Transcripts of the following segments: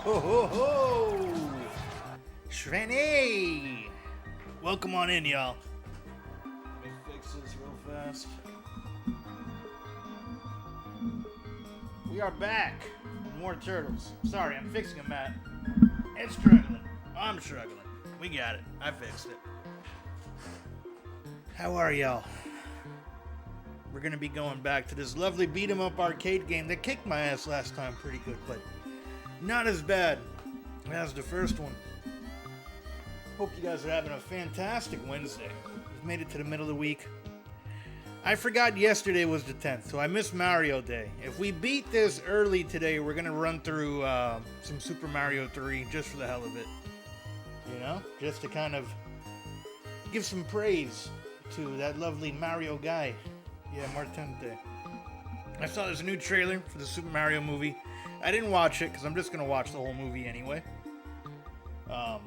ho, ho, ho! Shrenny! Welcome on in, y'all. Let me fix this real fast. We are back with more turtles. Sorry, I'm fixing them, Matt. It's struggling. I'm struggling. We got it. I fixed it. How are y'all? We're gonna be going back to this lovely beat-em-up arcade game that kicked my ass last time pretty good, but not as bad as the first one. Hope you guys are having a fantastic Wednesday. We've made it to the middle of the week. I forgot yesterday was the 10th, so I missed Mario Day. If we beat this early today, we're gonna run through some Super Mario 3 just for the hell of it. You know? Just to kind of give some praise to that lovely Mario guy. Yeah, Martente. I saw there's a new trailer for the Super Mario movie. I didn't watch it because I'm just going to watch the whole movie anyway.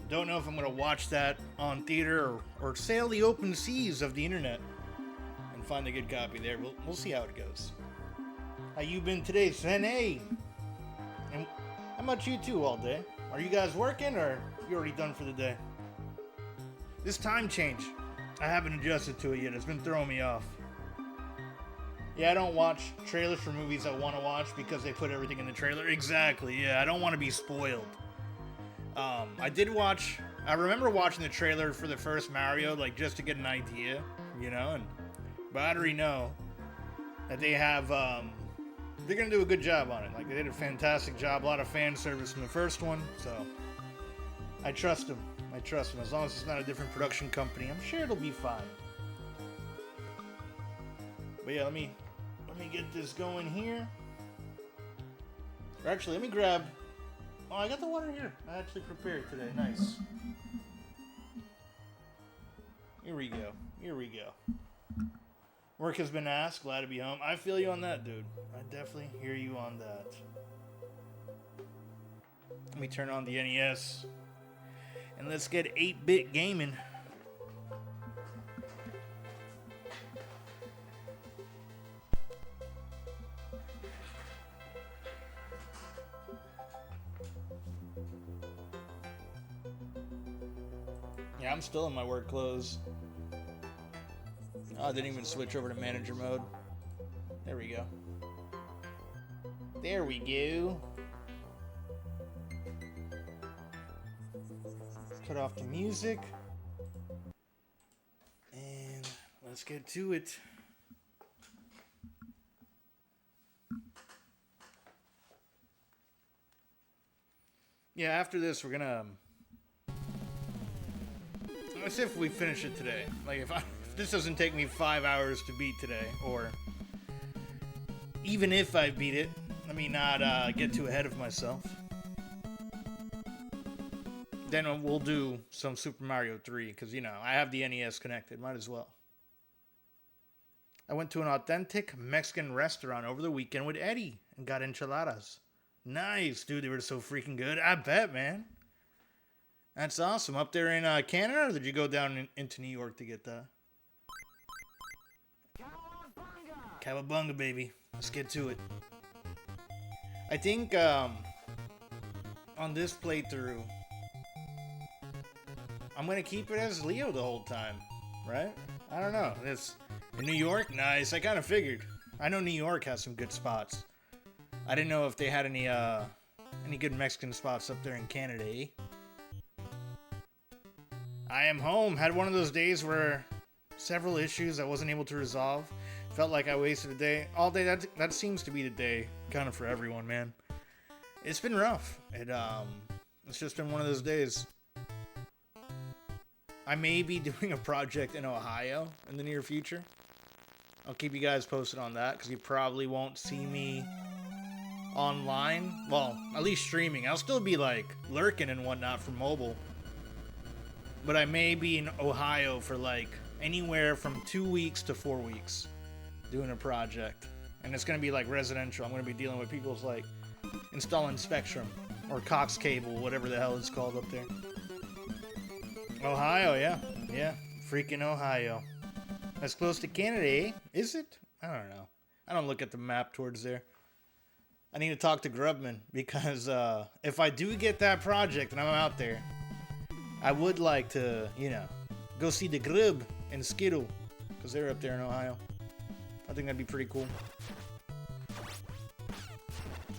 Don't know if I'm going to watch that on theater or sail the open seas of the internet and find a good copy there. We'll see how it goes. How you been today, Sene? And how about you two all day? Are you guys working or you already done for the day? This time change, I haven't adjusted to it yet. It's been throwing me off. Yeah, I don't watch trailers for movies I want to watch because they put everything in the trailer. Exactly, yeah, I don't want to be spoiled. I remember watching the trailer for the first Mario, like, just to get an idea, you know, but I already know that they have, they're going to do a good job on it. Like, they did a fantastic job, a lot of fan service in the first one, so I trust them. As long as it's not a different production company, I'm sure it'll be fine. But yeah, let me get this going here. Or actually, let me grab... Oh, I got the water here. I actually prepared today. Nice. Here we go. Work has been asked. Glad to be home. I feel you on that, dude. I definitely hear you on that. Let me turn on the NES. And let's get 8-bit gaming. Yeah, I'm still in my work clothes. Oh, I didn't even switch over to manager mode. There we go. There we go. Cut off the music. And let's get to it. Yeah, after this, we're gonna... Let's see if we finish it today. Like, if this doesn't take me 5 hours to beat today, or even if I beat it, let me not get too ahead of myself. Then we'll do some Super Mario 3, because, you know, I have the NES connected. Might as well. I went to an authentic Mexican restaurant over the weekend with Eddie and got enchiladas. Nice, dude. They were so freaking good. I bet, man. That's awesome. Up there in Canada, or did you go down into New York to get that? Cowabunga, baby. Let's get to it. I think on this playthrough, I'm going to keep it as Leo the whole time, right? I don't know. It's in New York? Nice. I kind of figured. I know New York has some good spots. I didn't know if they had any good Mexican spots up there in Canada, eh? I am home. Had one of those days where several issues I wasn't able to resolve. Felt like I wasted a day. All day, that seems to be the day kind of for everyone, man. It's been rough. It's just been one of those days. I may be doing a project in Ohio in the near future. I'll keep you guys posted on that, because you probably won't see me online. Well, at least streaming. I'll still be, like, lurking and whatnot for mobile. But I may be in Ohio for, like, anywhere from 2 weeks to 4 weeks doing a project. And it's going to be, like, residential. I'm going to be dealing with people's, like, installing Spectrum or Cox cable, whatever the hell it's called up there. Ohio, yeah. Yeah, freaking Ohio. That's close to Canada, eh? Is it? I don't know. I don't look at the map towards there. I need to talk to Grubman because if I do get that project and I'm out there, I would like to, you know, go see the Grub and Skittle because they're up there in Ohio. I think that'd be pretty cool.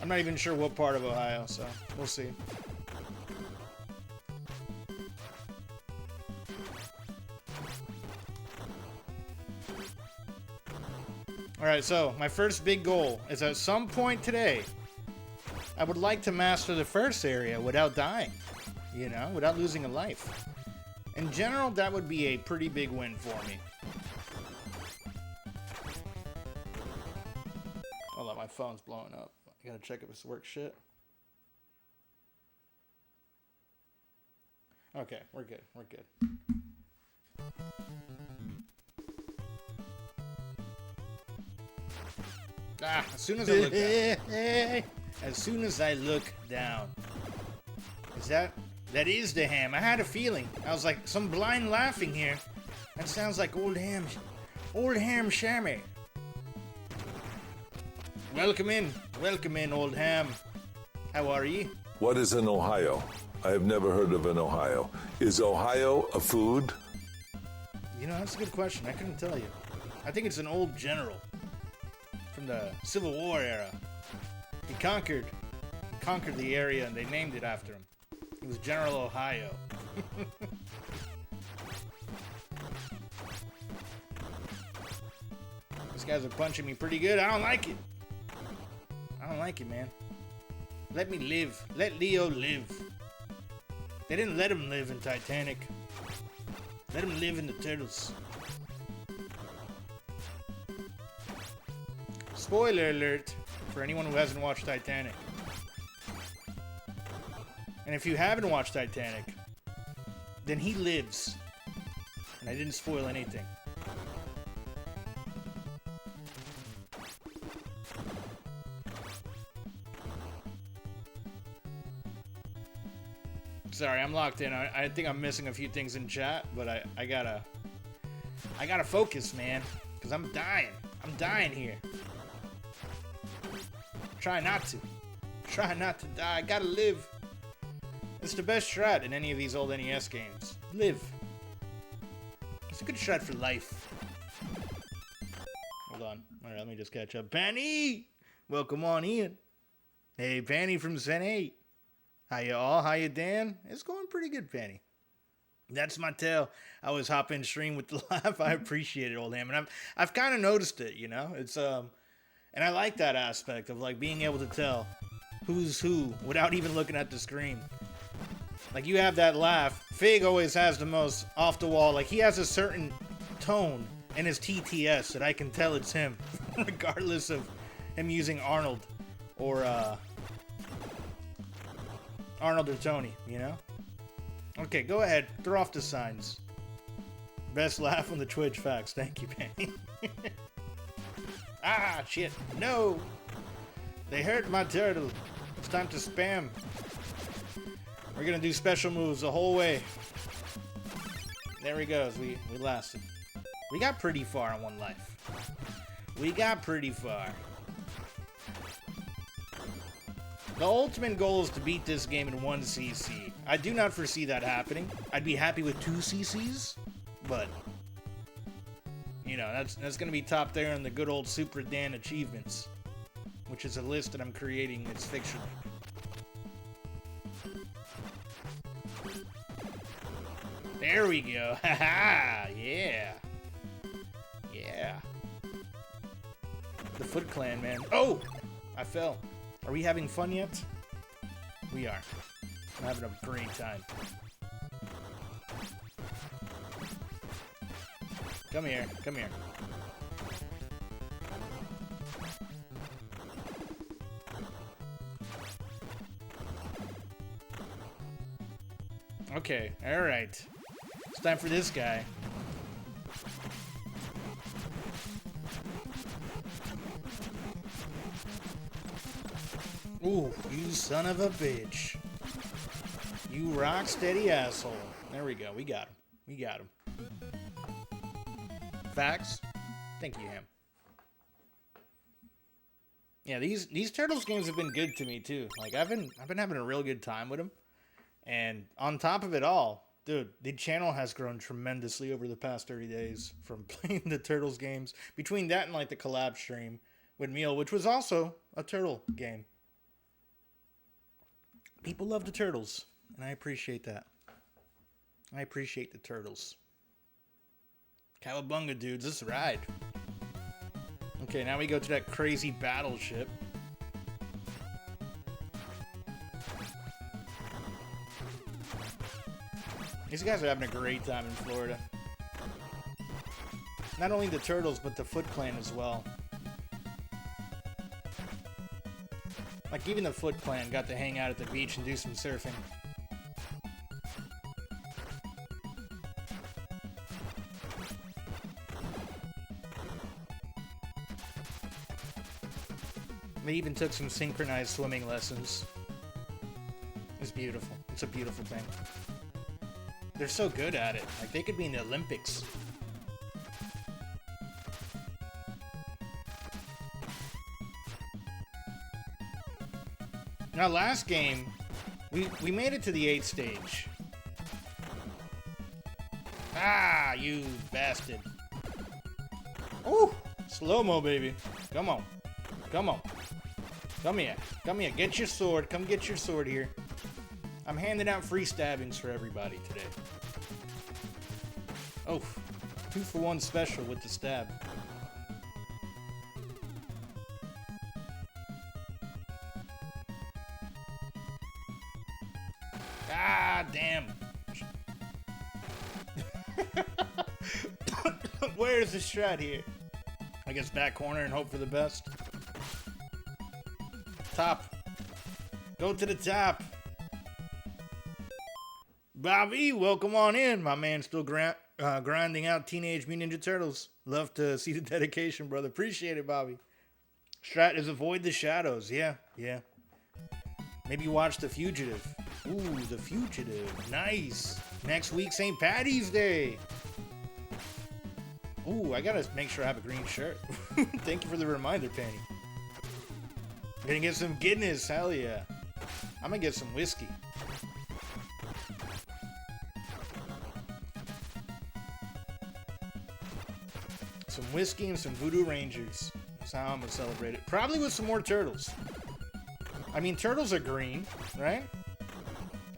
I'm not even sure what part of Ohio, so we'll see. Alright, so my first big goal is at some point today, I would like to master the first area without dying, you know, without losing a life. In general, that would be a pretty big win for me. Hold on, my phone's blowing up. I gotta check if this works shit. Okay, we're good, we're good. Ah, as soon as I look down. As soon as I look down. Is that is the ham. I had a feeling. I was like, some blind laughing here. That sounds like old ham shammy. Welcome in, old ham. How are ye? What is an Ohio? I have never heard of an Ohio. Is Ohio a food? You know, that's a good question. I couldn't tell you. I think it's an old general from the Civil War era. He conquered the area and they named it after him. It was General Ohio. These guys are punching me pretty good. I don't like it. I don't like it, man. Let me live. Let Leo live. They didn't let him live in Titanic. Let him live in the Turtles. Spoiler alert for anyone who hasn't watched Titanic. And if you haven't watched Titanic, then he lives. And I didn't spoil anything. Sorry, I'm locked in. I think I'm missing a few things in chat, but I gotta focus, man, because I'm dying. I'm dying here. Try not to die. I gotta live. It's the best strat in any of these old NES games. Live. It's a good strat for life. Hold on. Alright, let me just catch up. Penny! Welcome on in. Hey, Penny from Zen 8. How you all? How you, Dan? It's going pretty good, Penny. That's my tale. I always hop in stream with the laugh. I appreciate it, old ham. And I've kind of noticed it, you know? It's, and I like that aspect of, like, being able to tell who's who without even looking at the screen. Like, you have that laugh. Fig always has the most off-the-wall. Like, he has a certain tone in his TTS that I can tell it's him. Regardless of him using Arnold or Tony, you know? Okay, go ahead. Throw off the signs. Best laugh on the Twitch facts. Thank you, Penny. Ah, shit. No! They hurt my turtle. It's time to spam. We're gonna do special moves the whole way. There he goes. We lasted. We got pretty far in one life. We got pretty far. The ultimate goal is to beat this game in 1 CC. I do not foresee that happening. I'd be happy with 2 CCs, but you know, that's gonna be top there in the good old Super Dan achievements, which is a list that I'm creating. It's fictional. There we go. Haha, yeah. Yeah. The Foot Clan, man. Oh! I fell. Are we having fun yet? We are. I'm having a great time. Come here. Come here. Okay, alright. It's time for this guy. Ooh, you son of a bitch. You rock steady asshole. There we go. We got him. We got him. Facts? Thank you, Ham. Yeah, these Turtles games have been good to me too. Like I've been having a real good time with them. And on top of it all, dude, the channel has grown tremendously over the past 30 days from playing the Turtles games. Between that and like the collab stream with Meal, which was also a Turtle game. People love the Turtles, and I appreciate that. I appreciate the Turtles. Cowabunga, dudes, let's ride. Okay, now we go to that crazy battleship. These guys are having a great time in Florida. Not only the Turtles, but the Foot Clan as well. Like, even the Foot Clan got to hang out at the beach and do some surfing. They even took some synchronized swimming lessons. It's beautiful. It's a beautiful thing. They're so good at it. Like, they could be in the Olympics. Now, last game, we made it to the 8th stage. Ah, you bastard. Ooh, slow-mo, baby. Come on. Come on. Come here. Come here. Get your sword. Come get your sword here. I'm handing out free stabbings for everybody today. Oh, 2-for-1 special with the stab. Ah, damn. Where's the strat here? I guess back corner and hope for the best. Top. Go to the top. Bobby, welcome on in. My man still grinding out Teenage Mutant Ninja Turtles. Love to see the dedication, brother. Appreciate it, Bobby. Strat is avoid the shadows. Yeah. Maybe watch The Fugitive. Ooh, The Fugitive. Nice. Next week, St. Patty's Day. Ooh, I gotta make sure I have a green shirt. Thank you for the reminder, Penny. Gonna get some Guinness. Hell yeah. I'm gonna get some whiskey. Some whiskey and some Voodoo Rangers. That's how I'm gonna celebrate it. Probably with some more turtles. I mean, turtles are green, right?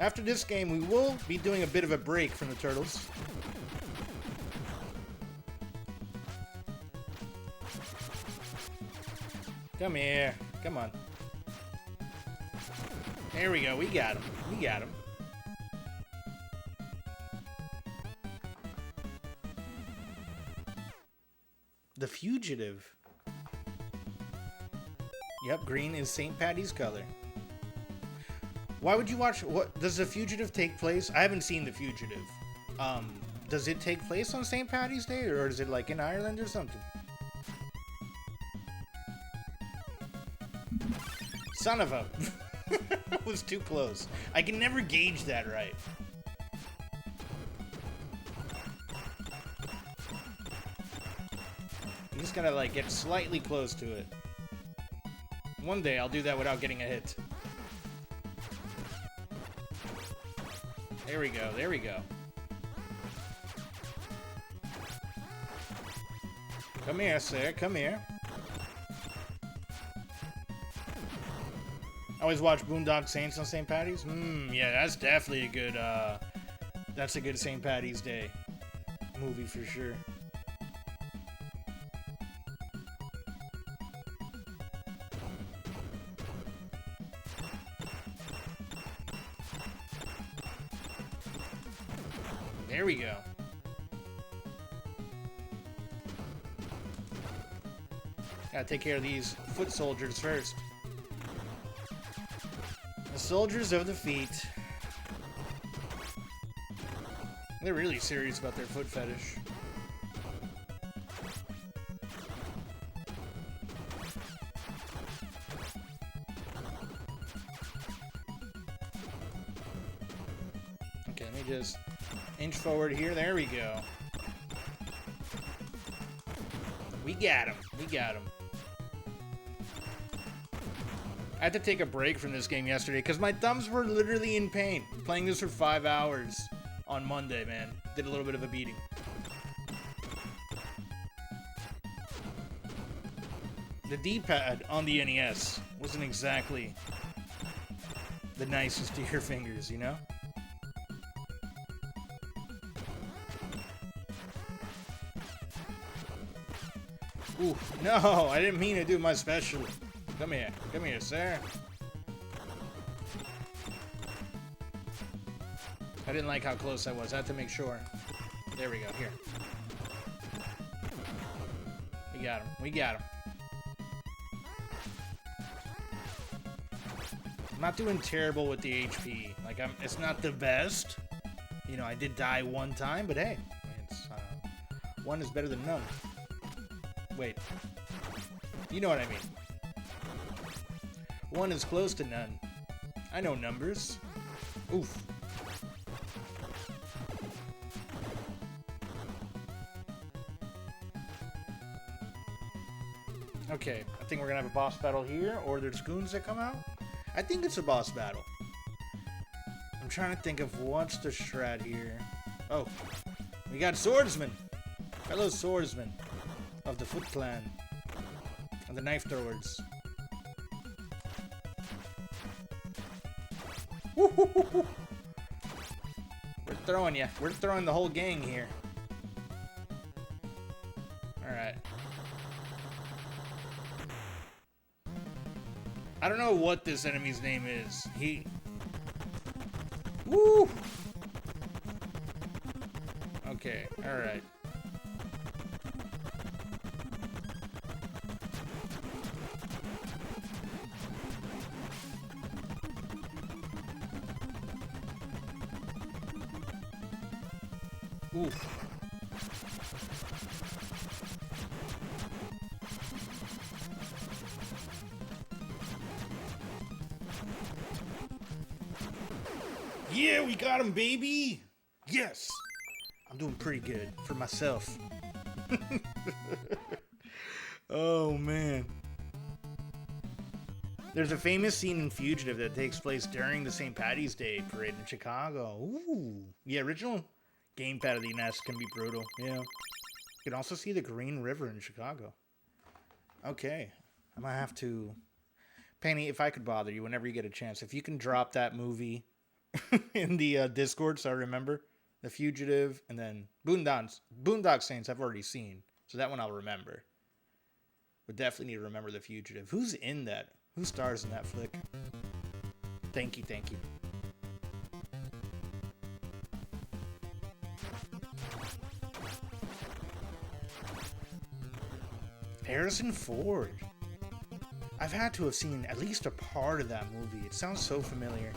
After this game, we will be doing a bit of a break from the turtles. Come here. Come on. There we go. We got him. We got him. The Fugitive. Yep, green is St. Patty's color. Why would you watch? What does The Fugitive take place? I haven't seen The Fugitive. Does it take place on St. Patty's Day, or is it like in Ireland or something? Son of a... That was too close. I can never gauge that right. You just gotta like get slightly close to it. One day I'll do that without getting a hit. There we go, there we go. Come here, sir, come here. I always watch Boondock Saints on St. Patty's. Yeah, that's definitely a good, that's a good St. Patty's Day movie for sure. There we go. Gotta take care of these foot soldiers first. The soldiers of the feet. They're really serious about their foot fetish. Okay, let me just inch forward here. There we go. We got him. We got him. I had to take a break from this game yesterday because my thumbs were literally in pain. Playing this for 5 hours on Monday, man. Did a little bit of a beating. The D-pad on the NES wasn't exactly the nicest to your fingers, you know? Ooh, no, I didn't mean to do my special. Come here, sir. I didn't like how close I was. I had to make sure. There we go, here. We got him. I'm not doing terrible with the HP. Like, it's not the best. You know, I did die one time, but hey, it's, one is better than none. Wait. You know what I mean. One is close to none. I know numbers. Oof. Okay, I think we're gonna have a boss battle here, or there's goons that come out. I think it's a boss battle. I'm trying to think of what's the shred here. Oh, we got swordsman. Fellow swordsman of the Foot Clan. And the knife throwers. Woo-hoo-hoo-hoo. We're throwing you. We're throwing the whole gang here. Alright. I don't know what this enemy's name is. Woo! Okay, alright. Oof. Yeah, we got him, baby! Yes! I'm doing pretty good for myself. Oh, man. There's a famous scene in Fugitive that takes place during the St. Patty's Day parade in Chicago. Ooh. Yeah, original gamepad of the NES can be brutal. Yeah. You can also see the Green River in Chicago. Okay. I might have to... Penny, if I could bother you whenever you get a chance, if you can drop that movie in the Discord so I remember. The Fugitive, and then Boondock Saints I've already seen. So that one I'll remember. But definitely need to remember The Fugitive. Who's in that? Who stars in that flick? Thank you, thank you. Harrison Ford. I've had to have seen at least a part of that movie. It sounds so familiar.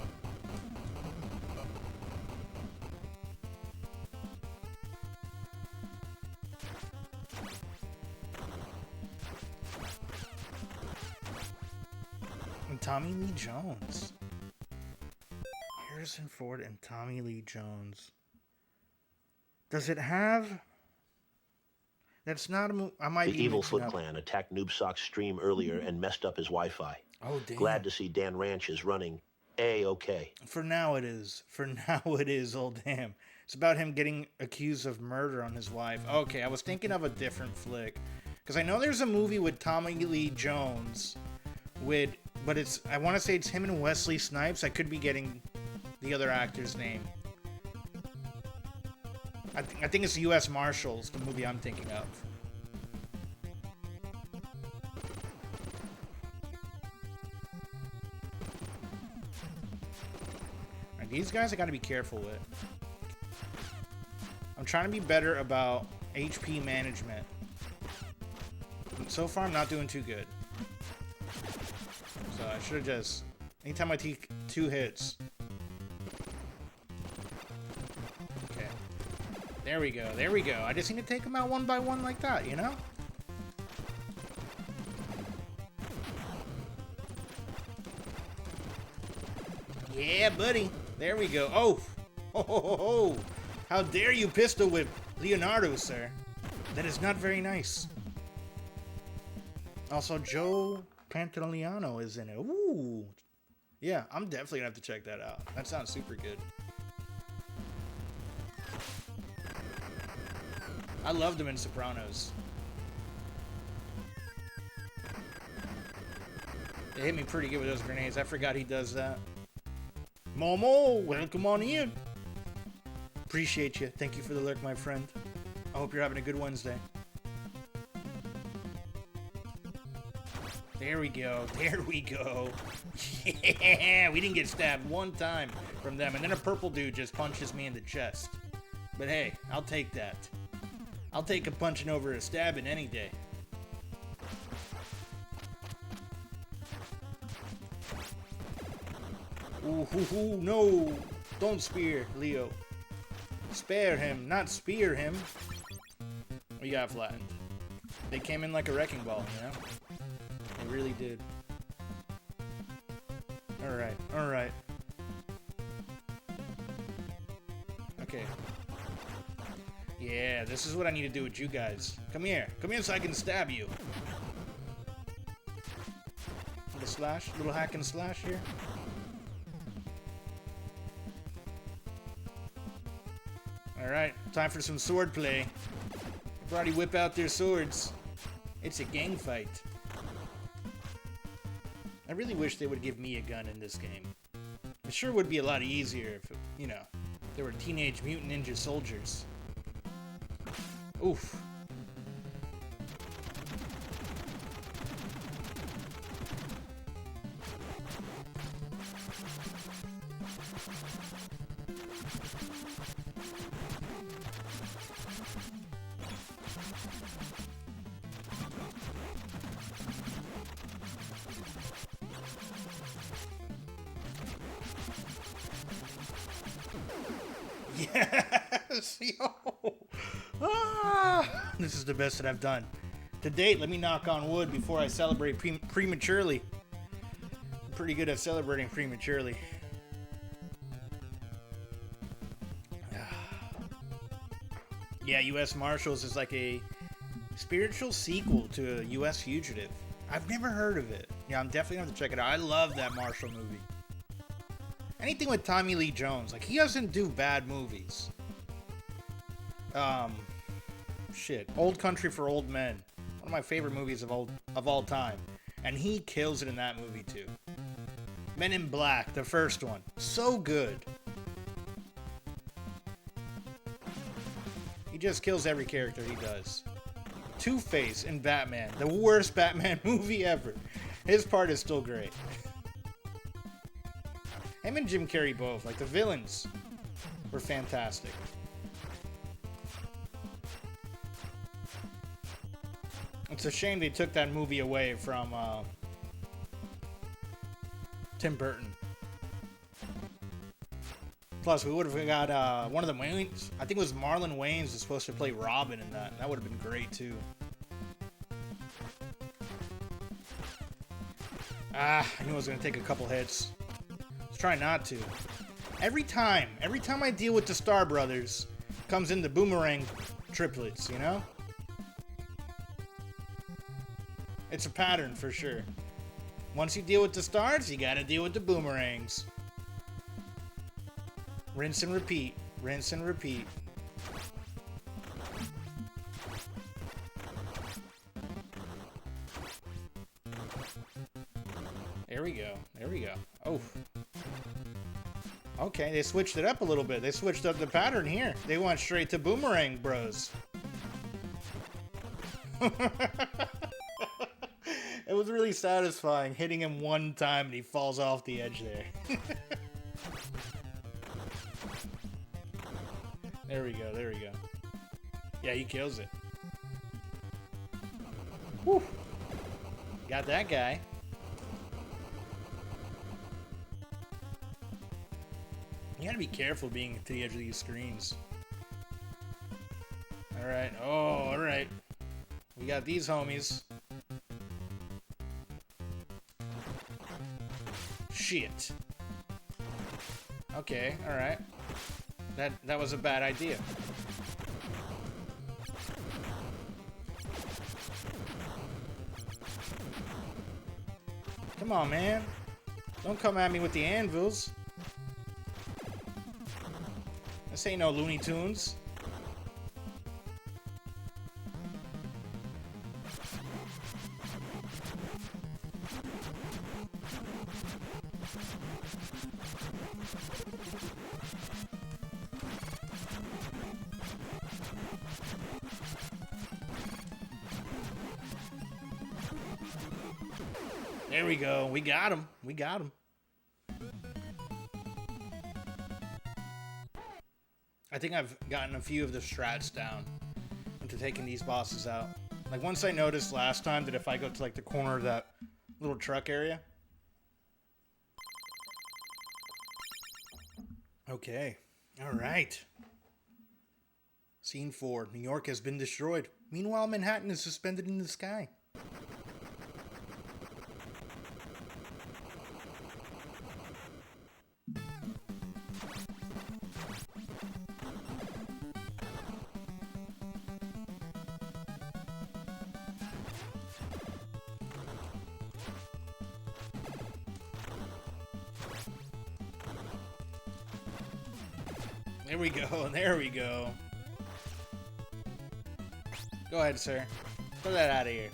And Tommy Lee Jones. Harrison Ford and Tommy Lee Jones. Does it have... That's not a movie. I might The evil Foot Clan attacked Noobsock's stream earlier and messed up his Wi-Fi. Oh, damn. Glad to see Dan Ranch is running A-okay. For now it is. For now it is, oh damn. It's about him getting accused of murder on his wife. Okay, I was thinking of a different flick. Because I know there's a movie with Tommy Lee Jones but it's, I want to say it's him and Wesley Snipes. I could be getting the other actor's name. I think it's U.S. Marshals, the movie I'm thinking of. Right, these guys I gotta be careful with. I'm trying to be better about HP management. So far, I'm not doing too good. So I should have just... Anytime I take 2 hits... There we go, there we go. I just need to take them out one by one like that, you know? Yeah, buddy. There we go. Oh! Ho, ho, ho, ho. How dare you pistol whip Leonardo, sir? That is not very nice. Also, Joe Pantoliano is in it. Ooh! Ooh. Yeah, I'm definitely gonna have to check that out. That sounds super good. I loved him in Sopranos. They hit me pretty good with those grenades. I forgot he does that. Momo, welcome on in. Appreciate you. Thank you for the lurk, my friend. I hope you're having a good Wednesday. There we go. There we go. Yeah, we didn't get stabbed one time from them. And then a purple dude just punches me in the chest. But hey, I'll take that. I'll take a punching over a stabbing any day. Ooh, no. Don't spear, Leo. Spare him, not spear him. We got flattened. They came in like a wrecking ball, you know? They really did. Alright, alright. Okay. Yeah, this is what I need to do with you guys. Come here. Come here so I can stab you. Little slash, little hack and slash here. Alright, time for some sword play. Everybody whip out their swords. It's a gang fight. I really wish they would give me a gun in this game. It sure would be a lot easier if, you know, there were Teenage Mutant Ninja Soldiers. Oof. Yes! Yo! Ah! This is the best that I've done. To date, let me knock on wood before I celebrate prematurely. I'm pretty good at celebrating prematurely. Yeah, U.S. Marshals is like a spiritual sequel to a U.S. Fugitive. I've never heard of it. Yeah, I'm definitely going to have to check it out. I love that Marshall movie. Anything with Tommy Lee Jones. Like, he doesn't do bad movies. Shit. Old Country for Old Men. One of my favorite movies of all time. And he kills it in that movie, too. Men in Black, the first one. So good. He just kills every character he does. Two-Face in Batman. The worst Batman movie ever. His part is still great. Him and Jim Carrey both. Like, the villains were fantastic. It's a shame they took that movie away from Tim Burton. Plus, we would have got one of the Waynes. I think it was Marlon Wayans was supposed to play Robin in that. That would have been great, too. I knew I was going to take a couple hits. Let's try not to. Every time I deal with the Star Brothers, comes in the boomerang triplets, you know? It's a pattern for sure. Once you deal with the stars, you gotta deal with the boomerangs. Rinse and repeat. Rinse and repeat. There we go. There we go. Oh. Okay, they switched it up a little bit. They switched up the pattern here. They went straight to boomerang bros. It was really satisfying hitting him one time and he falls off the edge there. There we go, there we go. Yeah, he kills it. Whew. Got that guy. You gotta be careful being to the edge of these screens. Alright, oh, alright. We got these homies. Shit. Okay, alright. That was a bad idea. Come on, man. Don't come at me with the anvils. This ain't no Looney Tunes. There we go. We got him. We got him. I think I've gotten a few of the strats down into taking these bosses out. Like, once I noticed last time that if I go to, like, the corner of that little truck area. Okay. All right. Scene 4. New York has been destroyed. Meanwhile, Manhattan is suspended in the sky. There we go, there we go. Go ahead, sir. Put that out of here.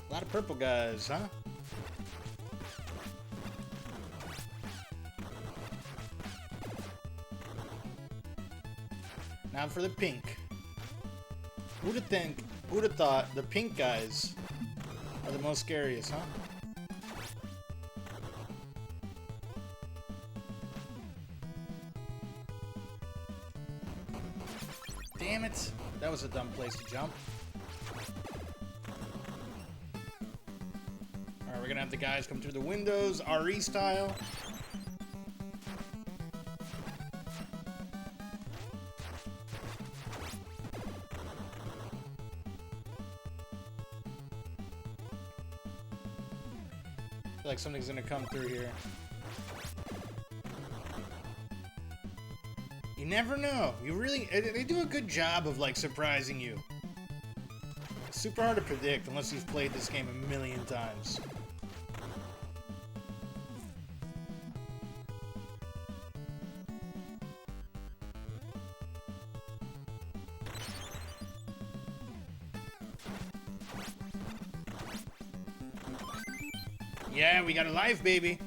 A lot of purple guys, huh? Now for the pink. Who'd have thought the pink guys are the most scariest, huh? Damn it. That was a dumb place to jump. Alright, we're gonna have the guys come through the windows, RE style. I feel like something's gonna come through here. You never know. You really... They do a good job of, like, surprising you. It's super hard to predict unless you've played this game a million times. Yeah, we got a life, baby.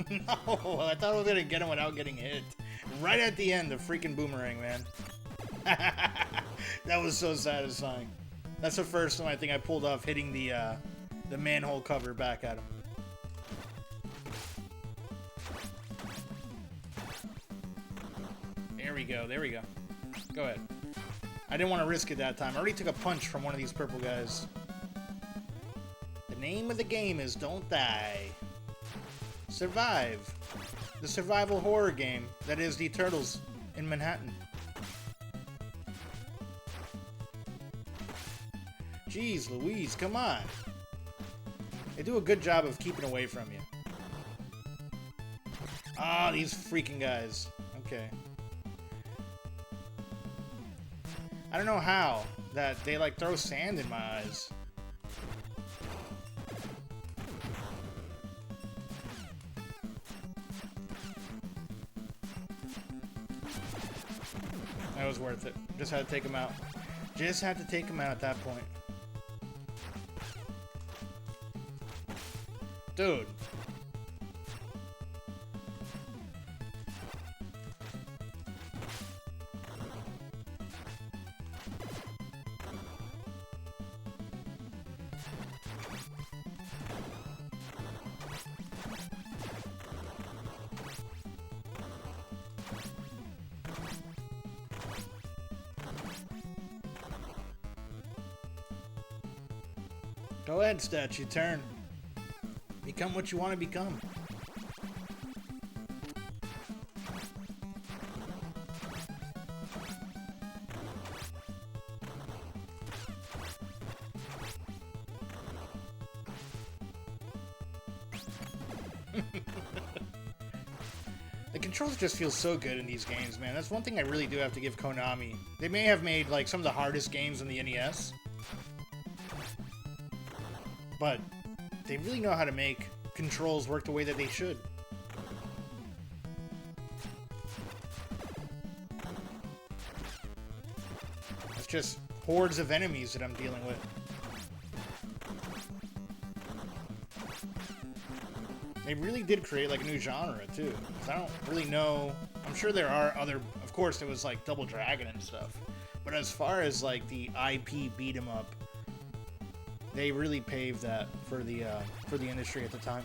No, I thought I was gonna get him without getting hit. Right at the end, the freaking boomerang, man. That was so satisfying. That's the first time I think I pulled off hitting the manhole cover back at him. There we go, there we go. Go ahead. I didn't want to risk it that time. I already took a punch from one of these purple guys. The name of the game is Don't Die. Survive. The survival horror game that is the Turtles in Manhattan. Jeez Louise, come on. They do a good job of keeping away from you. Ah, these freaking guys. Okay. I don't know how that they like throw sand in my eyes. That was worth it. Just had to take him out. Just had to take him out at that point. Dude. Go ahead, statue, turn. Become what you want to become. The controls just feel so good in these games, man. That's one thing I really do have to give Konami. They may have made, like, some of the hardest games on the NES, but they really know how to make controls work the way that they should. It's just hordes of enemies that I'm dealing with. They really did create like a new genre too. 'Cause I don't really know. I'm sure there are other. Of course, there was like Double Dragon and stuff. But as far as like the IP beat 'em up, they really paved that for the industry at the time.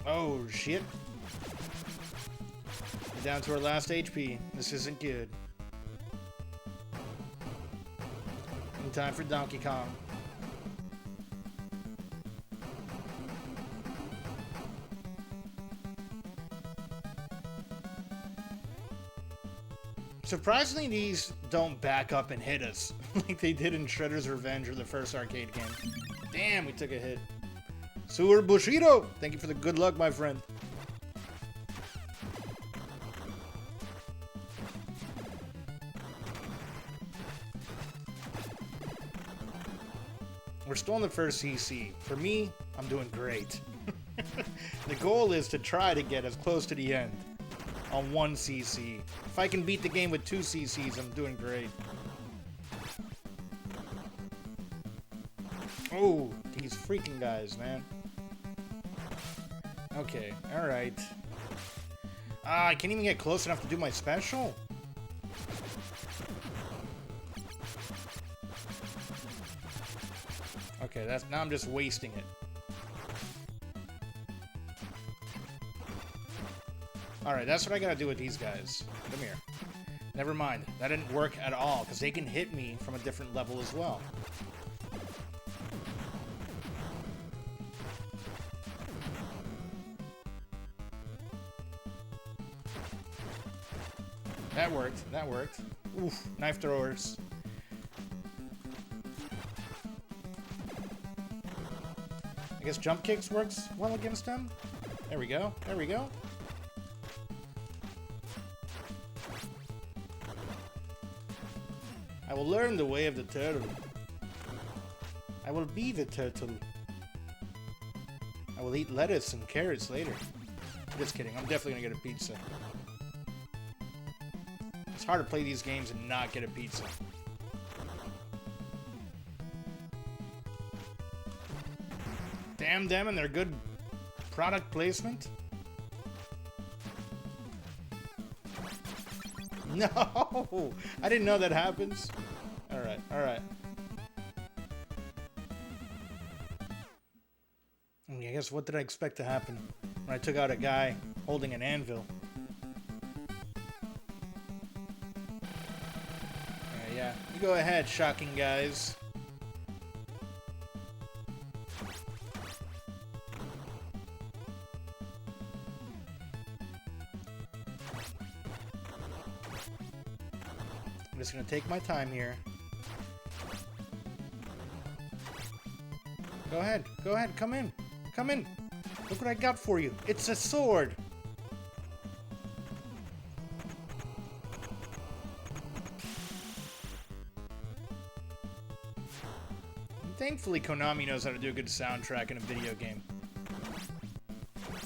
Oh shit. Down to our last HP. This isn't good. In time for Donkey Kong. Surprisingly, these don't back up and hit us like they did in Shredder's Revenge or the first arcade game. Damn, we took a hit. Sewer Bushido! Thank you for the good luck, my friend. We're still on the first CC. For me, I'm doing great. The goal is to try to get as close to the end on 1 CC. If I can beat the game with 2 CCs, I'm doing great. Oh, these freaking guys, man. Okay, alright. Ah, I can't even get close enough to do my special? Okay, now I'm just wasting it. Alright, that's what I gotta do with these guys. Come here. Never mind. That didn't work at all, because they can hit me from a different level as well. That worked. That worked. Oof. Knife throwers. I guess jump kicks works well against them. There we go. There we go. I will learn the way of the turtle. I will be the turtle. I will eat lettuce and carrots later. Just kidding. I'm definitely gonna get a pizza. It's hard to play these games and not get a pizza. Damn them and their good product placement. No! I didn't know that happens. Alright, alright. I guess what did I expect to happen when I took out a guy holding an anvil? Yeah. You go ahead, shocking guys. I'm just gonna take my time here. Go ahead, come in. Come in. Look what I got for you. It's a sword. And thankfully, Konami knows how to do a good soundtrack in a video game.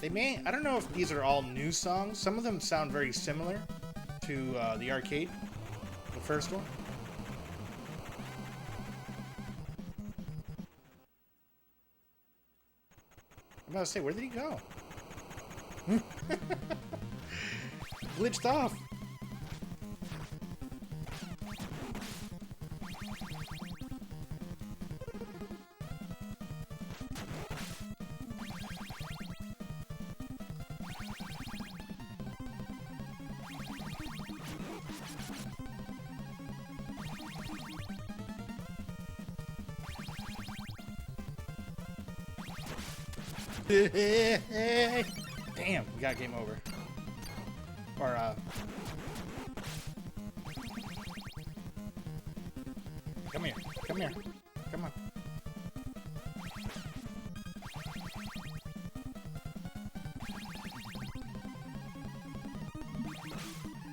They may, I don't know if these are all new songs. Some of them sound very similar to the arcade. The first one. I'm about to say, where did he go? Glitched off. Damn, we got game over. Or, come here. Come here. Come on.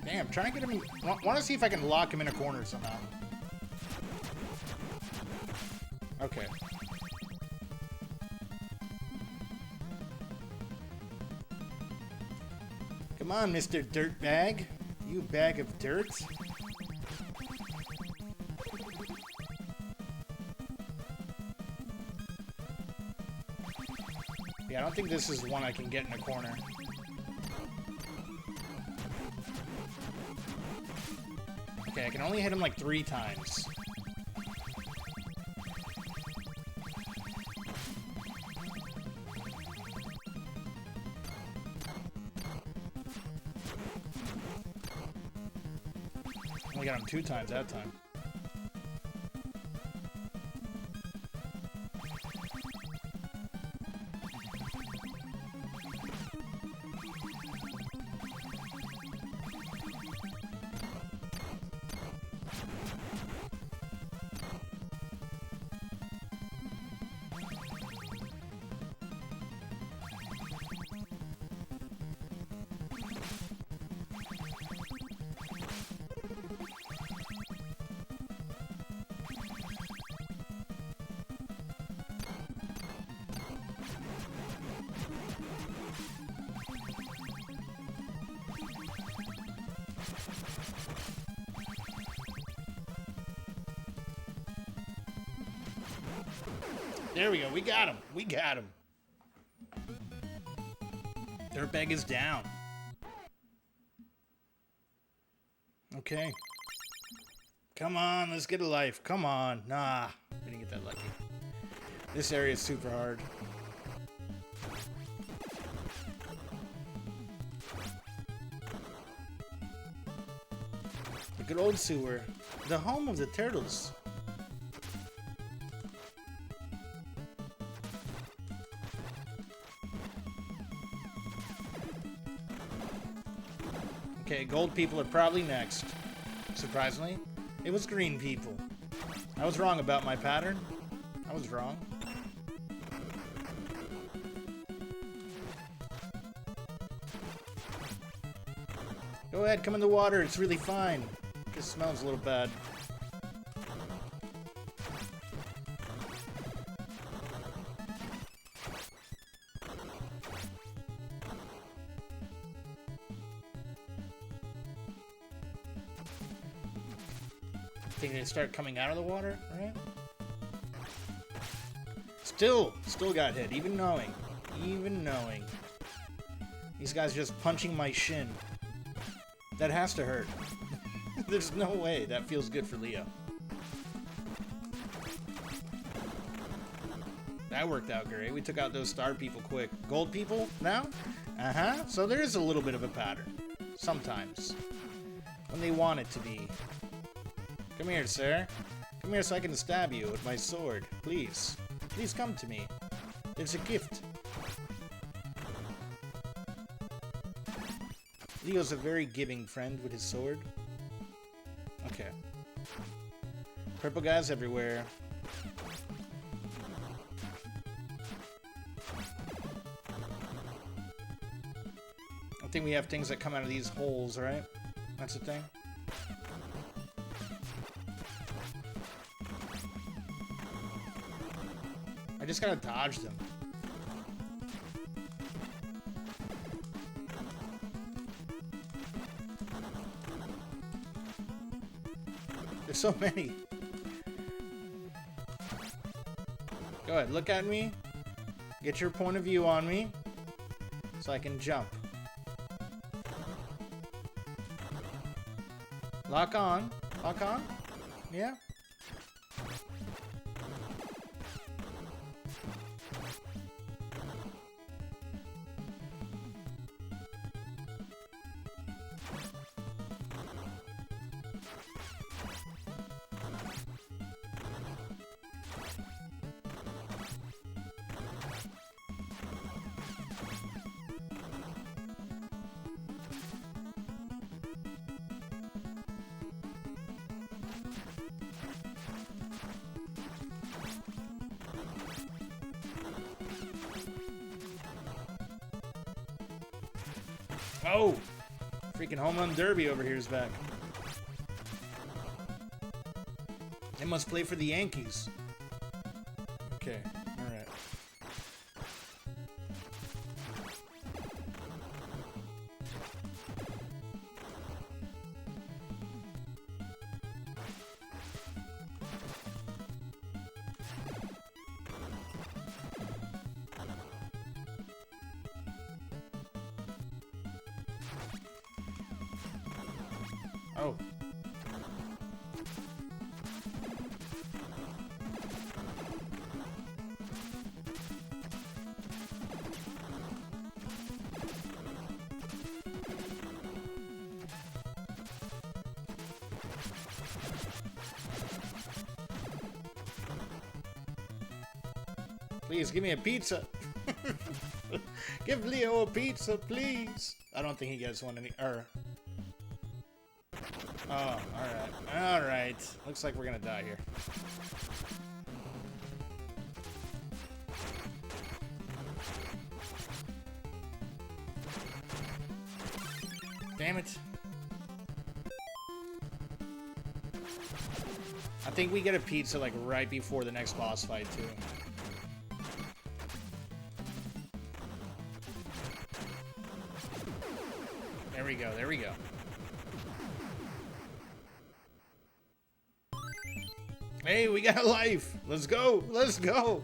Damn, trying to get him in... Want to see if I can lock him in a corner somehow. Okay. Come on, Mr. Dirtbag. You bag of dirt. Yeah, I don't think this is one I can get in a corner. Okay, I can only hit him like 3 times. Only got him 2 times that time. There we go. We got him. We got him. Dirtbag is down. Okay. Come on. Let's get a life. Come on. Nah. We didn't get that lucky. This area is super hard. The good old sewer. The home of the turtles. Okay, gold people are probably next. Surprisingly, it was green people. I was wrong about my pattern. I was wrong. Go ahead, come in the water. It's really fine. It smells a little bad. I think they start coming out of the water, right? Still got hit, even knowing. These guys just punching my shin. That has to hurt. There's no way that feels good for Leo. That worked out great. We took out those star people quick. Gold people now? Uh-huh. So there is a little bit of a pattern. Sometimes. When they want it to be. Come here, sir. Come here so I can stab you with my sword. Please. Please come to me. There's a gift. Leo's a very giving friend with his sword. Okay. Purple guys everywhere. I think we have things that come out of these holes, right? That's the thing. I just gotta dodge them. There's so many. Go ahead, look at me. Get your point of view on me. So I can jump. Lock on. Lock on? Yeah? Oh! Freaking home run derby over here is back. They must play for the Yankees. Okay, alright. Oh. Please give me a pizza. Give Leo a pizza, please. I don't think he gets one any. Oh, alright. Alright. Looks like we're gonna die here. Damn it. I think we get a pizza like right before the next boss fight too. There we go, there we go. Hey, we got a life! Let's go! Let's go!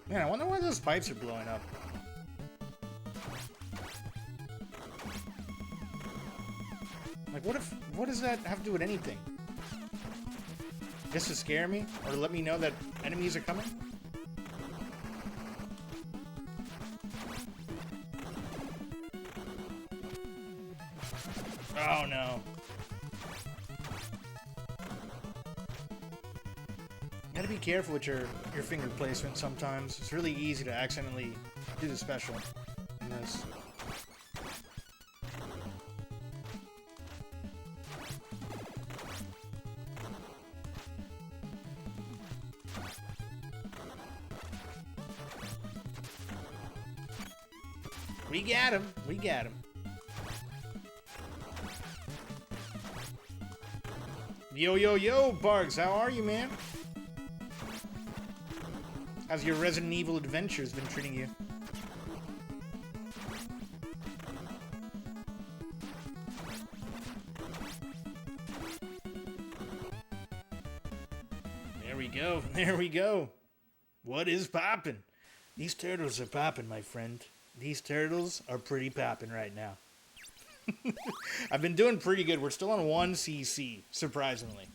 Man, I wonder why those pipes are blowing up. Like, what does that have to do with anything? Just to scare me? Or to let me know that enemies are coming? Oh no. You gotta be careful with your finger placement sometimes. It's really easy to accidentally do the special in this. We got him. We got him. Yo, yo, yo, Barks, how are you, man? How's your Resident Evil adventures been treating you? There we go, there we go. What is poppin'? These turtles are poppin', my friend. These turtles are pretty poppin' right now. I've been doing pretty good. We're still on 1 CC, surprisingly.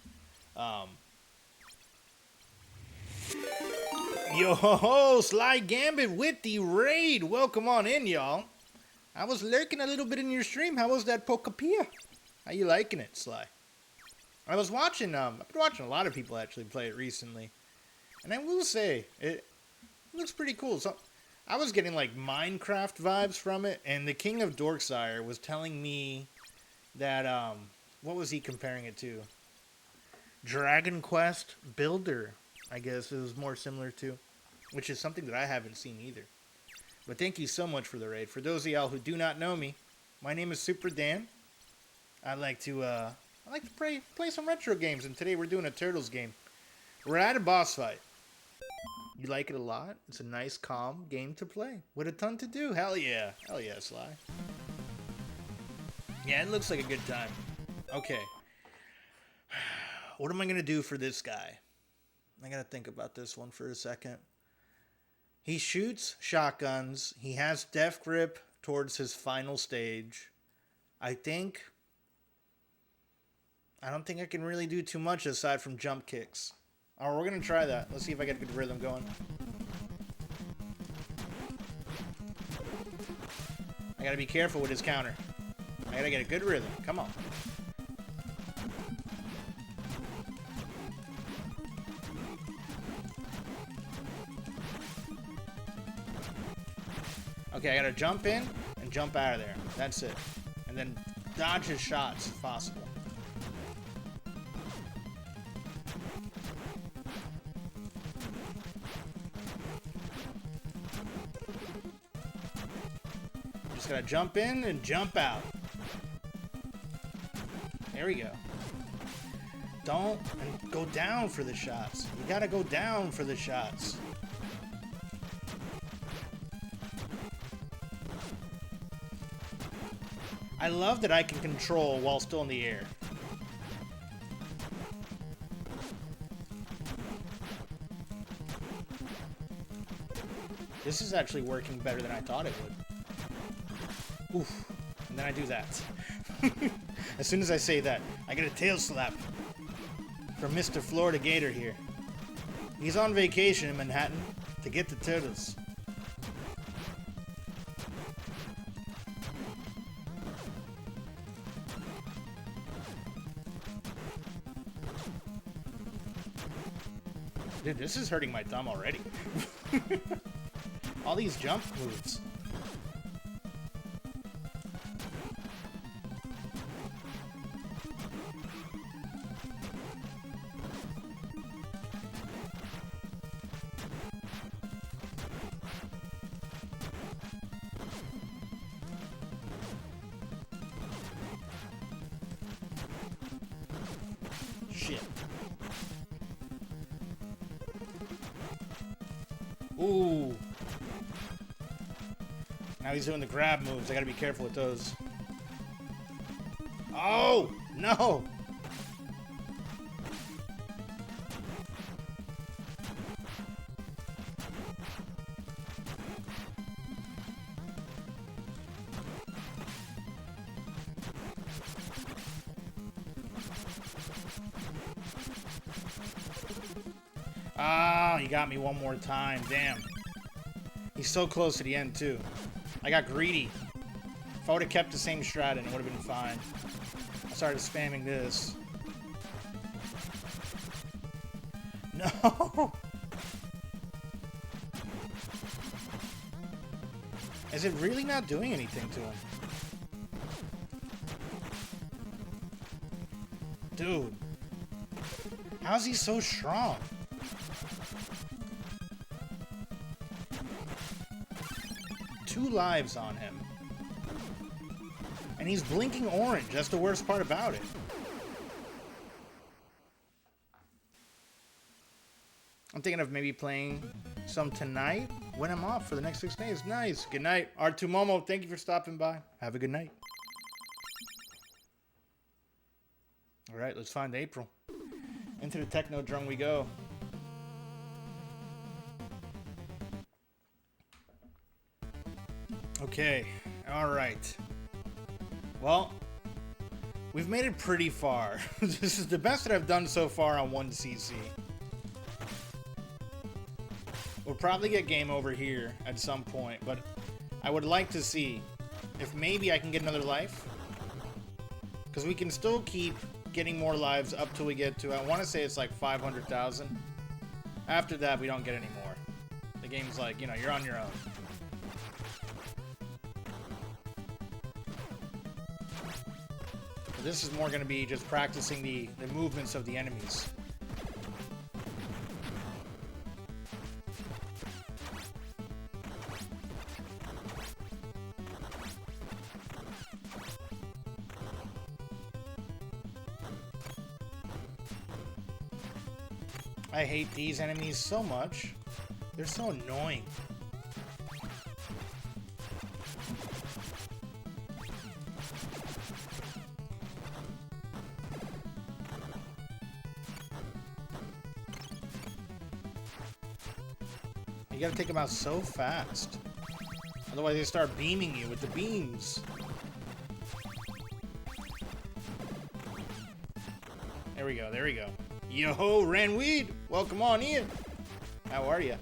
Yo ho ho, Sly Gambit with the raid. Welcome on in, y'all. I was lurking a little bit in your stream. How was that Pokapia? How you liking it, Sly? I was watching, I've been watching a lot of people actually play it recently. And I will say, it looks pretty cool. So, I was getting like Minecraft vibes from it, and the King of Dorksire was telling me that, what was he comparing it to? Dragon Quest Builder, I guess it was more similar to, which is something that I haven't seen either. But thank you so much for the raid. For those of y'all who do not know me, my name is Super Dan. I like to play some retro games, and today we're doing a Turtles game. We're at a boss fight. You like it a lot? It's a nice, calm game to play. With a ton to do. Hell yeah. Hell yeah, Sly. Yeah, it looks like a good time. Okay. What am I going to do for this guy? I got to think about this one for a second. He shoots shotguns. He has death grip towards his final stage. I don't think I can really do too much aside from jump kicks. Alright, we're going to try that. Let's see if I get a good rhythm going. I got to be careful with his counter. I got to get a good rhythm. Come on. Okay, I got to jump in and jump out of there. That's it. And then dodge his shots if possible. Just gotta jump in and jump out. There we go. Don't go down for the shots. You gotta go down for the shots. I love that I can control while still in the air. This is actually working better than I thought it would. Oof. And then I do that. As soon as I say that, I get a tail slap from Mr. Florida Gator here. He's on vacation in Manhattan to get the turtles. Dude, this is hurting my thumb already. All these jump moves. Shit. Ooh. Now he's doing the grab moves. I gotta be careful with those. Oh! No! Ah, he got me one more time. Damn. He's so close to the end, too. I got greedy. If I would have kept the same strat, it would have been fine. I started spamming this. No! Is it really not doing anything to him? Dude. How's he so strong? Two lives on him. And he's blinking orange. That's the worst part about it. I'm thinking of maybe playing some tonight when I'm off for the next 6 days. Nice. Good night. R2 Momo, thank you for stopping by. Have a good night. All right, let's find April. Into the techno drum we go. Okay, all right. Well, we've made it pretty far. This is the best that I've done so far on 1cc. We'll probably get game over here at some point, but I would like to see if maybe I can get another life. Because we can still keep getting more lives up till we get to, I want to say it's like 500,000. After that, we don't get any more. The game's like, you know, you're on your own. This is more going to be just practicing the movements of the enemies. I hate these enemies so much. They're so annoying. You gotta take them out so fast. Otherwise they start beaming you with the beams. There we go, there we go. Yo, Ranweed! Welcome on in! How are ya?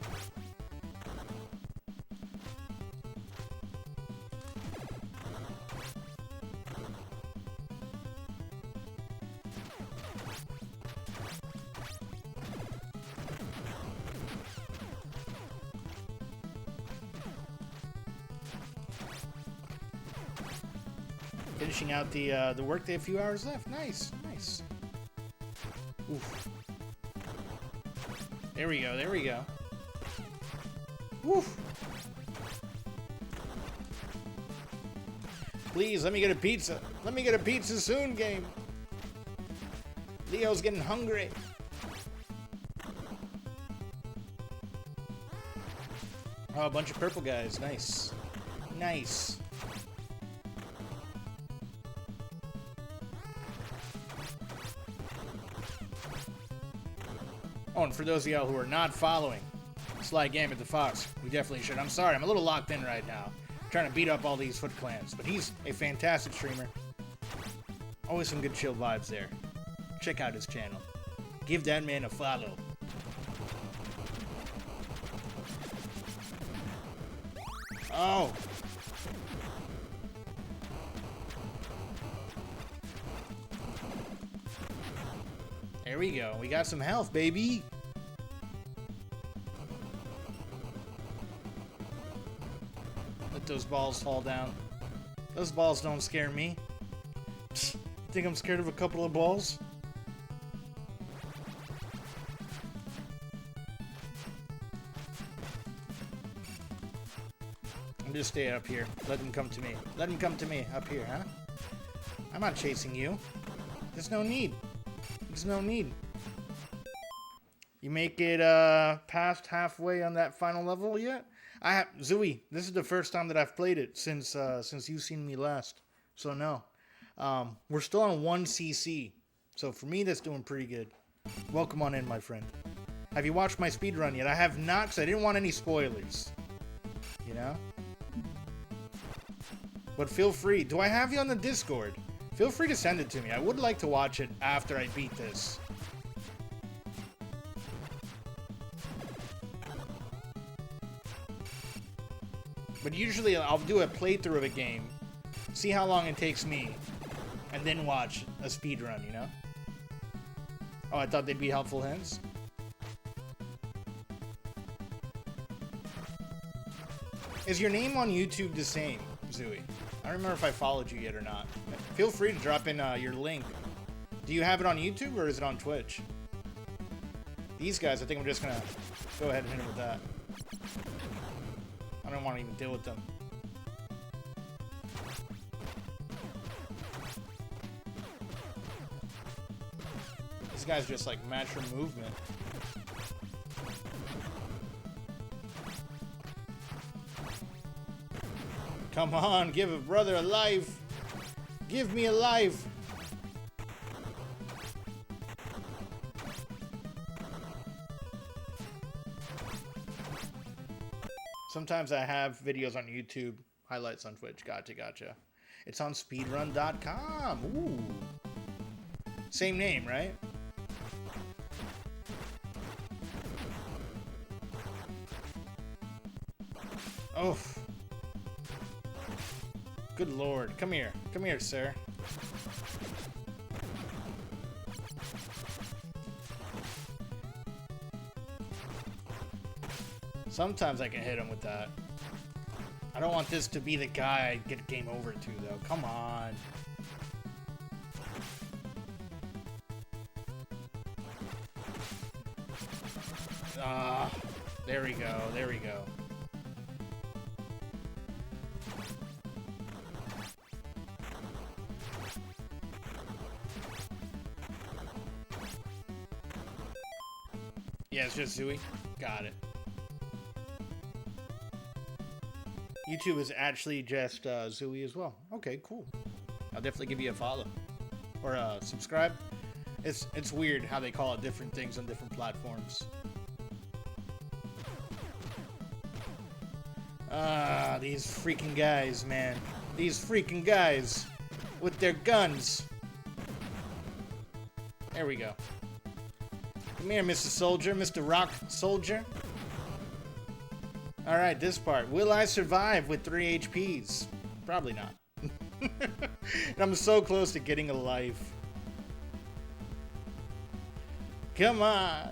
Finishing out the workday, a few hours left. Nice, nice. Oof. There we go, there we go. Woof. Please, let me get a pizza. Let me get a pizza soon, game. Leo's getting hungry. Oh, a bunch of purple guys. Nice. Nice. Oh, and for those of y'all who are not following Sly Game at the Fox, we definitely should. I'm sorry, I'm a little locked in right now. I'm trying to beat up all these Foot Clans, but he's a fantastic streamer. Always some good chill vibes there. Check out his channel. Give that man a follow. Oh. There we go. We got some health, baby. Let those balls fall down. Those balls don't scare me. Psst, think I'm scared of a couple of balls? I'm just stay up here. Let them come to me. Let them come to me up here, huh? I'm not chasing you. There's no need. There's no need. You make it past halfway on that final level yet? I have Zooey. This is the first time that I've played it since you've seen me last. So no, we're still on 1 CC. So for me, that's doing pretty good. Welcome on in, my friend. Have you watched my speedrun yet? I have not, because I didn't want any spoilers. You know. But feel free. Do I have you on the Discord? Feel free to send it to me. I would like to watch it after I beat this. But usually I'll do a playthrough of a game, see how long it takes me, and then watch a speedrun, you know? Oh, I thought they'd be helpful hints. Is your name on YouTube the same, Zooey? I don't remember if I followed you yet or not. Feel free to drop in your link. Do you have it on YouTube or is it on Twitch? These guys, I think I'm just gonna go ahead and hit them with that. I don't want to even deal with them. These guys just like match for movement. Come on, give a brother a life. Give me a life. Sometimes I have videos on YouTube, highlights on Twitch. Gotcha. It's on speedrun.com. Ooh. Same name, right? Oh. Good lord. Come here. Come here, sir. Sometimes I can hit him with that. I don't want this to be the guy I get game over to, though. Come on. Ah, there we go. There we go. Yeah, it's just Zooey. Got it. YouTube is actually just Zooey as well. Okay, cool. I'll definitely give you a follow or subscribe. It's weird how they call it different things on different platforms. Ah, these freaking guys, man. These freaking guys with their guns. There we go. Come here, Mr. Soldier, Mr. Rock Soldier. Alright, this part. Will I survive with 3 HPs? Probably not. I'm so close to getting a life. Come on.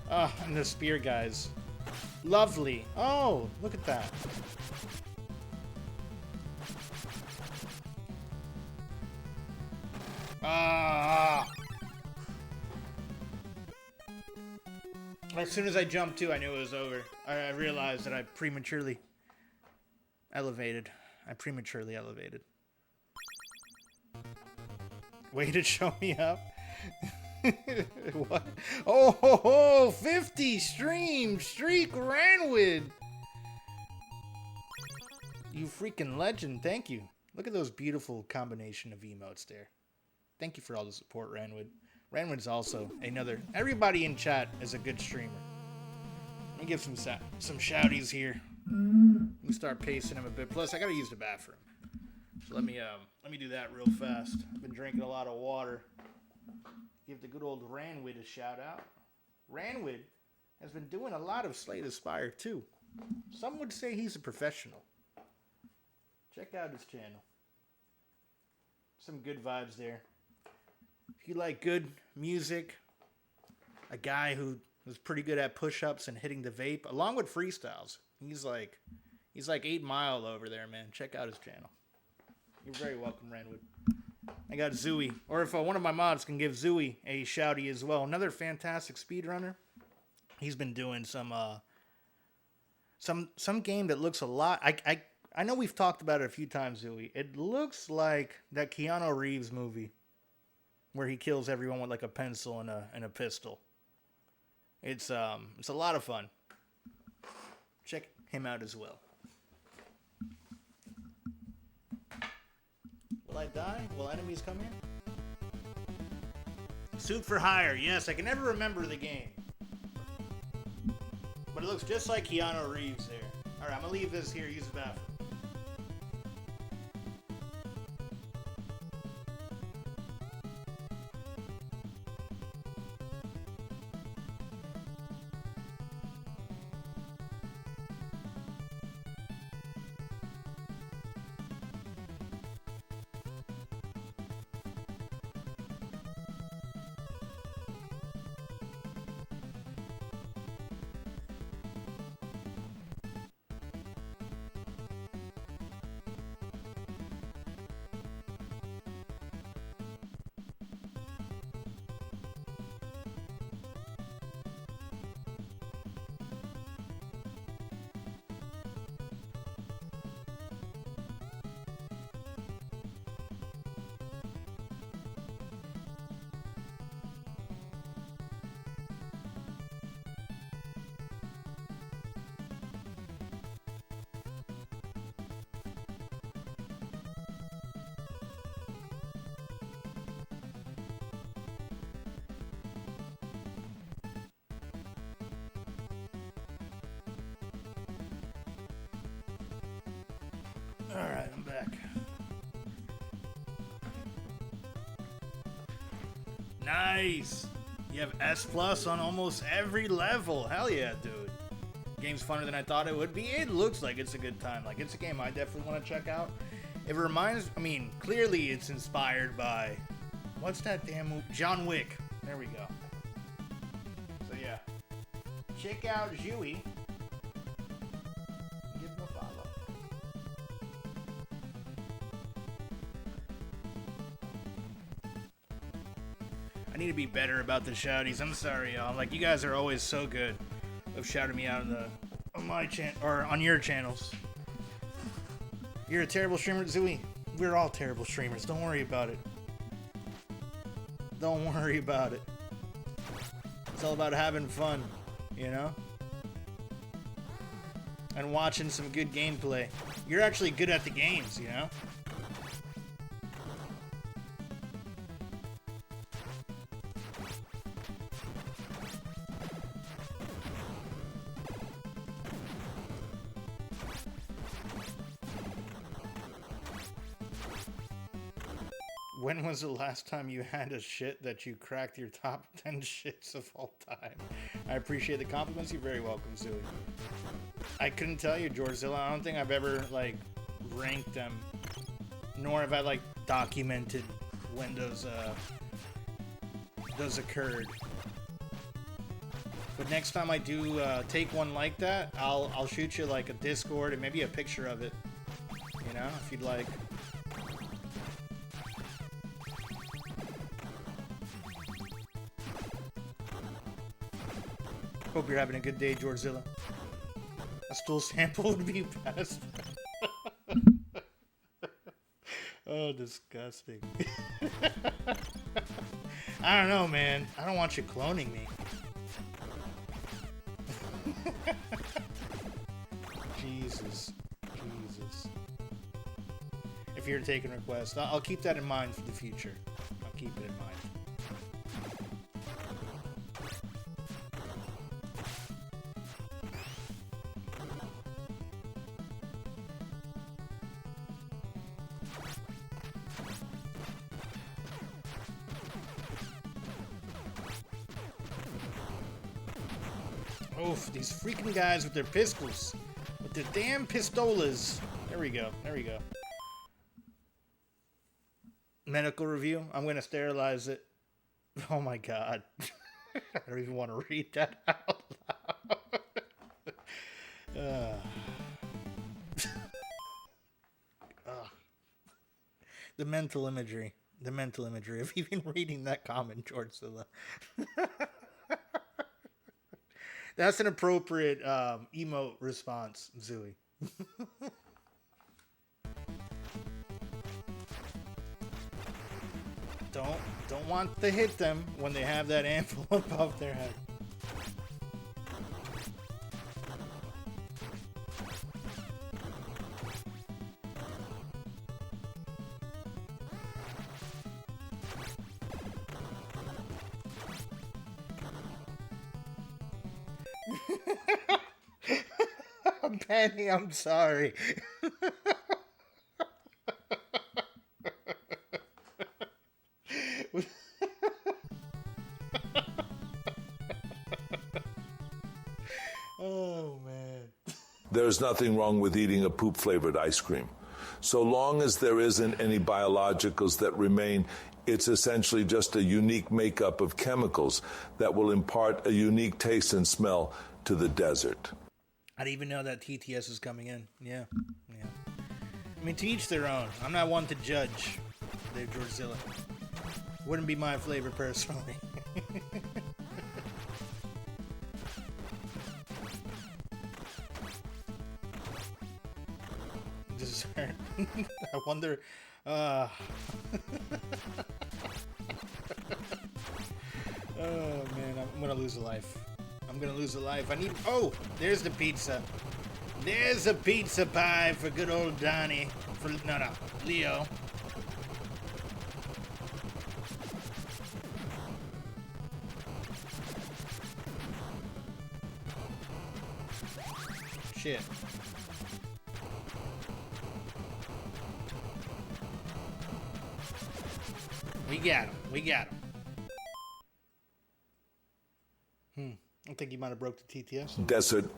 Oh, and the spear guys. Lovely. Oh, look at that. Ah! As soon as I jumped too, I knew it was over. I realized that I prematurely elevated. Way to show me up. What? Oh, 50 stream streak Ranwood. You freaking legend. Thank you. Look at those beautiful combination of emotes there. Thank you for all the support, Ranwood. Ranwood's also another. Everybody in chat is a good streamer. Let me give some shouties here. Let me start pacing him a bit. Plus, I gotta use the bathroom. So let me do that real fast. I've been drinking a lot of water. Give the good old Ranwood a shout out. Ranwood has been doing a lot of Slay the Spire too. Some would say he's a professional. Check out his channel. Some good vibes there. If you like good music, a guy who was pretty good at push-ups and hitting the vape, along with freestyles. He's like 8 Mile over there, man. Check out his channel. You're very welcome, Ranwood. I got Zooey. Or if one of my mods can give Zooey a shouty as well. Another fantastic speedrunner. He's been doing some game that looks a lot... I know we've talked about it a few times, Zooey. It looks like that Keanu Reeves movie where he kills everyone with like a pencil and a pistol. It's a lot of fun. Check him out as well. Will I die? Will enemies come in? Suit for Hire. Yes, I can never remember the game. But it looks just like Keanu Reeves there. Alright, I'm going to leave this here. Use the bathroom. Alright, I'm back. Nice! You have S plus on almost every level. Hell yeah, dude. Game's funner than I thought it would be. It looks like it's a good time. Like, it's a game I definitely want to check out. It reminds, I mean, clearly it's inspired by, what's that damn movie? John Wick. There we go. So yeah. Check out Zooey. Give him a follow. I need to be better about the shouties. I'm sorry, y'all. Like, you guys are always so good of shouting me out on my channel or on your channels. You're a terrible streamer, Zooey. We're all terrible streamers. Don't worry about it. Don't worry about it. It's all about having fun, you know? And watching some good gameplay. You're actually good at the games, you know? When was the last time you had a shit that you cracked your top 10 shits of all time? I appreciate the compliments. You're very welcome, Zooey. I couldn't tell you, Georgezilla. I don't think I've ever, like, ranked them. Nor have I, like, documented when those occurred. But next time I do take one like that, I'll shoot you, like, a Discord and maybe a picture of it. You know, if you'd like. Hope you're having a good day, Georgezilla. A stool sample would be best. Oh, disgusting. I don't know, man. I don't want you cloning me. Jesus. If you're taking requests, I'll keep that in mind for the future. I'll keep it in mind. Oof, these freaking guys with their pistols. With their damn pistolas. There we go. Medical review. I'm going to sterilize it. Oh my god. I don't even want to read that out loud. The mental imagery. The mental imagery of even reading that comment, Georgezilla. That's an appropriate emote response, Zooey. Don't want to hit them when they have that anvil above their head. Penny, I'm sorry. Oh, man. There's nothing wrong with eating a poop-flavored ice cream. So long as there isn't any biologicals that remain, it's essentially just a unique makeup of chemicals that will impart a unique taste and smell to the desert. I didn't even know that TTS is coming in. Yeah. I mean, to each their own. I'm not one to judge, Dave Georgezilla. Wouldn't be my flavor personally. Dessert. I wonder. Oh man, I'm gonna lose a life. I need. Oh, there's the pizza. There's a pizza pie for good old Donnie. No, Leo. Shit. We got him. I think he might have broke the TTS. Desert.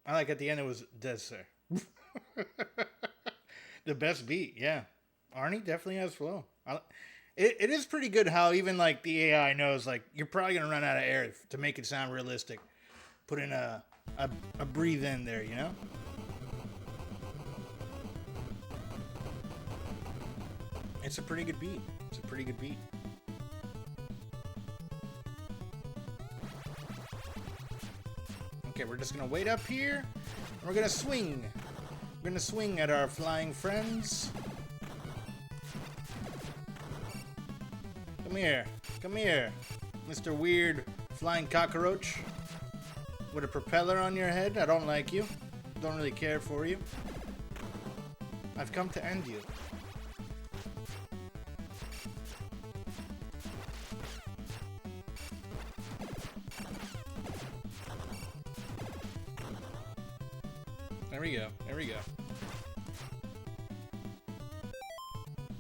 I like at the end it was desert. The best beat, yeah. Arnie definitely has flow. It is pretty good how even like the AI knows like you're probably gonna run out of air to make it sound realistic. Put in a breathe in there, you know? It's a pretty good beat. Okay, we're just gonna wait up here, and we're gonna swing. We're gonna swing at our flying friends. Come here, Mr. Weird Flying Cockroach. With a propeller on your head, I don't like you. Don't really care for you. I've come to end you. There we go. There we go.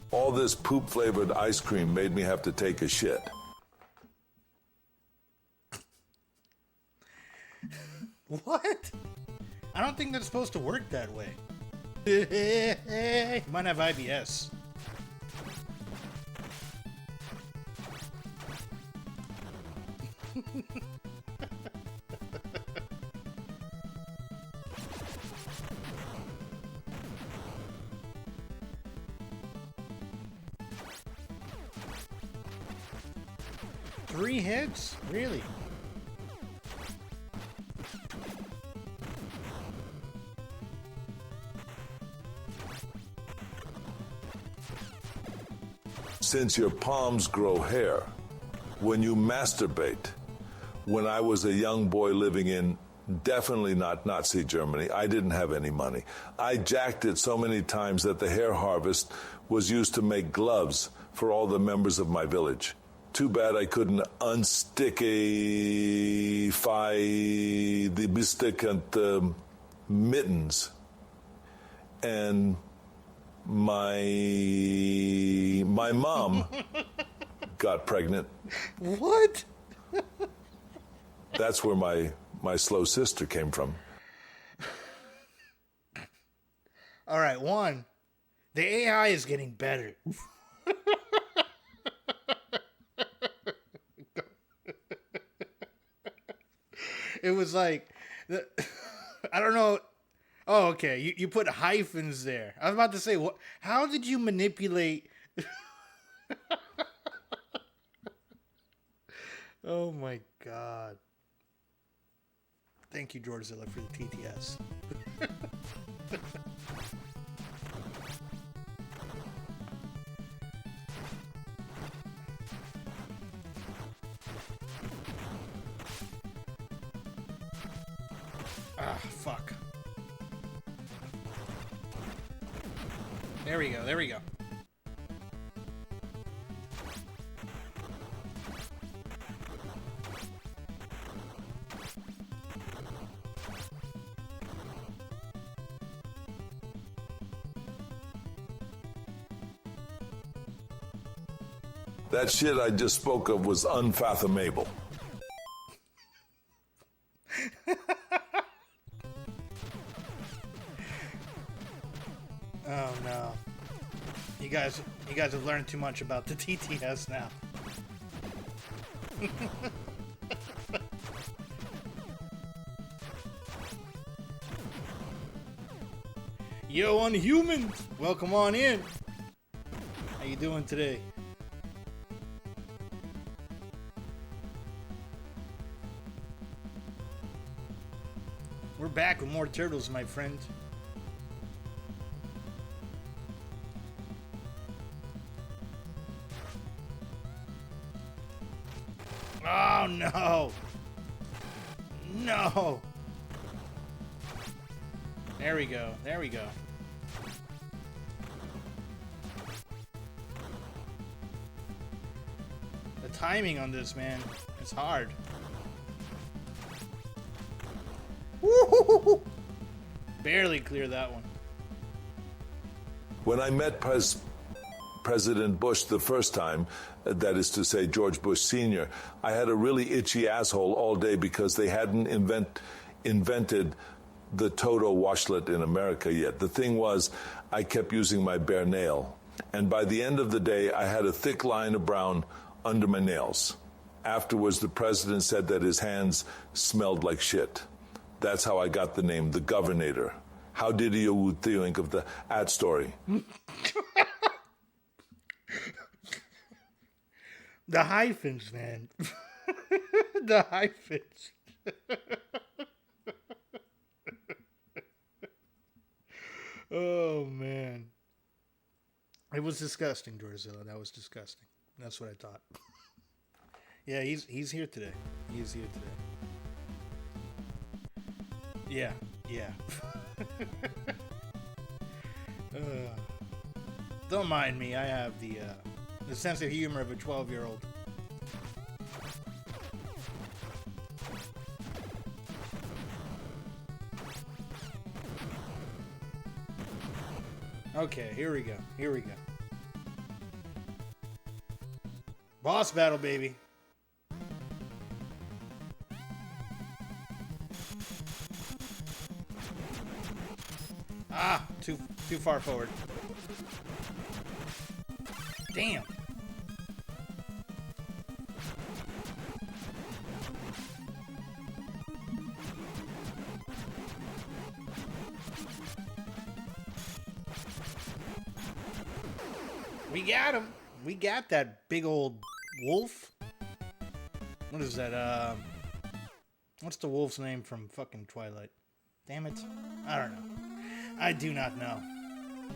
All this poop-flavored ice cream made me have to take a shit. What? I don't think that's supposed to work that way. You might have IBS. Three hits? Really? Since your palms grow hair, when you masturbate, when I was a young boy living in definitely not Nazi Germany, I didn't have any money. I jacked it so many times that the hair harvest was used to make gloves for all the members of my village. Too bad I couldn't unstickify the bistic and mittens. And my mom got pregnant. What? That's where my slow sister came from. All right, one, the AI is getting better. It was like, I don't know. Oh, okay. You put hyphens there. I was about to say, what? How did you manipulate? Oh my God. Thank you, Georgezilla, for the TTS. Ah, fuck. There we go, there we go. That shit I just spoke of was unfathomable. Oh no. You guys have learned too much about the TTS now. Yo, Unhuman! Welcome on in. How you doing today? We're back with more turtles, my friend. Oh no! No! There we go. There we go. The timing on this, man, it's hard. Woo-hoo-hoo-hoo. Barely clear that one. When I met President Bush the first time, that is to say George Bush Sr., I had a really itchy asshole all day because they hadn't invented the Toto washlet in America yet. The thing was, I kept using my bare nail, and by the end of the day, I had a thick line of brown under my nails. Afterwards, the president said that his hands smelled like shit. That's how I got the name, the Governator. How did you think of the ad story? The hyphens, man. The hyphens. Oh, man. It was disgusting, Georgezilla. That was disgusting. That's what I thought. Yeah, he's here today. He is here today. Yeah, yeah. Don't mind me. I have the sense of humor of a 12-year-old. Okay, here we go. Here we go. Boss battle, baby. Ah, too far forward. Damn. We got him. We got that big old wolf. What is that? What's the wolf's name from fucking Twilight? Damn it. I don't know. I do not know.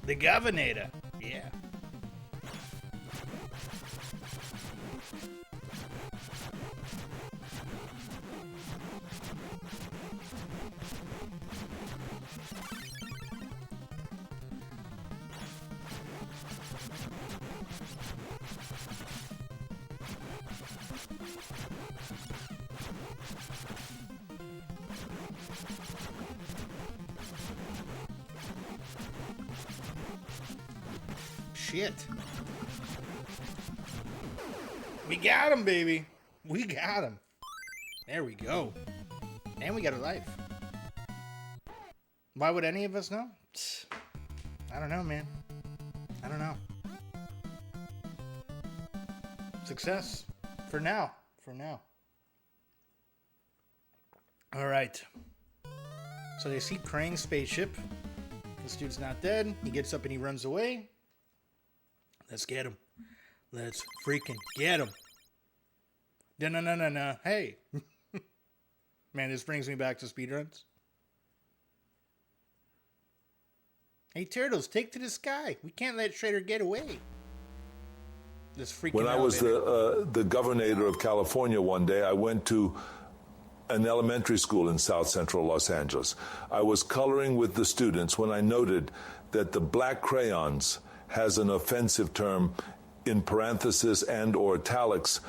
The Governor. Yeah. Shit. We got him, baby. We got him. There we go. And we got a life. Why would any of us know? I don't know, man. I don't know. Success. For now. For now. Alright. So they see Krang's spaceship. This dude's not dead. He gets up and he runs away. Let's get him. Let's freaking get him. No. Hey. Man, this brings me back to speedruns. Hey, Turtles, take to the sky. We can't let Shredder get away. This freaking When I was the governor of California one day, I went to an elementary school in South Central Los Angeles. I was coloring with the students when I noted that the black crayons has an offensive term in parentheses and or italics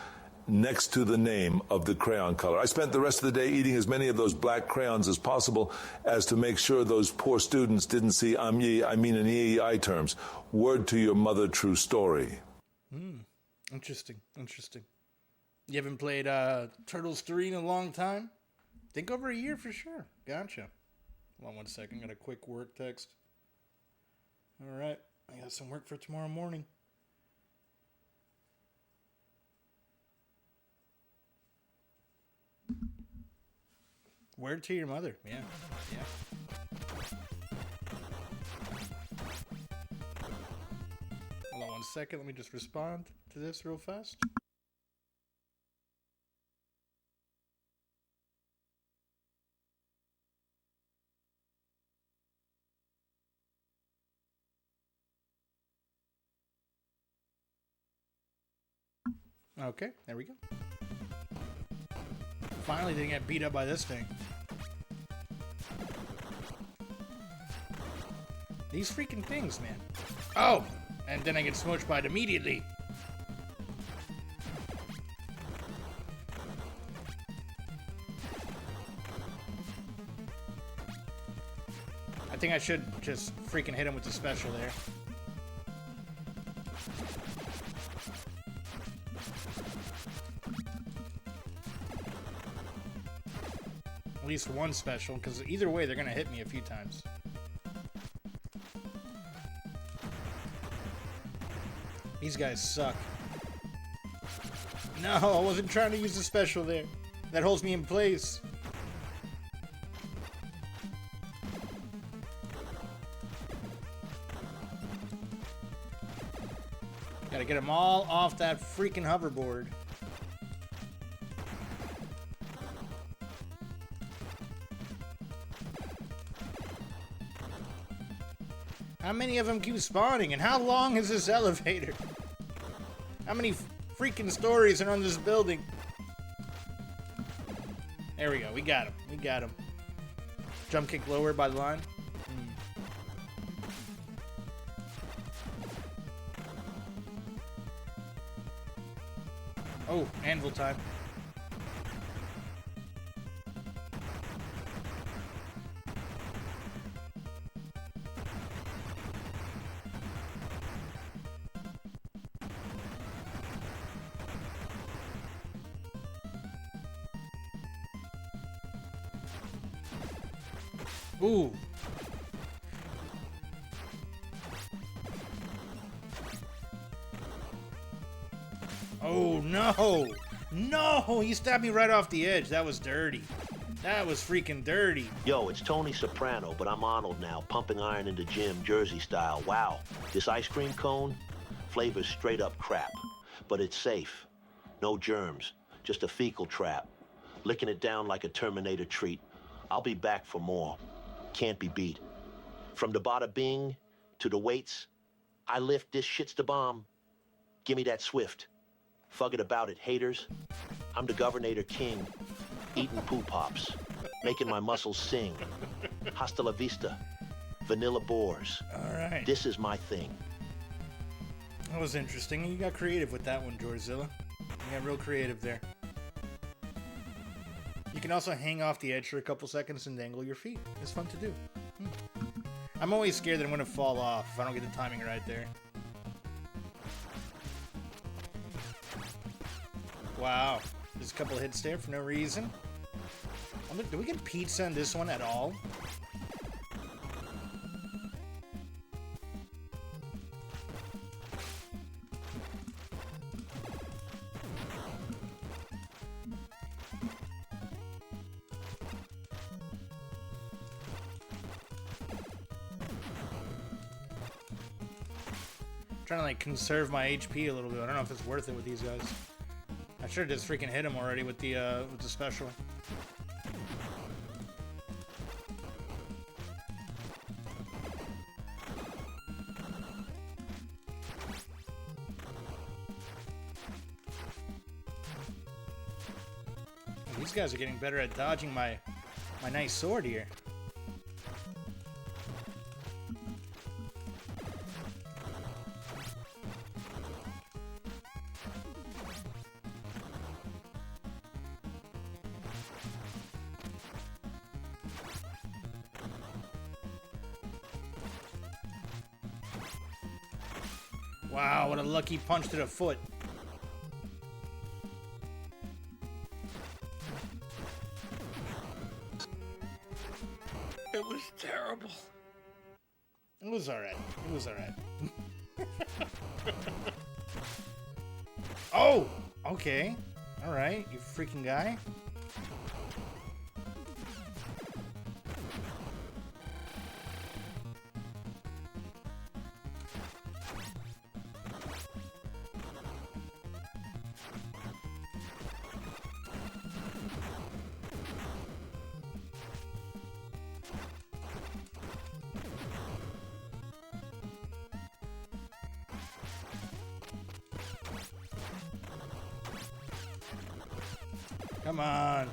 next to the name of the crayon color. I spent the rest of the day eating as many of those black crayons as possible as to make sure those poor students didn't see an EEI terms. Word to your mother, true story. Interesting. You haven't played Turtles 3 in a long time? Think over a year for sure. Gotcha. Hold on 1 second. Got a quick work text. All right. I got some work for tomorrow morning. Word to your mother. Yeah. Hold on 1 second. Let me just respond to this real fast. Okay, there we go. Finally didn't get beat up by this thing. These freaking things, man. Oh! And then I get smoked by it immediately. I think I should just freaking hit him with the special there. At least one special, because either way they're gonna hit me a few times. These guys suck. No, I wasn't trying to use the special there. That holds me in place. Gotta get them all off that freaking hoverboard. How many of them keep spawning? And how long is this elevator? How many freaking stories are on this building? There we go. We got him. We got him. Jump kick lower by the line. Oh, anvil time. Ooh. Oh, no. No, he stabbed me right off the edge. That was dirty. That was freaking dirty. Yo, it's Tony Soprano, but I'm Arnold now, pumping iron in the gym, Jersey style. Wow, this ice cream cone, flavor's straight up crap. But it's safe. No germs, just a fecal trap. Licking it down like a Terminator treat. I'll be back for more. Can't be beat. From the bada bing to the weights, I lift this shit's the bomb. Gimme that Swift. Forget about it, haters. I'm the Governator King, eating poo pops, making my muscles sing. Hasta la vista, vanilla boars. All right. This is my thing. That was interesting. You got creative with that one, Georgezilla. You got real creative there. You can also hang off the edge for a couple seconds and dangle your feet. It's fun to do. I'm always scared that I'm going to fall off if I don't get the timing right there. Wow. There's a couple of hits there for no reason. Do we get pizza in this one at all? Trying to like conserve my HP a little bit. I don't know if it's worth it with these guys. I should have just freaking hit him already with the special. These guys are getting better at dodging my nice sword here. Wow, what a lucky punch to the foot. It was terrible. It was alright. It was alright. Oh! Okay. Alright, you freaking guy. Come on.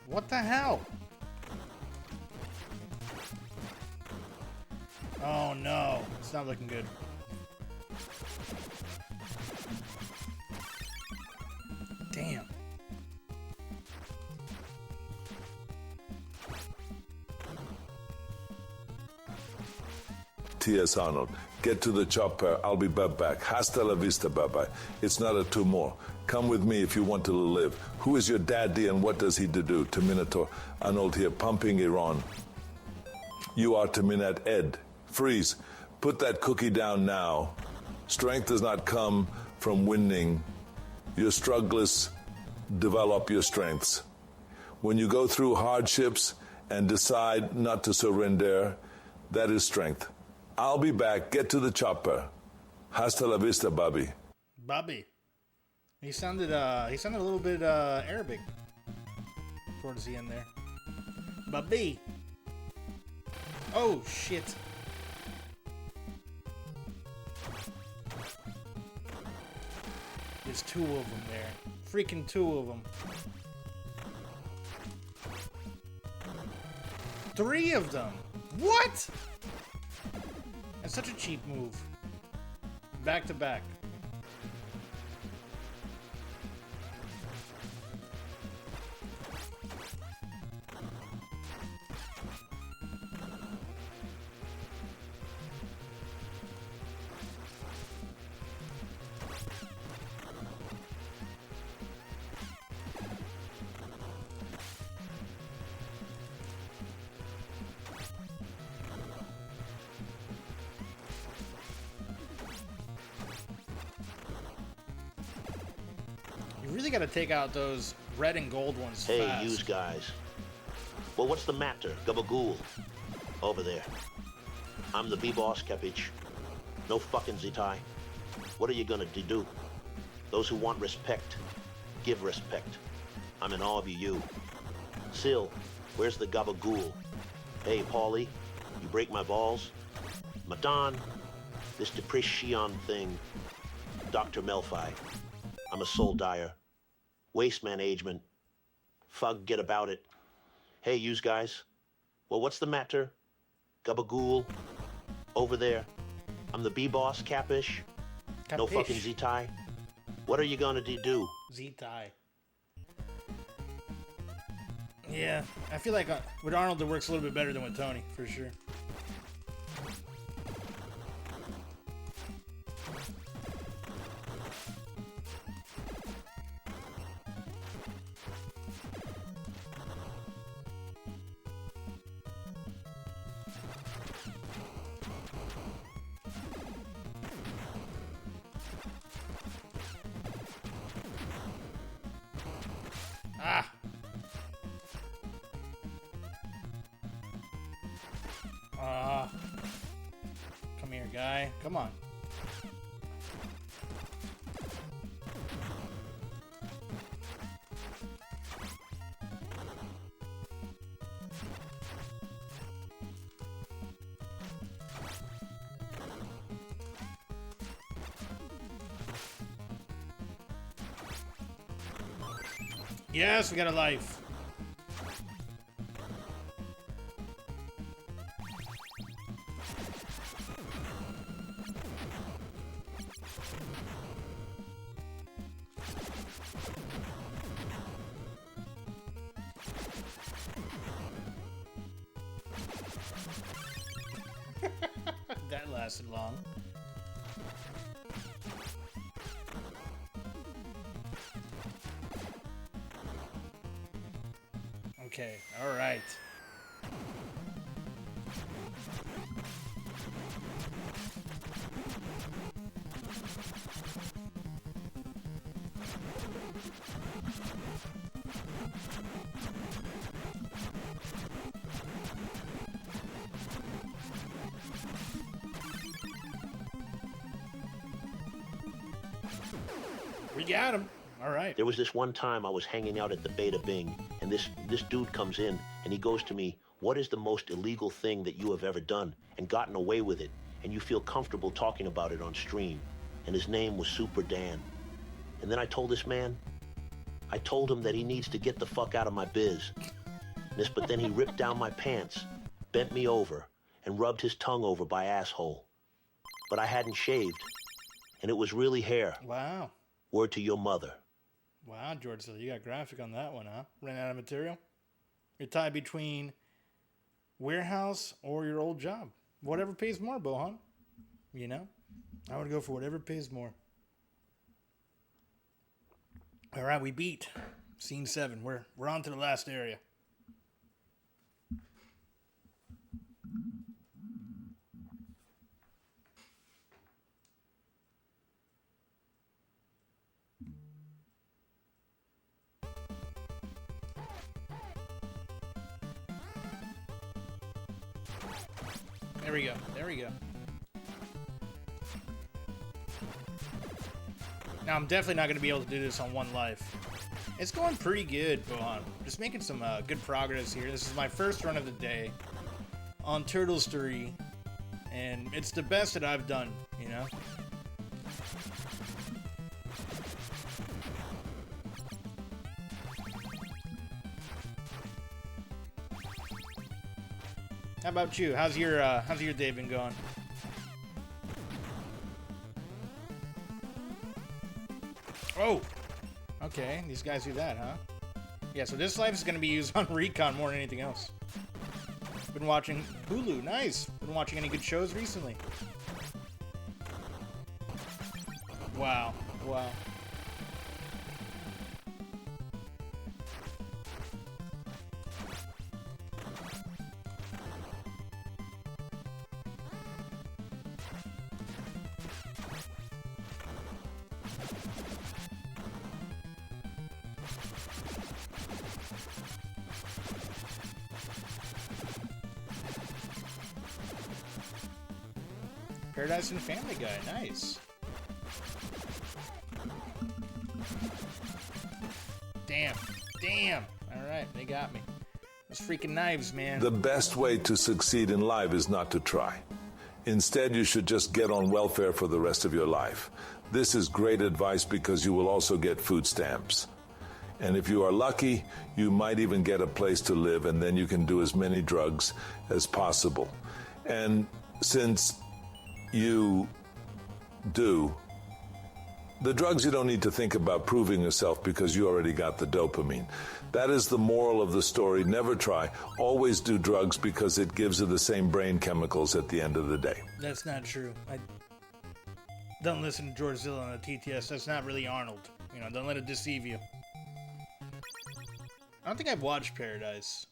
What the hell? Oh no, it's not looking good. Damn. T.S. Arnold. Get to the chopper. I'll be back. Hasta la vista, bye-bye. It's not a two more. Come with me if you want to live. Who is your daddy and what does he do? Terminator. Arnold here, pumping Iran. You are Terminat Ed. Freeze. Put that cookie down now. Strength does not come from winning. Your struggles develop your strengths. When you go through hardships and decide not to surrender, that is strength. I'll be back. Get to the chopper. Hasta la vista, Bobby. Bobby. He sounded a little bit Arabic towards the end there. Bobby. Oh shit. There's two of them there. Freaking two of them. Three of them. What? That's such a cheap move. Back to back. You really got to take out those red and gold ones Hey, fast. yous guys. Well, what's the matter, gabagool? Over there. I'm the B-boss, Kepich. No fucking Zitai. What are you gonna do? Those who want respect, give respect. I'm in awe of you. Sil, where's the gabagool? Hey, Paulie, you break my balls? Madan, this depreciation thing. Dr. Melfi. I'm a soul dyer. Waste management. Fug, get about it. Hey, yous guys. Well, what's the matter? Gabagool. Over there. I'm the B-boss, Capish. No Capish. fucking Z-tie. What are you gonna do? Z-tie. Yeah, I feel like with Arnold it works a little bit better than with Tony, for sure. Ah! Come here, guy. Come on. Yes, we got a life. That lasted long. Okay, all right. We got him. All right. There was this one time I was hanging out at the Beta Bing, and this dude comes in, and he goes to me, what is the most illegal thing that you have ever done and gotten away with it, and you feel comfortable talking about it on stream? And his name was Super Dan. And then I told this man, I told him that he needs to get the fuck out of my biz. But then he ripped down my pants, bent me over, and rubbed his tongue over my asshole. But I hadn't shaved, and it was really hair. Wow. Word to your mother. Wow, George, so you got graphic on that one, huh? Ran out of material? You're tied between warehouse or your old job. Whatever pays more, Bohan. You know? I would go for whatever pays more. All right, we beat scene 7. We're on to the last area. There we go. There we go. Now, I'm definitely not going to be able to do this on one life. It's going pretty good, Bohan. Just making some good progress here. This is my first run of the day on Turtles 3, and it's the best that I've done, you know? How about you? How's your day been going? Oh, okay. These guys do that, huh? Yeah. So this life is gonna be used on Recon more than anything else. Been watching Hulu. Nice. Been watching any good shows recently? Wow. Wow. Paradise and Family Guy, nice. Damn. Alright, they got me. Those freaking knives, man. The best way to succeed in life is not to try. Instead, you should just get on welfare for the rest of your life. This is great advice because you will also get food stamps. And if you are lucky, you might even get a place to live, and then you can do as many drugs as possible. And since you do the drugs, you don't need to think about proving yourself because you already got the dopamine. That is the moral of the story. Never try. Always do drugs because it gives you the same brain chemicals at the end of the day. That's not true. I don't listen to George Zilla on the TTS. That's not really Arnold. You know, don't let it deceive you. I don't think I've watched Paradise.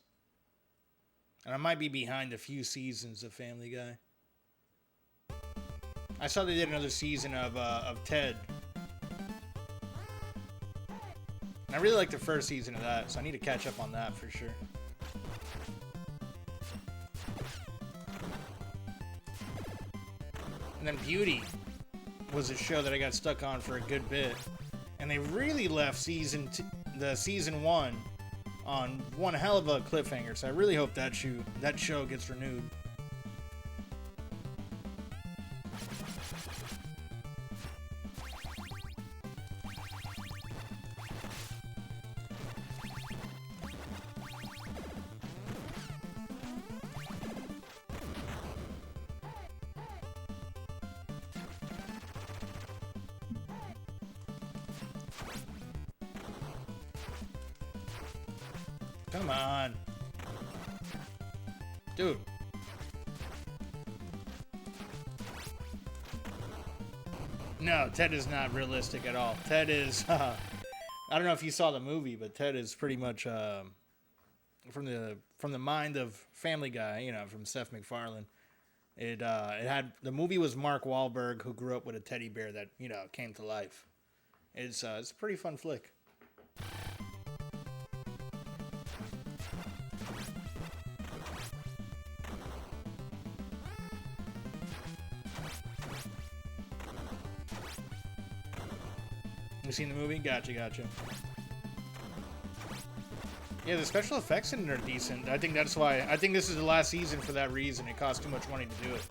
And I might be behind a few seasons of Family Guy. I saw they did another season of Ted. And I really like the first season of that, so I need to catch up on that for sure. And then Beauty was a show that I got stuck on for a good bit. And they really left season 1 on one hell of a cliffhanger, so I really hope that show gets renewed. Come on. Dude. No, Ted is not realistic at all. Ted is, I don't know if you saw the movie, but Ted is pretty much from the mind of Family Guy, you know, from Seth MacFarlane. It had, the movie was Mark Wahlberg, who grew up with a teddy bear that, you know, came to life. It's a pretty fun flick. You seen the movie? Gotcha. Yeah, the special effects in it are decent. I think that's why. I think this is the last season for that reason. It cost too much money to do it.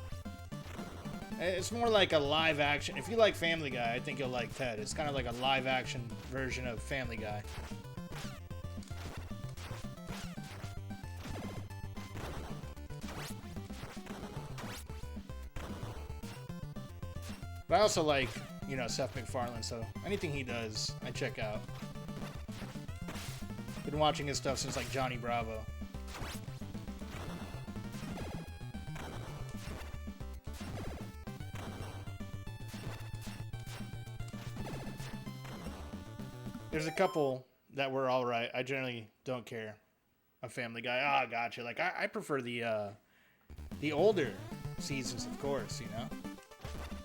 It's more like a live action. If you like Family Guy, I think you'll like Ted. It's kind of like a live action version of Family Guy. But I also like, you know, Seth MacFarlane, so anything he does, I check out. Been watching his stuff since like Johnny Bravo. There's a couple that were alright. I generally don't care. A Family Guy. Ah, gotcha. Like I prefer the older seasons, of course, you know.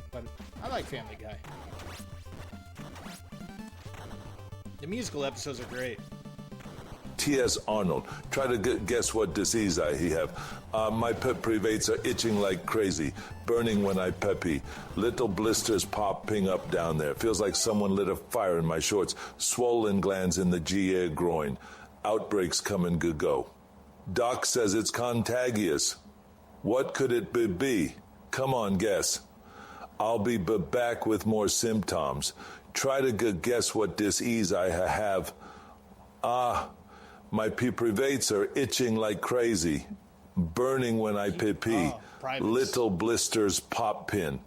But I like Family Guy. The musical episodes are great. T.S. Arnold. Try to guess what disease he have. My pep privates are itching like crazy, burning when I peppy. Little blisters popping up down there. Feels like someone lit a fire in my shorts. Swollen glands in the GA groin. Outbreaks come and go. Doc says it's contagious. What could it be? Come on, guess. I'll be back with more symptoms. Try to guess what disease I have. My privates are itching like crazy, burning when I pee. Little blisters pop pin.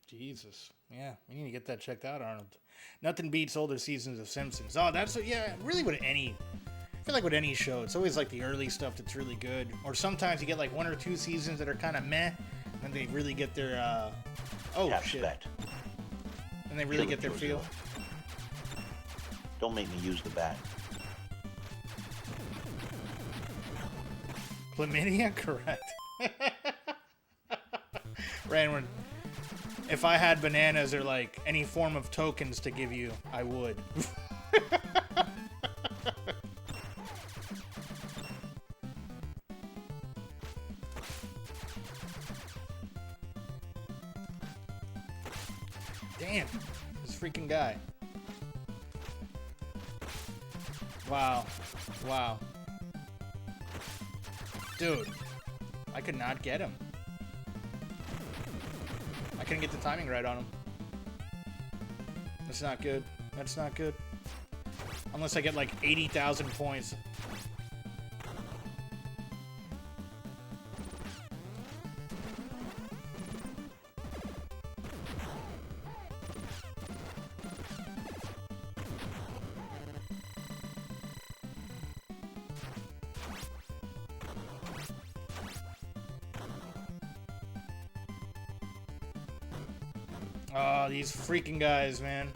Jesus. Yeah, we need to get that checked out, Arnold. Nothing beats older seasons of Simpsons. Oh, that's, yeah, really with any, I feel like with any show, it's always like the early stuff that's really good. Or sometimes you get like 1 or 2 seasons that are kind of meh, and they really get their, oh, shit. And they really get their feel. Don't make me use the bat. Chlamydia? Correct. Random. If I had bananas or like any form of tokens to give you, I would. Wow. Wow. Dude. I could not get him. I couldn't get the timing right on him. That's not good. That's not good. Unless I get like 80,000 points. Oh, these freaking guys, man.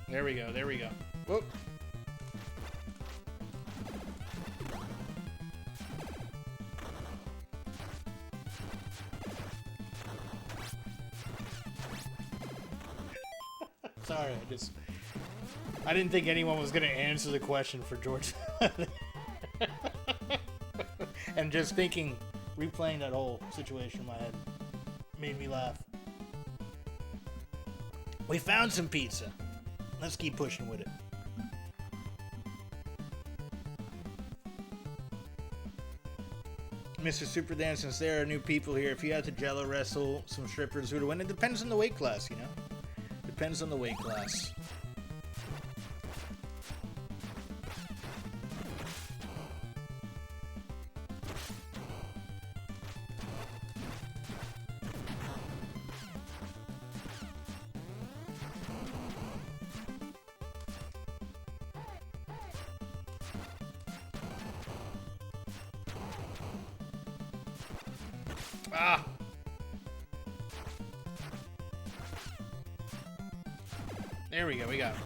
There we go, there we go. Whoop. Sorry, I didn't think anyone was gonna answer the question for George. And just thinking, replaying that whole situation in my head made me laugh. We found some pizza. Let's keep pushing with it. Mr. Super Dance, since there are new people here, if you had to jello wrestle some strippers, who would win? It depends on the weight class, you know? Depends on the weight class. Ah! There we go, we got it.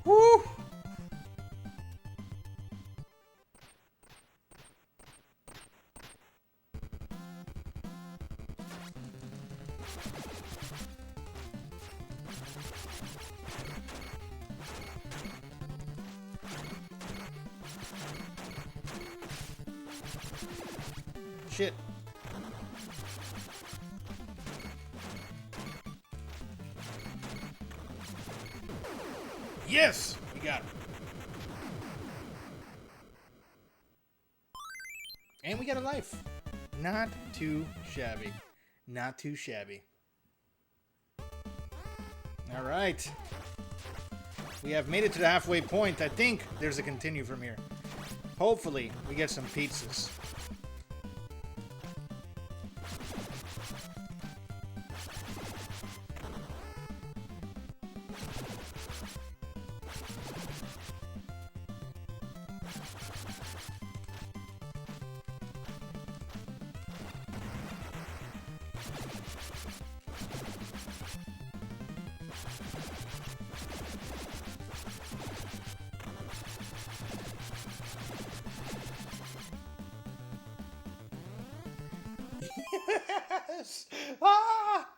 Woo! Shit. Yes! We got it. And we got a life. Not too shabby. Not too shabby. Alright. We have made it to the halfway point. I think there's a continue from here. Hopefully, we get some pizzas. Yes! Ah!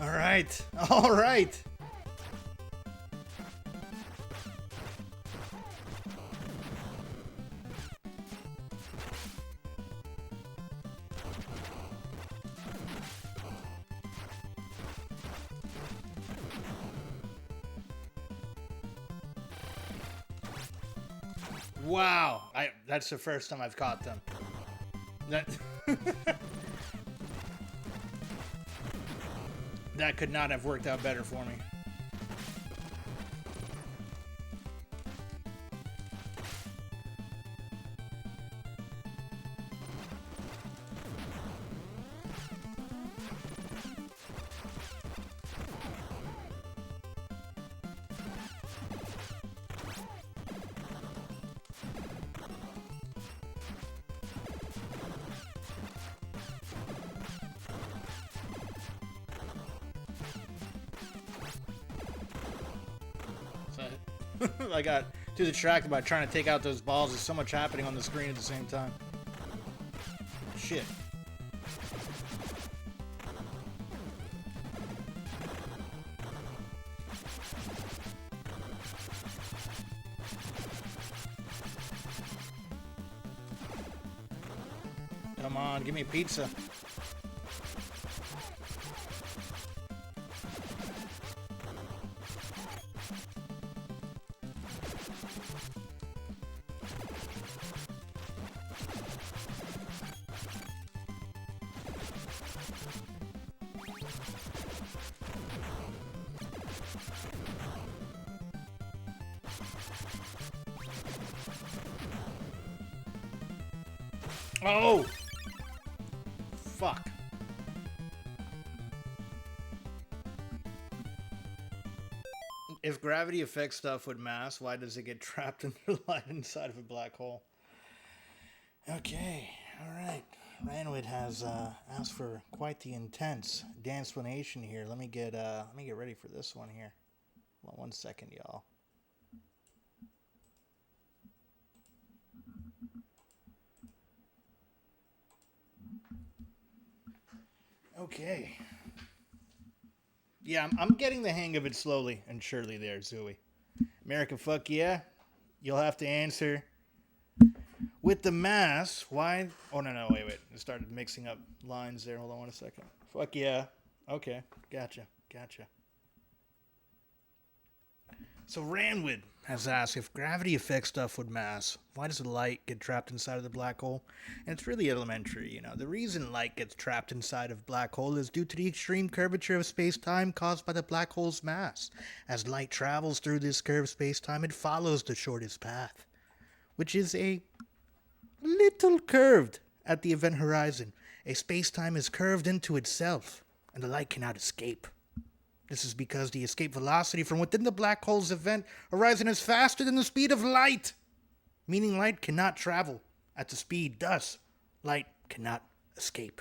All right. All right. Wow. That's the first time I've caught them. That that could not have worked out better for me. I got too distracted by trying to take out those balls. There's so much happening on the screen at the same time. Shit. Come on, give me a pizza. Oh! Fuck. If gravity affects stuff with mass, why does it get trapped in the light inside of a black hole? Okay, alright. Ranwood has asked for quite the intense explanation here. Let me get ready for this one here. Hold on 1 second, y'all. Okay. Yeah, I'm getting the hang of it slowly and surely there, Zooey. American, fuck yeah. You'll have to answer. With the mass, why... Oh, no, wait. I started mixing up lines there. Hold on 1 second. Fuck yeah. Okay, gotcha. So Ranwood has asked, if gravity affects stuff with mass, why does the light get trapped inside of the black hole? And it's really elementary, you know. The reason light gets trapped inside of a black hole is due to the extreme curvature of space-time caused by the black hole's mass. As light travels through this curved space-time, it follows the shortest path, which is a little curved at the event horizon. A space-time is curved into itself, and the light cannot escape. This is because the escape velocity from within the black hole's event horizon is faster than the speed of light, meaning light cannot travel at the speed, thus light cannot escape.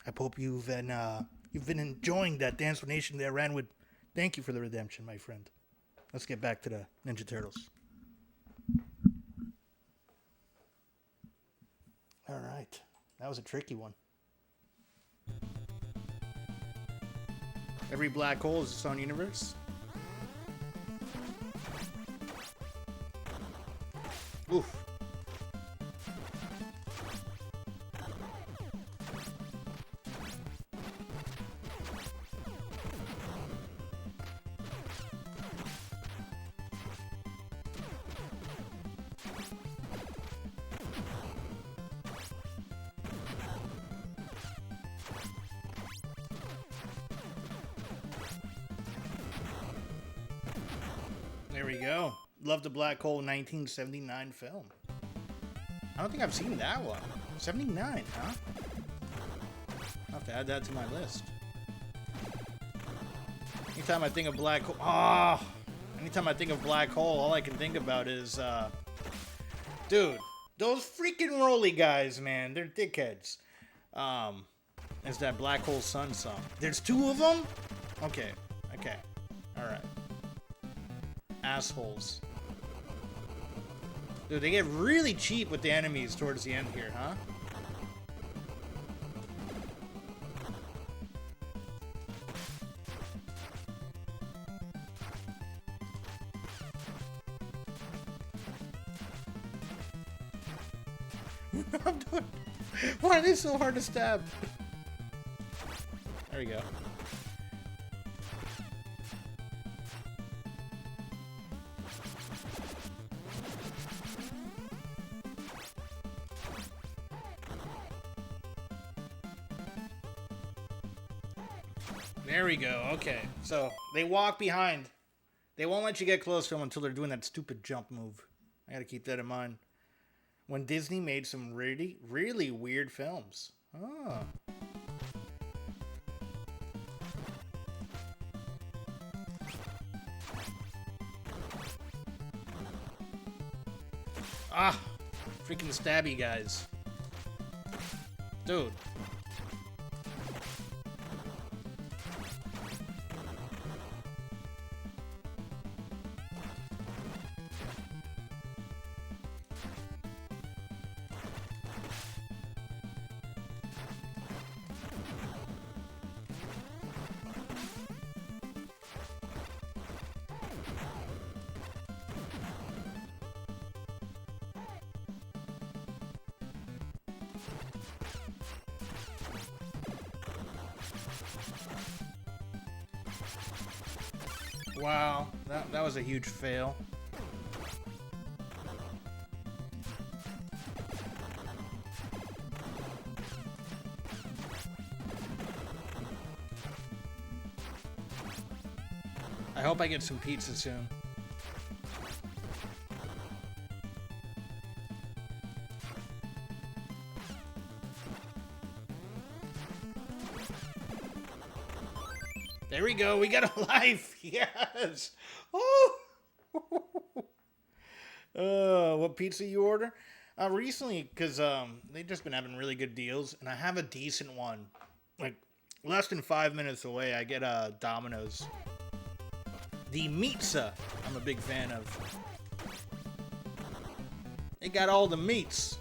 I hope you've been enjoying that explanation there, Ranwood. Thank you for the redemption, my friend. Let's get back to the Ninja Turtles. All right, that was a tricky one. Every black hole is its own universe. Oof. There we go. Love the Black Hole 1979 film. I don't think I've seen that one. 79, huh? I'll have to add that to my list. Anytime I think of black hole, anytime I think of black hole, all I can think about is, dude, those freaking Rolly guys, man, they're dickheads. It's that Black Hole Sun song. There's two of them? Okay, alright. Assholes. Dude, they get really cheap with the enemies towards the end here, huh? Why are they so hard to stab? There we go. There we go. Okay. So they walk behind. They won't let you get close to them until they're doing that stupid jump move. I gotta keep that in mind. When Disney made some really, really weird films. Oh. Ah! Freaking stabby guys. Dude. Wow, that was a huge fail. I hope I get some pizza soon. There we go. We got a life. Yes. Oh. What pizza you order? Recently, because they've just been having really good deals, and I have a decent one. Like, less than 5 minutes away, I get Domino's. The Meatza, I'm a big fan of. They got all the meats.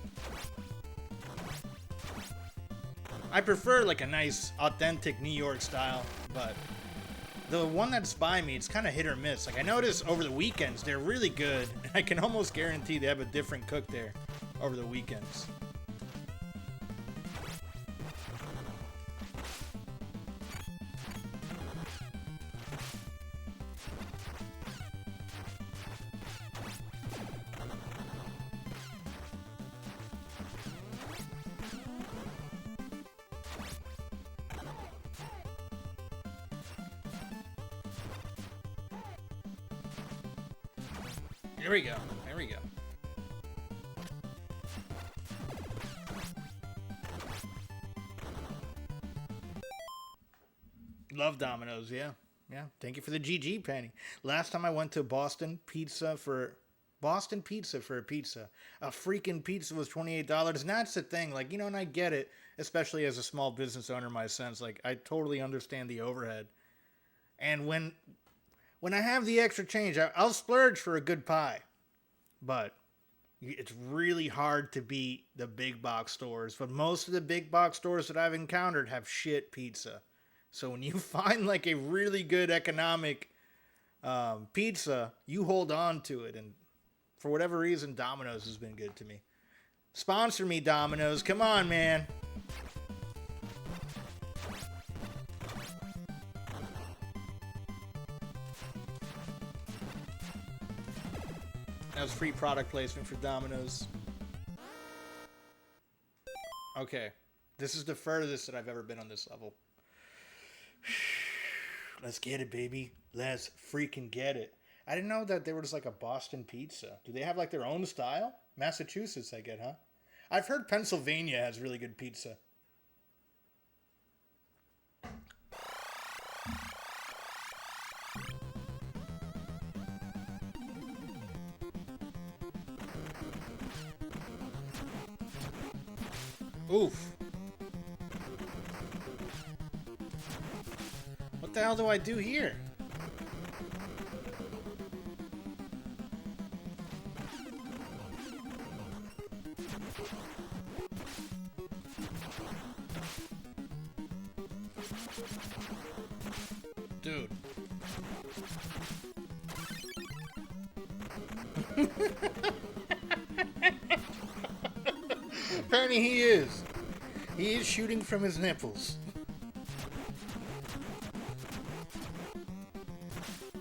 I prefer like a nice, authentic New York style, but the one that's by me, it's kind of hit or miss. Like I notice over the weekends, they're really good. And I can almost guarantee they have a different cook there over the weekends. There we go. There we go. Love Domino's, yeah. Yeah. Thank you for the GG, Penny. Last time I went to Boston Pizza for a pizza. A freaking pizza was $28. And that's the thing. Like, you know, and I get it, especially as a small business owner myself. Like, I totally understand the overhead. And when I have the extra change, I'll splurge for a good pie. But it's really hard to beat the big box stores. But most of the big box stores that I've encountered have shit pizza. So when you find like a really good economic pizza, you hold on to it. And for whatever reason, Domino's has been good to me. Sponsor me, Domino's. Come on, man. That was free product placement for Domino's. Okay. This is the furthest that I've ever been on this level. Let's get it, baby. Let's freaking get it. I didn't know that they were just like a Boston pizza. Do they have like their own style? Massachusetts, I get, huh? I've heard Pennsylvania has really good pizza. Oof. What the hell do I do here? Dude. Apparently he is. He is shooting from his nipples.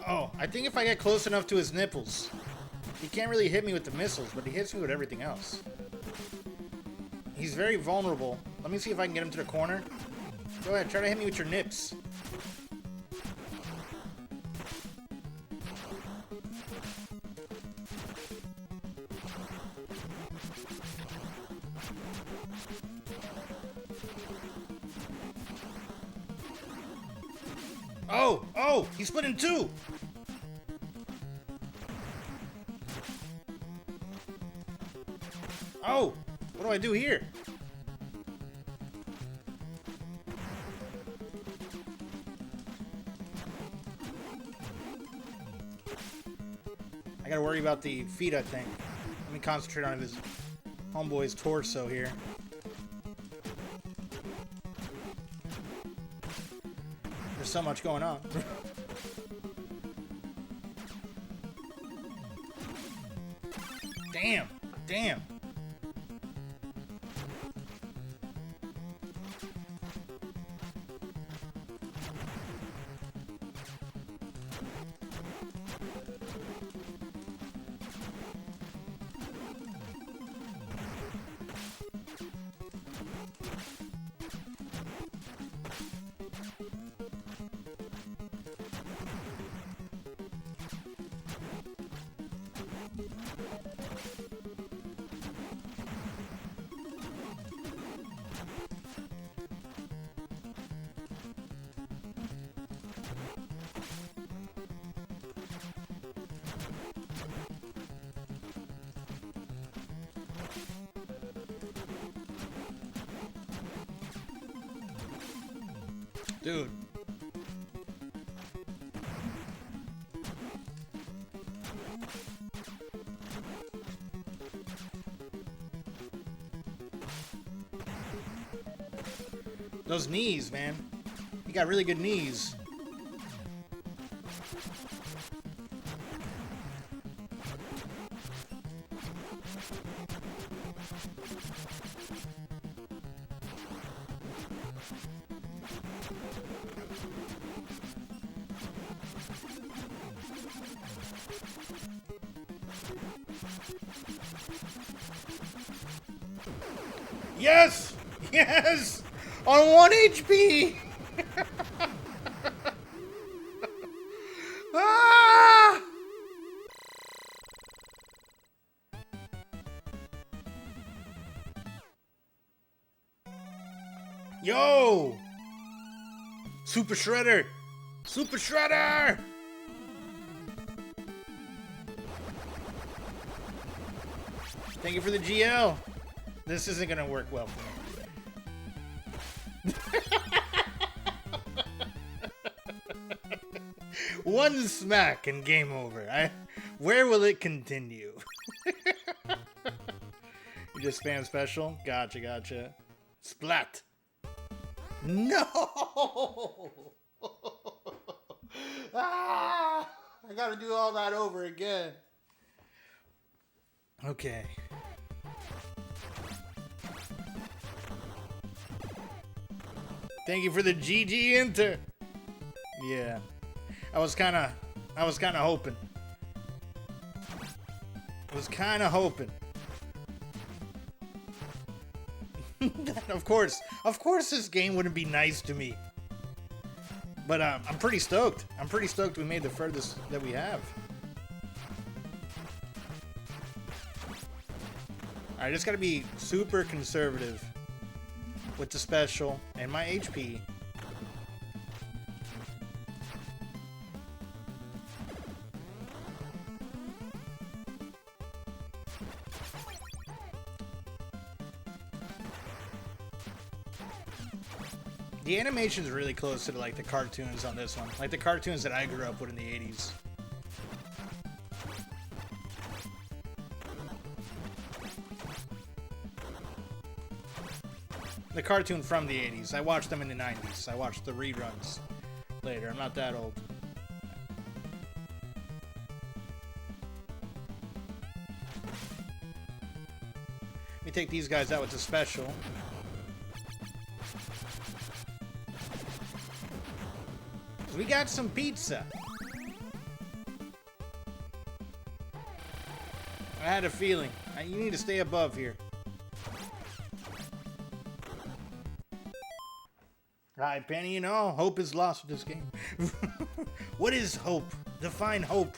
Oh, I think if I get close enough to his nipples, he can't really hit me with the missiles, but he hits me with everything else. He's very vulnerable. Let me see if I can get him to the corner. Go ahead, try to hit me with your nips. Oh, he split in two. Oh, what do I do here? I gotta worry about the feet, I think. Let me concentrate on his homeboy's torso here. There's so much going on. Damn. Dude. Those knees, man. You got really good knees. Yes! Yes! On 1 HP! Ah! Yo! Super Shredder! Super Shredder! Thank you for the GL. This isn't gonna work well for me. One smack and game over. Where will it continue? You just spam special? Gotcha, gotcha. Splat. No! Ah! I gotta do all that over again. Okay. Thank you for the GG enter. Yeah. I was kind of hoping. Of course this game wouldn't be nice to me. But I'm pretty stoked. I'm pretty stoked we made the furthest that we have. I just gotta be super conservative with the special and my HP. The animation's really close to like the cartoons on this one. Like the cartoons that I grew up with in the 80s. The cartoon from the 80s. I watched them in the 90s. I watched the reruns later. I'm not that old. Let me take these guys out with the special. We got some pizza. I had a feeling. You need to stay above here. Alright, Penny, you know, hope is lost with this game. What is hope? Define hope.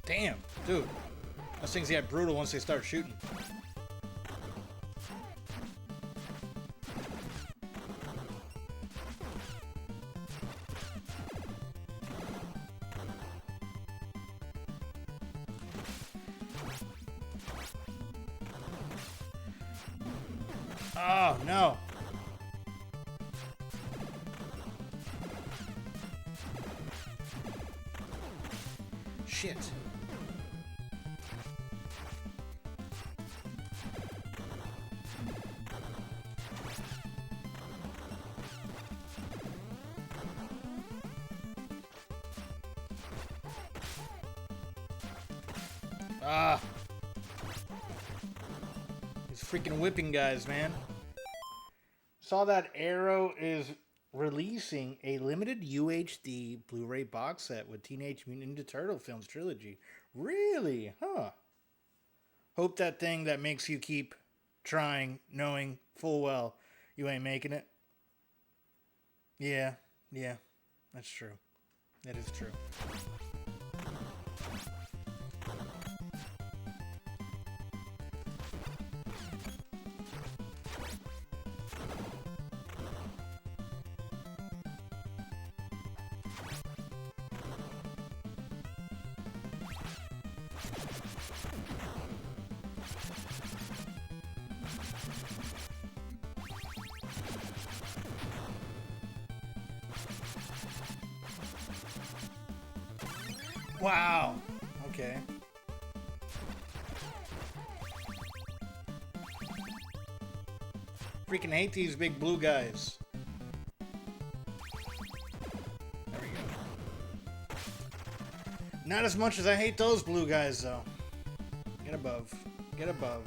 Damn, dude. Those things get brutal once they start shooting. Oh, no. Shit. Ah. These freaking whipping guys, man. Saw that Arrow is releasing a limited UHD Blu-ray box set with Teenage Mutant Ninja Turtle films trilogy. Really? Huh. Hope that thing that makes you keep trying, knowing full well you ain't making it. Yeah, yeah, that's true. That is true. Wow. Okay. Freaking hate these big blue guys. There we go. Not as much as I hate those blue guys, though. Get above. Get above.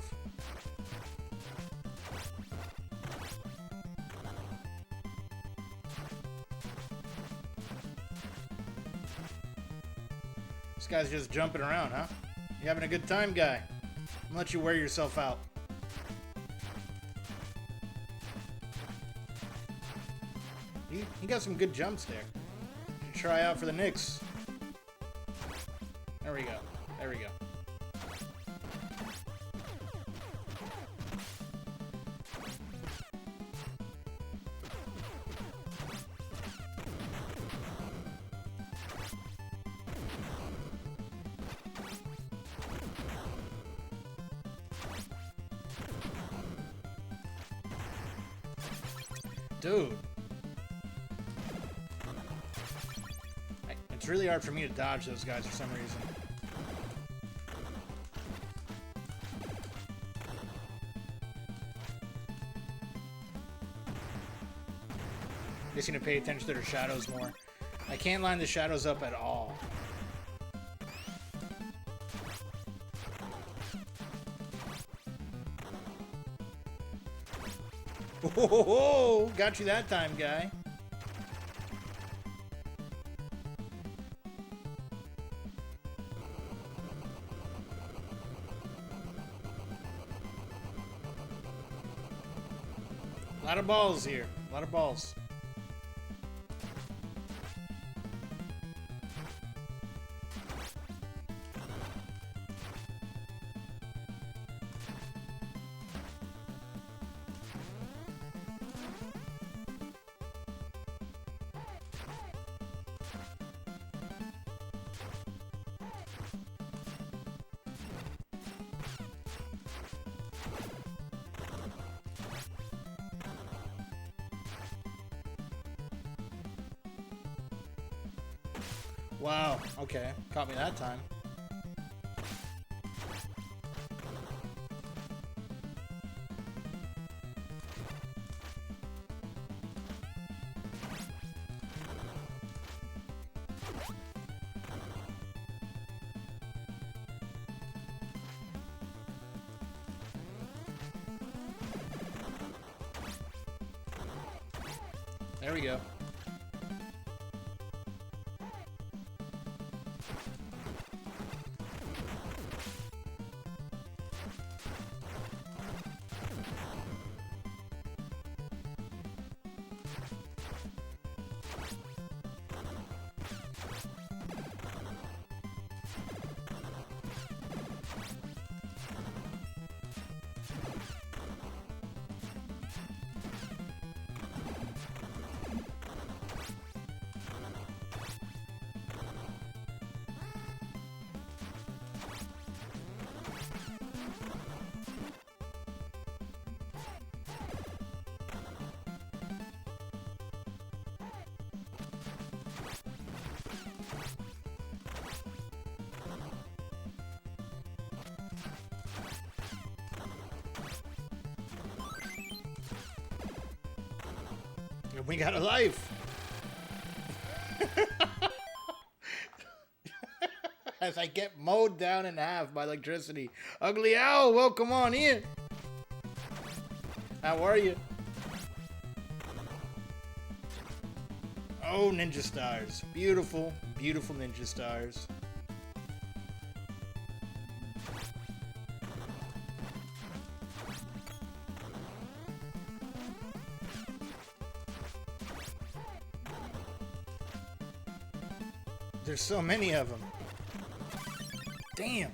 This guy's just jumping around, huh? You having a good time, guy? I'm gonna let you wear yourself out. He got some good jumps there. Should try out for the Knicks. There we go. There we go. Dude. It's really hard for me to dodge those guys for some reason. Just need to pay attention to their shadows more. I can't line the shadows up at all. Oh, got you that time, guy. A lot of balls here. A lot of balls. Wow, okay. Caught me that time. There we go. We got a life. As I get mowed down in half by electricity. Ugly Owl, welcome on in. How are you? Oh, ninja stars. Beautiful, beautiful ninja stars. There's so many of them. Damn.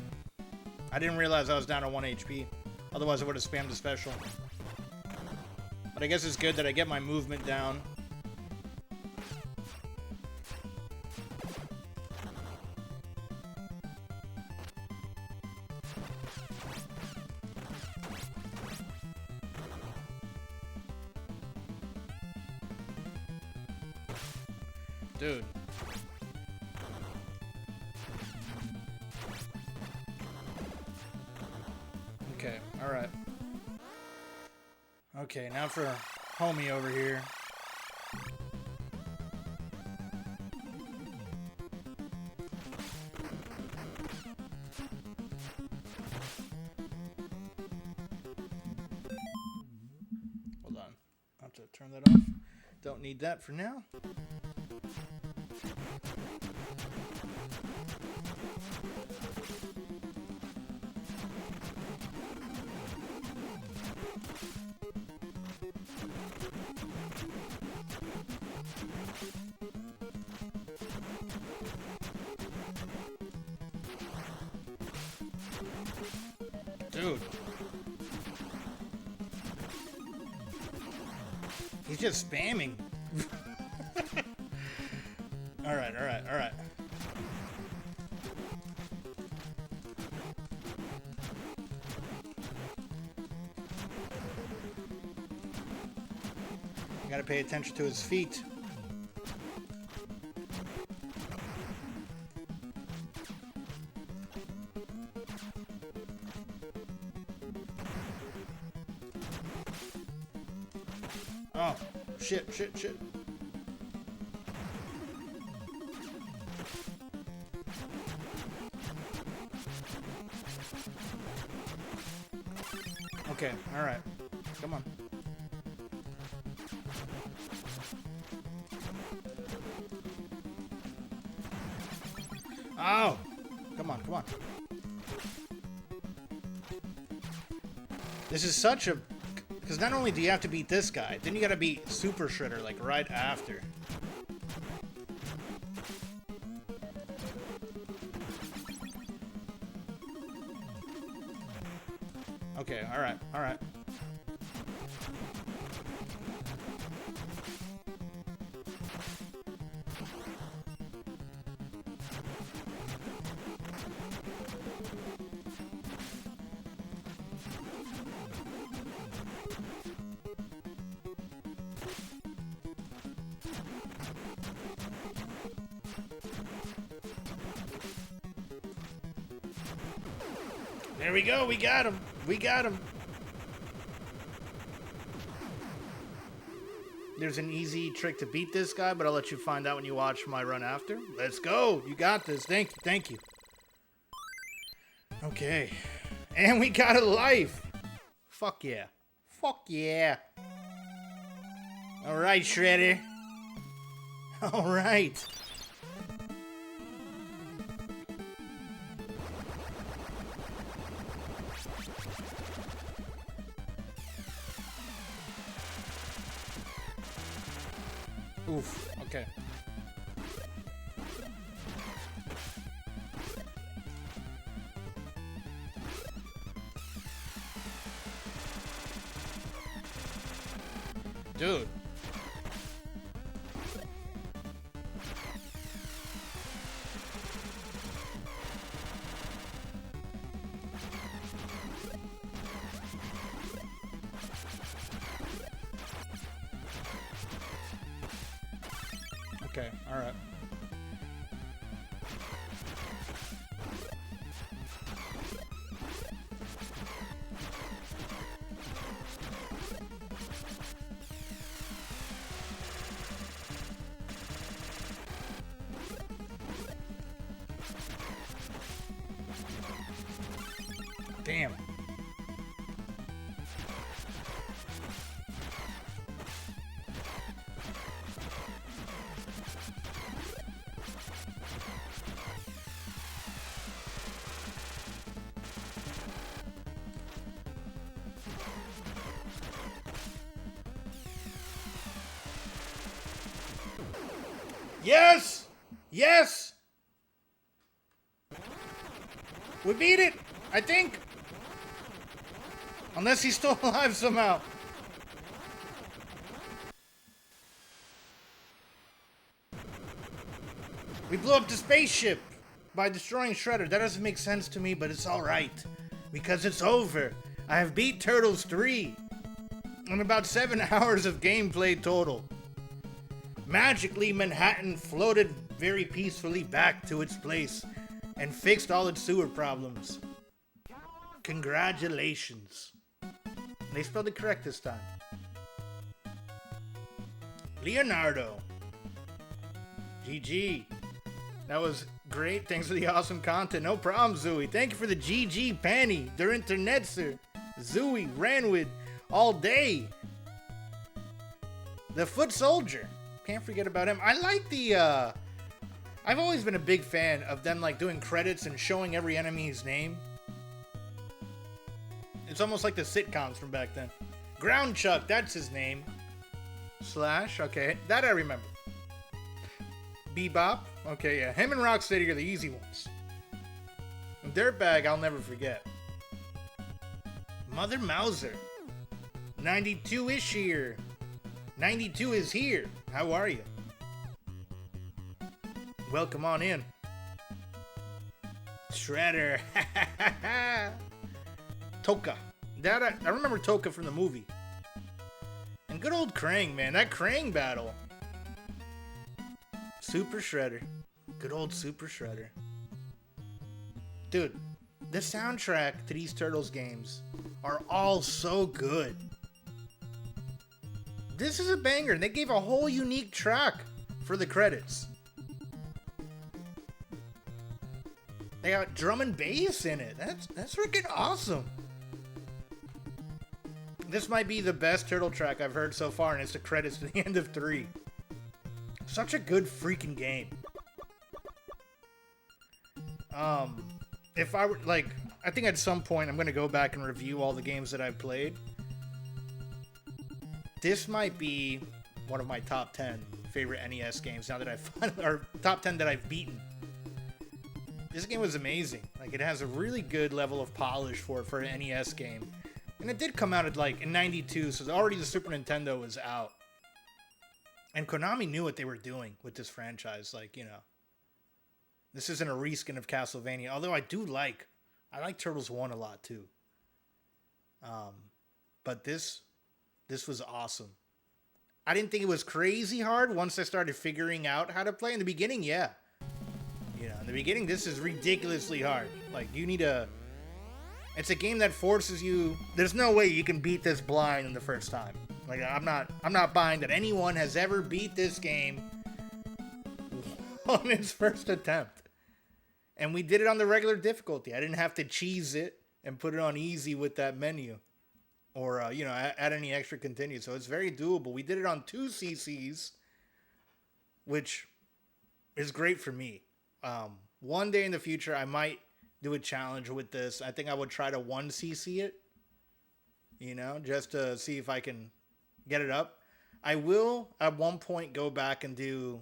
I didn't realize I was down to 1 HP. Otherwise, I would have spammed the special. But I guess it's good that I get my movement down. Dude. Okay, alright. Okay, now for homie over here. Hold on. I have to turn that off. Don't need that for now. Dude. He's just spamming. Alright, alright, alright. You gotta pay attention to his feet. Oh, shit, shit, shit. Okay, alright. Come on. Oh! Come on, come on. This is such a... Because not only do you have to beat this guy, then you gotta beat Super Shredder, like, right after. Okay, alright, alright. There we go, we got him. We got him. There's an easy trick to beat this guy, but I'll let you find out when you watch my run after. Let's go. You got this. Thank you. Thank you. Okay. And we got a life. Fuck yeah. Fuck yeah. All right, Shredder. All right. Oof, okay. Dude. Okay, all right. Damn. Yes! Yes! We beat it, I think. Unless he's still alive somehow. We blew up the spaceship by destroying Shredder. That doesn't make sense to me, but it's alright. Because it's over. I have beat Turtles 3. In about 7 hours of gameplay total. Magically, Manhattan floated very peacefully back to its place and fixed all its sewer problems. Congratulations. They spelled it correct this time. Leonardo. GG. That was great. Thanks for the awesome content. No problem, Zooey. Thank you for the GG Panny. Der Internetzer. Zooey ran with all day. The Foot Soldier. Can't forget about him. I like the, I've always been a big fan of them, like, doing credits and showing every enemy's name. It's almost like the sitcoms from back then. Ground Chuck, that's his name. Slash, okay, that I remember. Bebop, okay, yeah. Him and Rocksteady are the easy ones. Dirtbag, I'll never forget. Mother Mauser. 92 is here. 92 is here. How are you? Welcome on in. Shredder. Toka. That I remember Toka from the movie. And good old Krang, man. That Krang battle. Super Shredder. Good old Super Shredder. Dude, the soundtrack to these Turtles games are all so good. This is a banger. They gave a whole unique track for the credits. They got drum and bass in it. That's freaking awesome. This might be the best Turtle track I've heard so far, and it's the credits to the end of 3. Such a good freaking game. If I were, like, I think at some point I'm going to go back and review all the games that I've played. This might be one of my top 10 favorite NES games now that I've, or top 10 that I've beaten. This game was amazing. Like, it has a really good level of polish for an NES game. And it did come out at, like, in 92, so already the Super Nintendo was out. And Konami knew what they were doing with this franchise. Like, you know, this isn't a reskin of Castlevania. Although I like Turtles 1 a lot, too. But this was awesome. I didn't think it was crazy hard once I started figuring out how to play. In the beginning, yeah. You know, in the beginning, this is ridiculously hard. Like, you need a... It's a game that forces you... There's no way you can beat this blind in the first time. Like, I'm not buying that anyone has ever beat this game on its first attempt. And we did it on the regular difficulty. I didn't have to cheese it and put it on easy with that menu. Or, you know, add any extra continue. So it's very doable. We did it on 2 CCs, which is great for me. One day in the future, I might do a challenge with this. I think I would try to 1 CC it, you know, just to see if I can get it up. I will, at one point, go back and do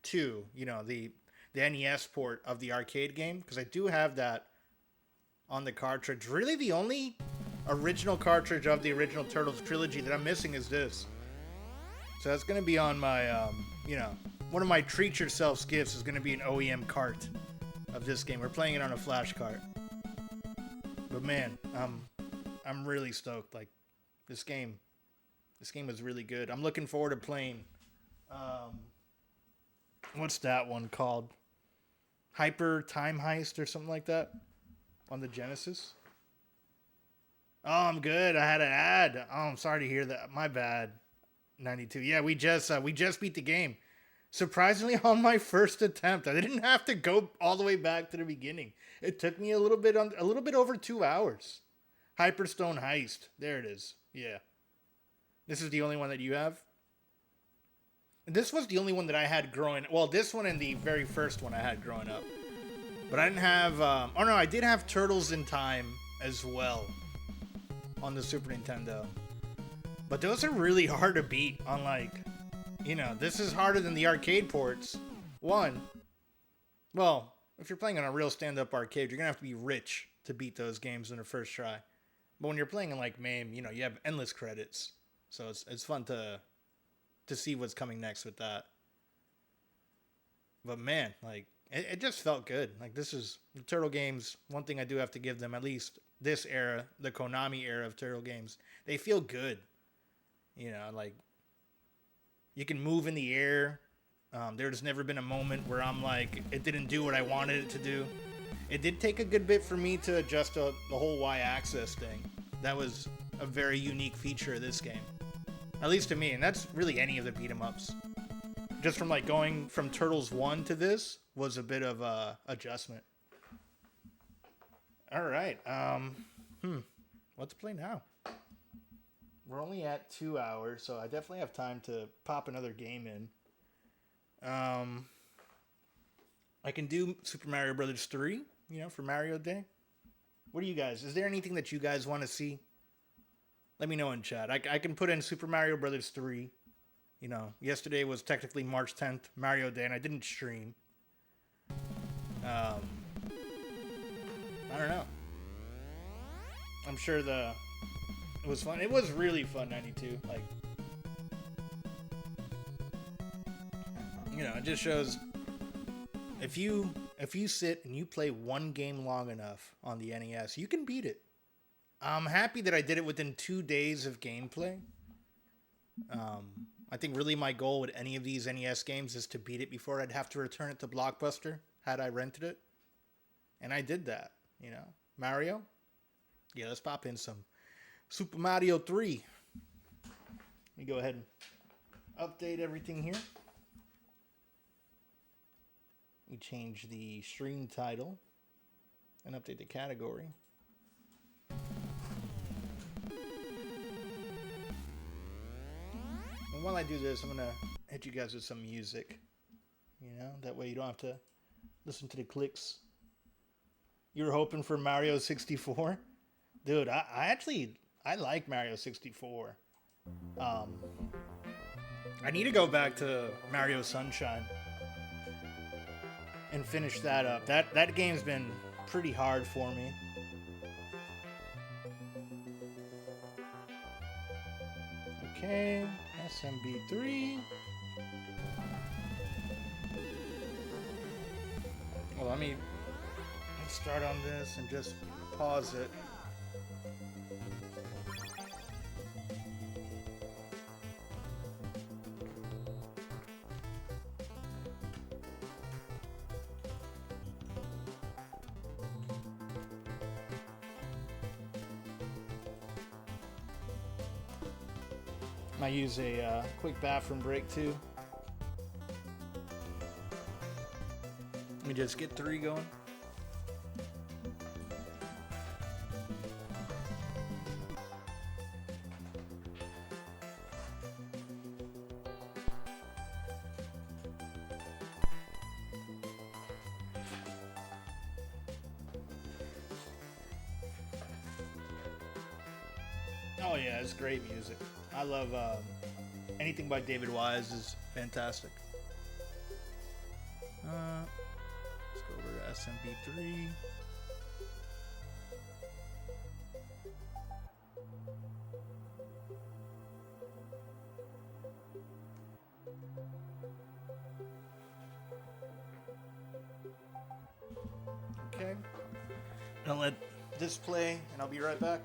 2, you know, the NES port of the arcade game, because I do have that on the cartridge. Really, the only original cartridge of the original Turtles trilogy that I'm missing is this. So that's going to be on my, you know, one of my treat yourselves gifts is going to be an OEM cart of this game. We're playing it on a flash cart. But man, I'm really stoked. Like, this game was really good. I'm looking forward to playing, what's that one called? Hyper Time Heist or something like that on the Genesis. Oh, I'm good. I had an ad. Oh, I'm sorry to hear that. My bad. 92. Yeah, we just beat the game. Surprisingly, on my first attempt, I didn't have to go all the way back to the beginning. It took me a little bit over 2 hours. Hyperstone Heist. There it is. Yeah. This is the only one that you have? This was the only one that I had growing... Well, this one and the very first one I had growing up. But I didn't have... oh, no, I did have Turtles in Time as well on the Super Nintendo. But those are really hard to beat on, like... You know, this is harder than the arcade ports. One. Well, if you're playing on a real stand-up arcade, you're gonna have to be rich to beat those games in the first try. But when you're playing in like MAME, you know, you have endless credits, so it's fun to see what's coming next with that. But man, like it just felt good. Like this is the Turtle games. One thing I do have to give them, at least this era, the Konami era of Turtle games, they feel good. You know, like you can move in the air. There's never been a moment where I'm like, it didn't do what I wanted it to do. It did take a good bit for me to adjust the whole Y-axis thing. That was a very unique feature of this game. At least to me, and that's really any of the beat-em-ups. Just from like going from Turtles 1 to this was a bit of a adjustment. Alright, what to play now? We're only at 2 hours, so I definitely have time to pop another game in. I can do Super Mario Brothers 3, you know, for Mario Day. What do you guys? Is there anything that you guys want to see? Let me know in chat. I can put in Super Mario Brothers 3. You know, yesterday was technically March 10th, Mario Day, and I didn't stream. I don't know. I'm sure it was fun. It was really fun, 92. Like, you know, it just shows if you sit and you play one game long enough on the NES, you can beat it. I'm happy that I did it within 2 days of gameplay. I think really my goal with any of these NES games is to beat it before I'd have to return it to Blockbuster had I rented it. And I did that, you know. Mario? Yeah, let's pop in some Super Mario 3. Let me go ahead and update everything here. We change the stream title and update the category. And while I do this, I'm going to hit you guys with some music. You know, that way you don't have to listen to the clicks. You were hoping for Mario 64? Dude, I like Mario 64. I need to go back to Mario Sunshine and finish that up. That game's been pretty hard for me. Okay, SMB3. Well, let's start on this and just pause it. I use a quick bathroom break too. Let me just get 3 going. Oh yeah, it's great music. I love anything by David Wise is fantastic. Let's go over to SMB3. Okay. I'll let this play and I'll be right back.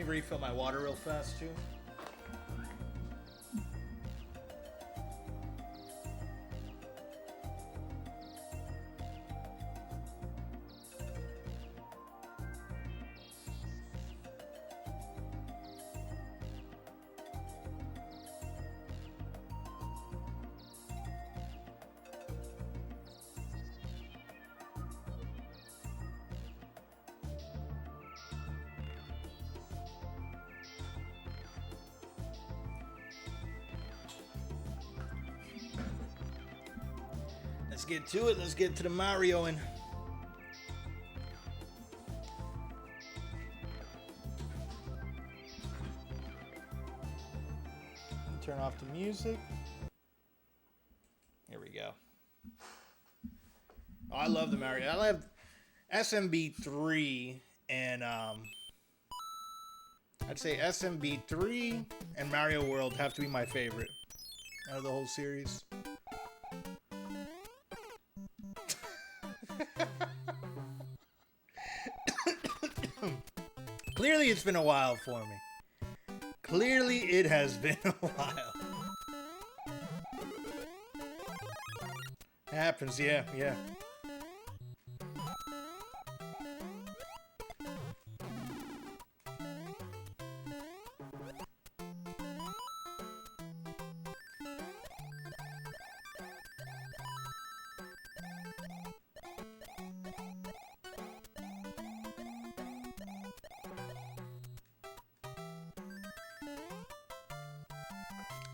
Let me refill my water real fast, too. Let's get to it. Let's get to the Marioing. Turn off the music. Here we go. Oh, I love the Mario. I love SMB3 and I'd say SMB3 and Mario World have to be my favorite out of the whole series. Clearly it's been a while for me. Clearly it has been a while. Happens, yeah.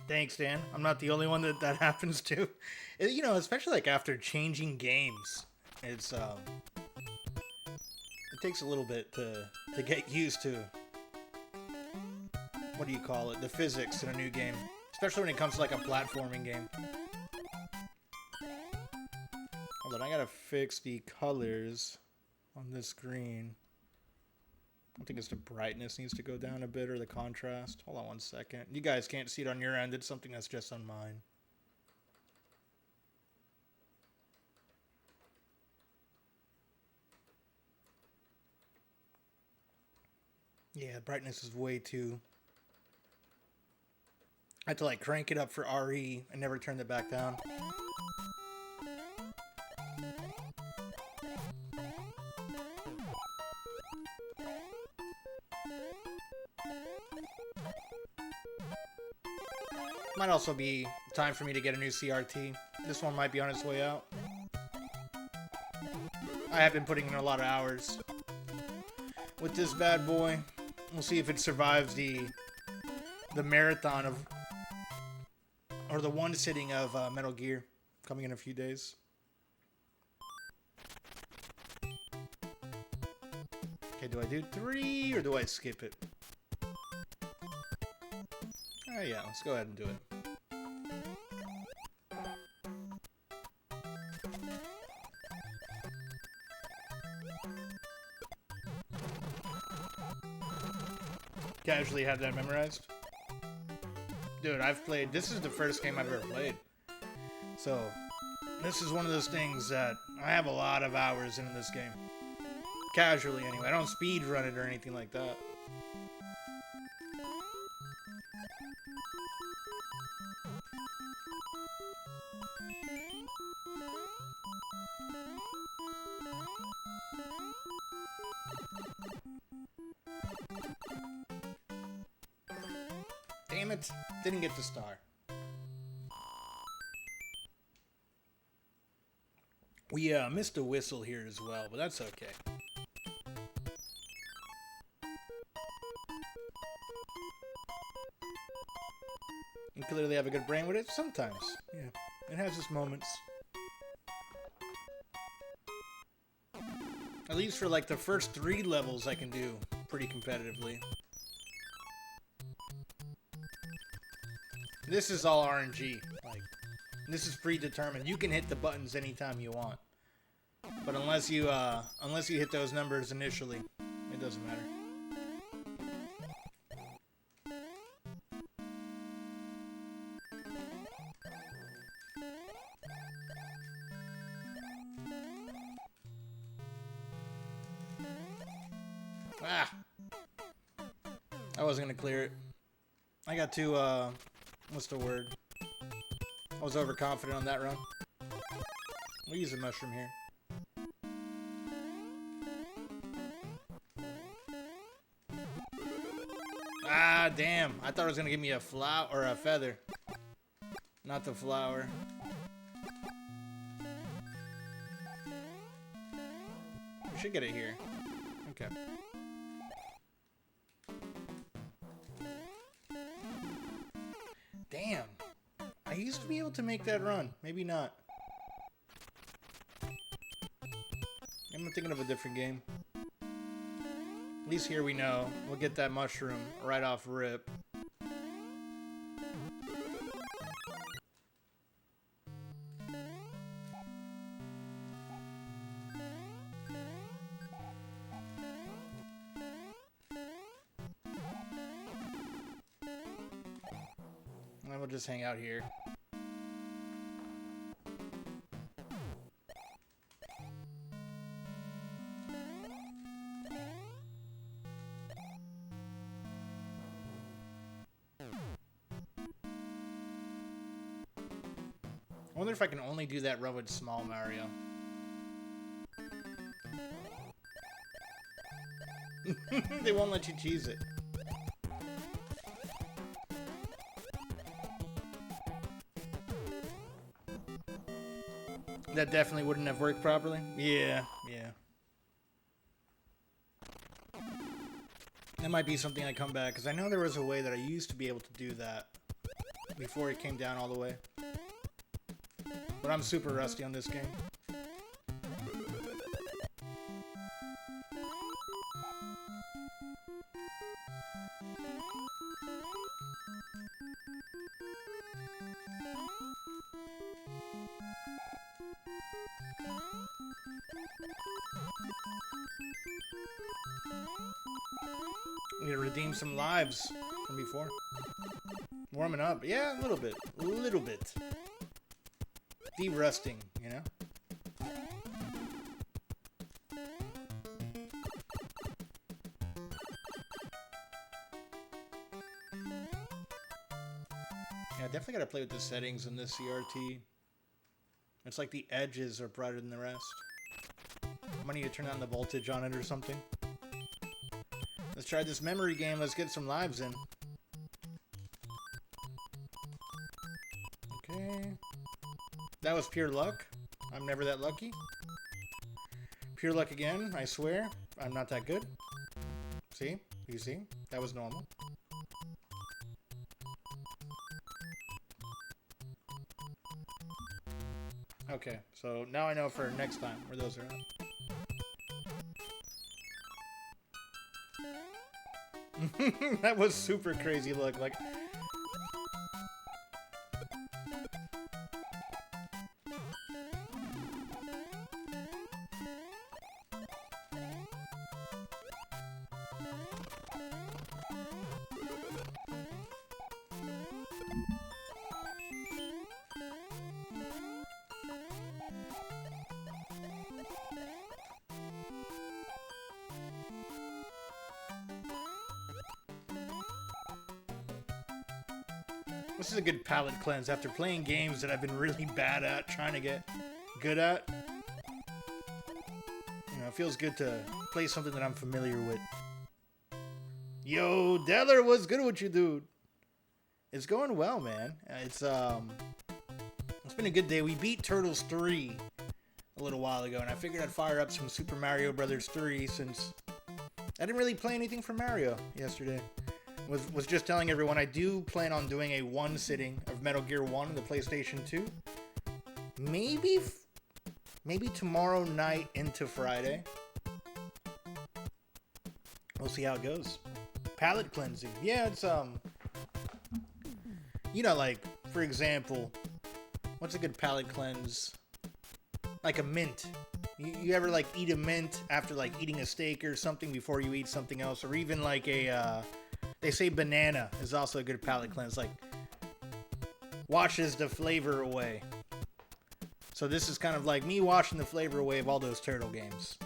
Thanks, Dan. I'm not the only one that happens to. You know, especially like after changing games, it's it takes a little bit to get used to, what do you call it, the physics in a new game, especially when it comes to like a platforming game. Hold on, I gotta fix the colors on this screen. I think it's the brightness needs to go down a bit, or the contrast. Hold on one second. You guys can't see it on your end. It's something that's just on mine. Yeah, brightness is way too... I had to like crank it up for RE and never turned it back down. Might also be time for me to get a new CRT. This one might be on its way out. I have been putting in a lot of hours with this bad boy. We'll see if it survives the marathon of, or the one sitting of Metal Gear coming in a few days. Okay, do I do 3 or do I skip it? Oh yeah, let's go ahead and do it. Casually have that memorized. Dude, I've played... This is the first game I've ever played. So, this is one of those things that I have a lot of hours in this game. Casually, anyway. I don't speed run it or anything like that. Damn it. Didn't get the star. We missed a whistle here as well, but that's okay. You clearly have a good brain with it. Sometimes, yeah. It has its moments. At least for like the first 3 levels I can do pretty competitively. This is all RNG. Like, this is predetermined. You can hit the buttons anytime you want. But unless you hit those numbers initially, it doesn't matter. Ah. wasn't gonna clear it. I got too, what's the word? I was overconfident on that run. We'll use a mushroom here. Ah, damn. I thought it was gonna give me a flower or a feather. Not the flower. We should get it here. Okay. Damn. I used to be able to make that run. Maybe not. I'm thinking of a different game. At least here we know. We'll get that mushroom right off rip. And then we'll just hang out here. I wonder if I can only do that run with small Mario. They won't let you cheese it. That definitely wouldn't have worked properly. Yeah, yeah. That might be something I come back, because I know there was a way that I used to be able to do that before it came down all the way. But I'm super rusty on this game. I need to redeem some lives from before. Warming up. Yeah, a little bit. A little bit. De-rusting, you know? Yeah, I definitely gotta play with the settings in this CRT. It's like the edges are brighter than the rest. I might need to turn down the voltage on it or something. Let's try this memory game. Let's get some lives in. Okay. That was pure luck. I'm never that lucky. Pure luck again, I swear. I'm not that good. See? You see? That was normal. Okay, so now I know for next time where those are at. That was super crazy look. Like, this is a good palate cleanse after playing games that I've been really bad at, trying to get good at. You know, it feels good to play something that I'm familiar with. Yo, Deller, what's good with you, dude? It's going well, man. It's been a good day. We beat Turtles 3 a little while ago, and I figured I'd fire up some Super Mario Brothers 3 since I didn't really play anything from Mario yesterday. Was just telling everyone I do plan on doing a one sitting of Metal Gear 1 on the PlayStation 2. Maybe tomorrow night into Friday. We'll see how it goes. Palate cleansing. Yeah, it's you know, like, for example, what's a good palate cleanse? Like a mint. You ever like eat a mint after like eating a steak or something before you eat something else, or even like a they say banana is also a good palate cleanse, like washes the flavor away. So this is kind of like me washing the flavor away of all those turtle games.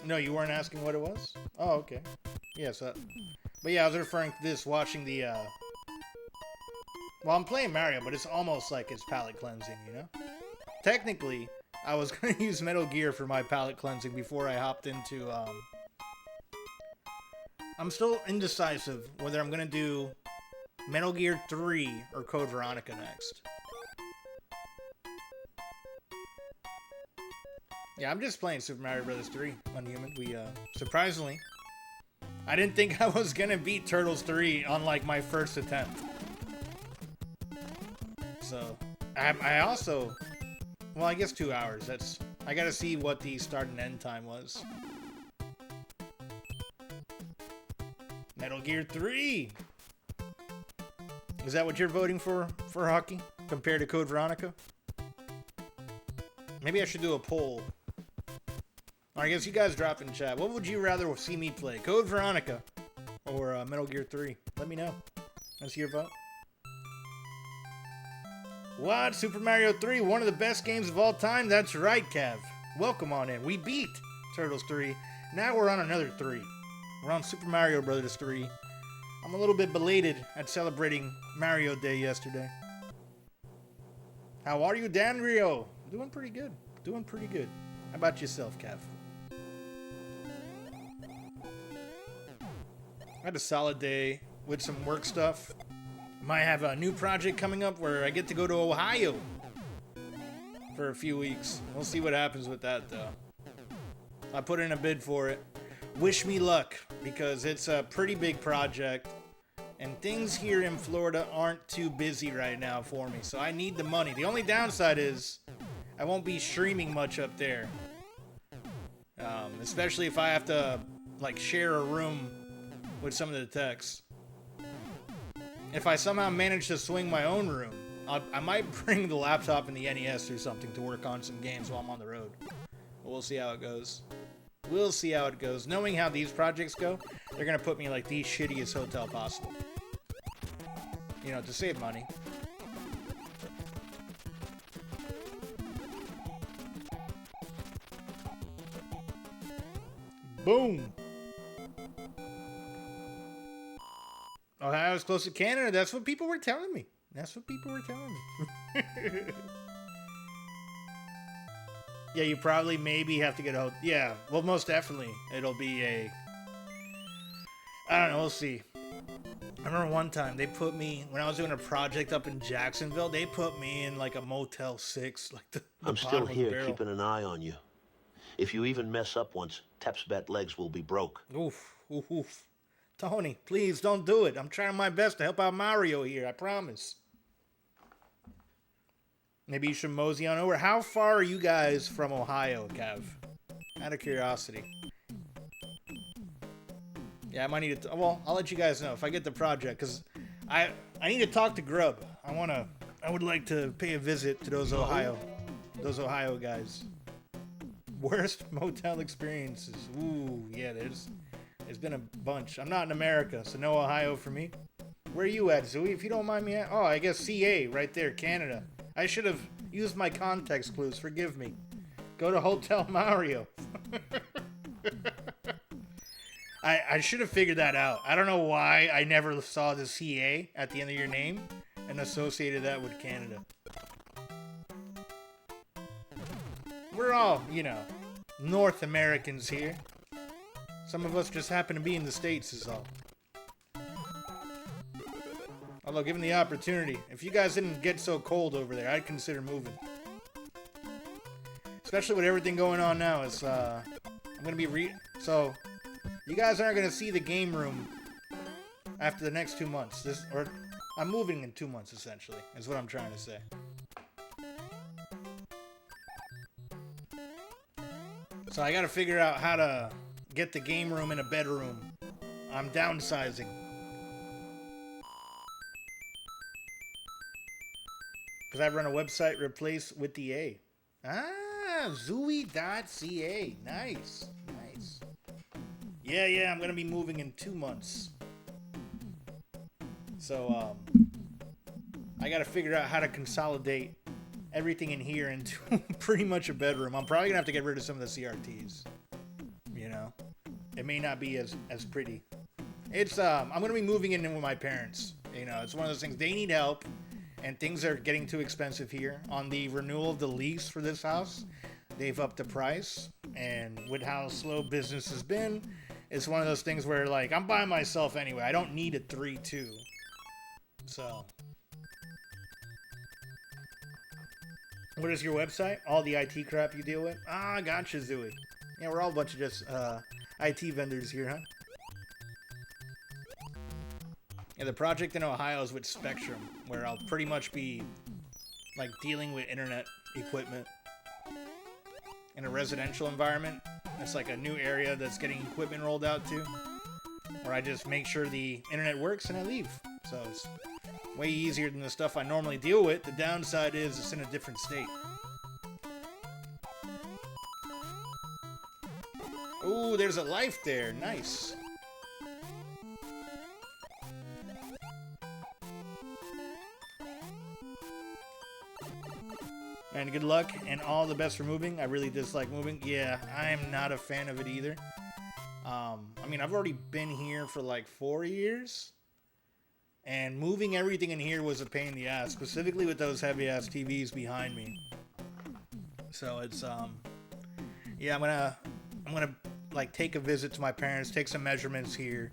No, you weren't asking what it was? Oh, okay. Yeah, so... But yeah, I was referring to this, watching the, Well, I'm playing Mario, but it's almost like it's palate cleansing, you know? Technically, I was going to use Metal Gear for my palate cleansing before I hopped into, I'm still indecisive whether I'm going to do Metal Gear 3 or Code Veronica next. Yeah, I'm just playing Super Mario Bros. 3 on Human. We, surprisingly, I didn't think I was gonna beat Turtles 3 on, like, my first attempt. So, I also, well, I guess 2 hours. I gotta see what the start and end time was. Metal Gear 3! Is that what you're voting for hockey? Compared to Code Veronica? Maybe I should do a poll. I guess you guys drop in chat. What would you rather see me play? Code Veronica or Metal Gear 3? Let me know. Let's hear your vote. What? Super Mario 3, one of the best games of all time? That's right, Kev. Welcome on in. We beat Turtles 3. Now we're on another 3. We're on Super Mario Bros. 3. I'm a little bit belated at celebrating Mario Day yesterday. How are you, Dan Rio? Doing pretty good. Doing pretty good. How about yourself, Kev? I had a solid day with some work stuff. Might have a new project coming up where I get to go to Ohio for a few weeks. We'll see what happens with that, though. I put in a bid for it. Wish me luck, because it's a pretty big project, and things here in Florida aren't too busy right now for me, so I need the money. The only downside is I won't be streaming much up there, especially if I have to, like, share a room with some of the techs. If I somehow manage to swing my own room, I might bring the laptop and the NES or something to work on some games while I'm on the road. But we'll see how it goes. We'll see how it goes. Knowing how these projects go, they're going to put me in, like, the shittiest hotel possible. You know, to save money. Boom! Ohio's close to Canada. That's what people were telling me. That's what people were telling me. Yeah, you probably maybe have to get a... Yeah, well, most definitely. It'll be a... I don't know, we'll see. I remember one time they put me... When I was doing a project up in Jacksonville, they put me in, like, a Motel 6. Like the I'm still here, keeping an eye on you. If you even mess up once, Tepsbat legs will be broke. Oof, oof, oof. Tony, please don't do it. I'm trying my best to help out Mario here, I promise. Maybe you should mosey on over. How far are you guys from Ohio, Kev? Out of curiosity. Yeah, I might need to... Well, I'll let you guys know if I get the project, because I need to talk to Grub. I would like to pay a visit to those Ohio guys. Worst motel experiences. Ooh, yeah, there's been a bunch. I'm not in America, so no Ohio for me. Where are you at, Zooey? If you don't mind me... Oh, I guess CA, right there, Canada. I should have used my context clues. Forgive me. Go to Hotel Mario. I should have figured that out. I don't know why I never saw the CA at the end of your name and associated that with Canada. We're all, you know, North Americans here. Some of us just happen to be in the States is all. Although, given the opportunity, if you guys didn't get so cold over there, I'd consider moving. Especially with everything going on now. It's, I'm gonna be so, you guys aren't gonna see the game room after the next 2 months. I'm moving in 2 months, essentially, is what I'm trying to say. So I gotta figure out how to get the game room in a bedroom. I'm downsizing. Because I run a website replace with the A. Ah, Zooey.ca. Nice. Nice. Yeah, I'm going to be moving in 2 months. So, I got to figure out how to consolidate everything in here into pretty much a bedroom. I'm probably going to have to get rid of some of the CRTs. You know? it may not be as pretty. It's I'm gonna be moving in with my parents. You know, it's one of those things. They need help, and things are getting too expensive here. On the renewal of the lease for this house, they've upped the price, and with how slow business has been, it's one of those things where, like, I'm by myself anyway. I don't need a 3-2. So, what is your website? All the IT crap you deal with? Ah, gotcha, Zooey. Yeah, we're all a bunch of just IT vendors here, huh? Yeah, the project in Ohio is with Spectrum, where I'll pretty much be, like, dealing with internet equipment in a residential environment. It's like a new area that's getting equipment rolled out to, where I just make sure the internet works and I leave. So it's way easier than the stuff I normally deal with. The downside is it's in a different state. Ooh, there's a life there. Nice. And good luck and all the best for moving. I really dislike moving. Yeah, I'm not a fan of it either. I mean, I've already been here for like 4 years. And moving everything in here was a pain in the ass. Specifically with those heavy-ass TVs behind me. So it's, yeah, I'm gonna like take a visit to my parents, take some measurements here.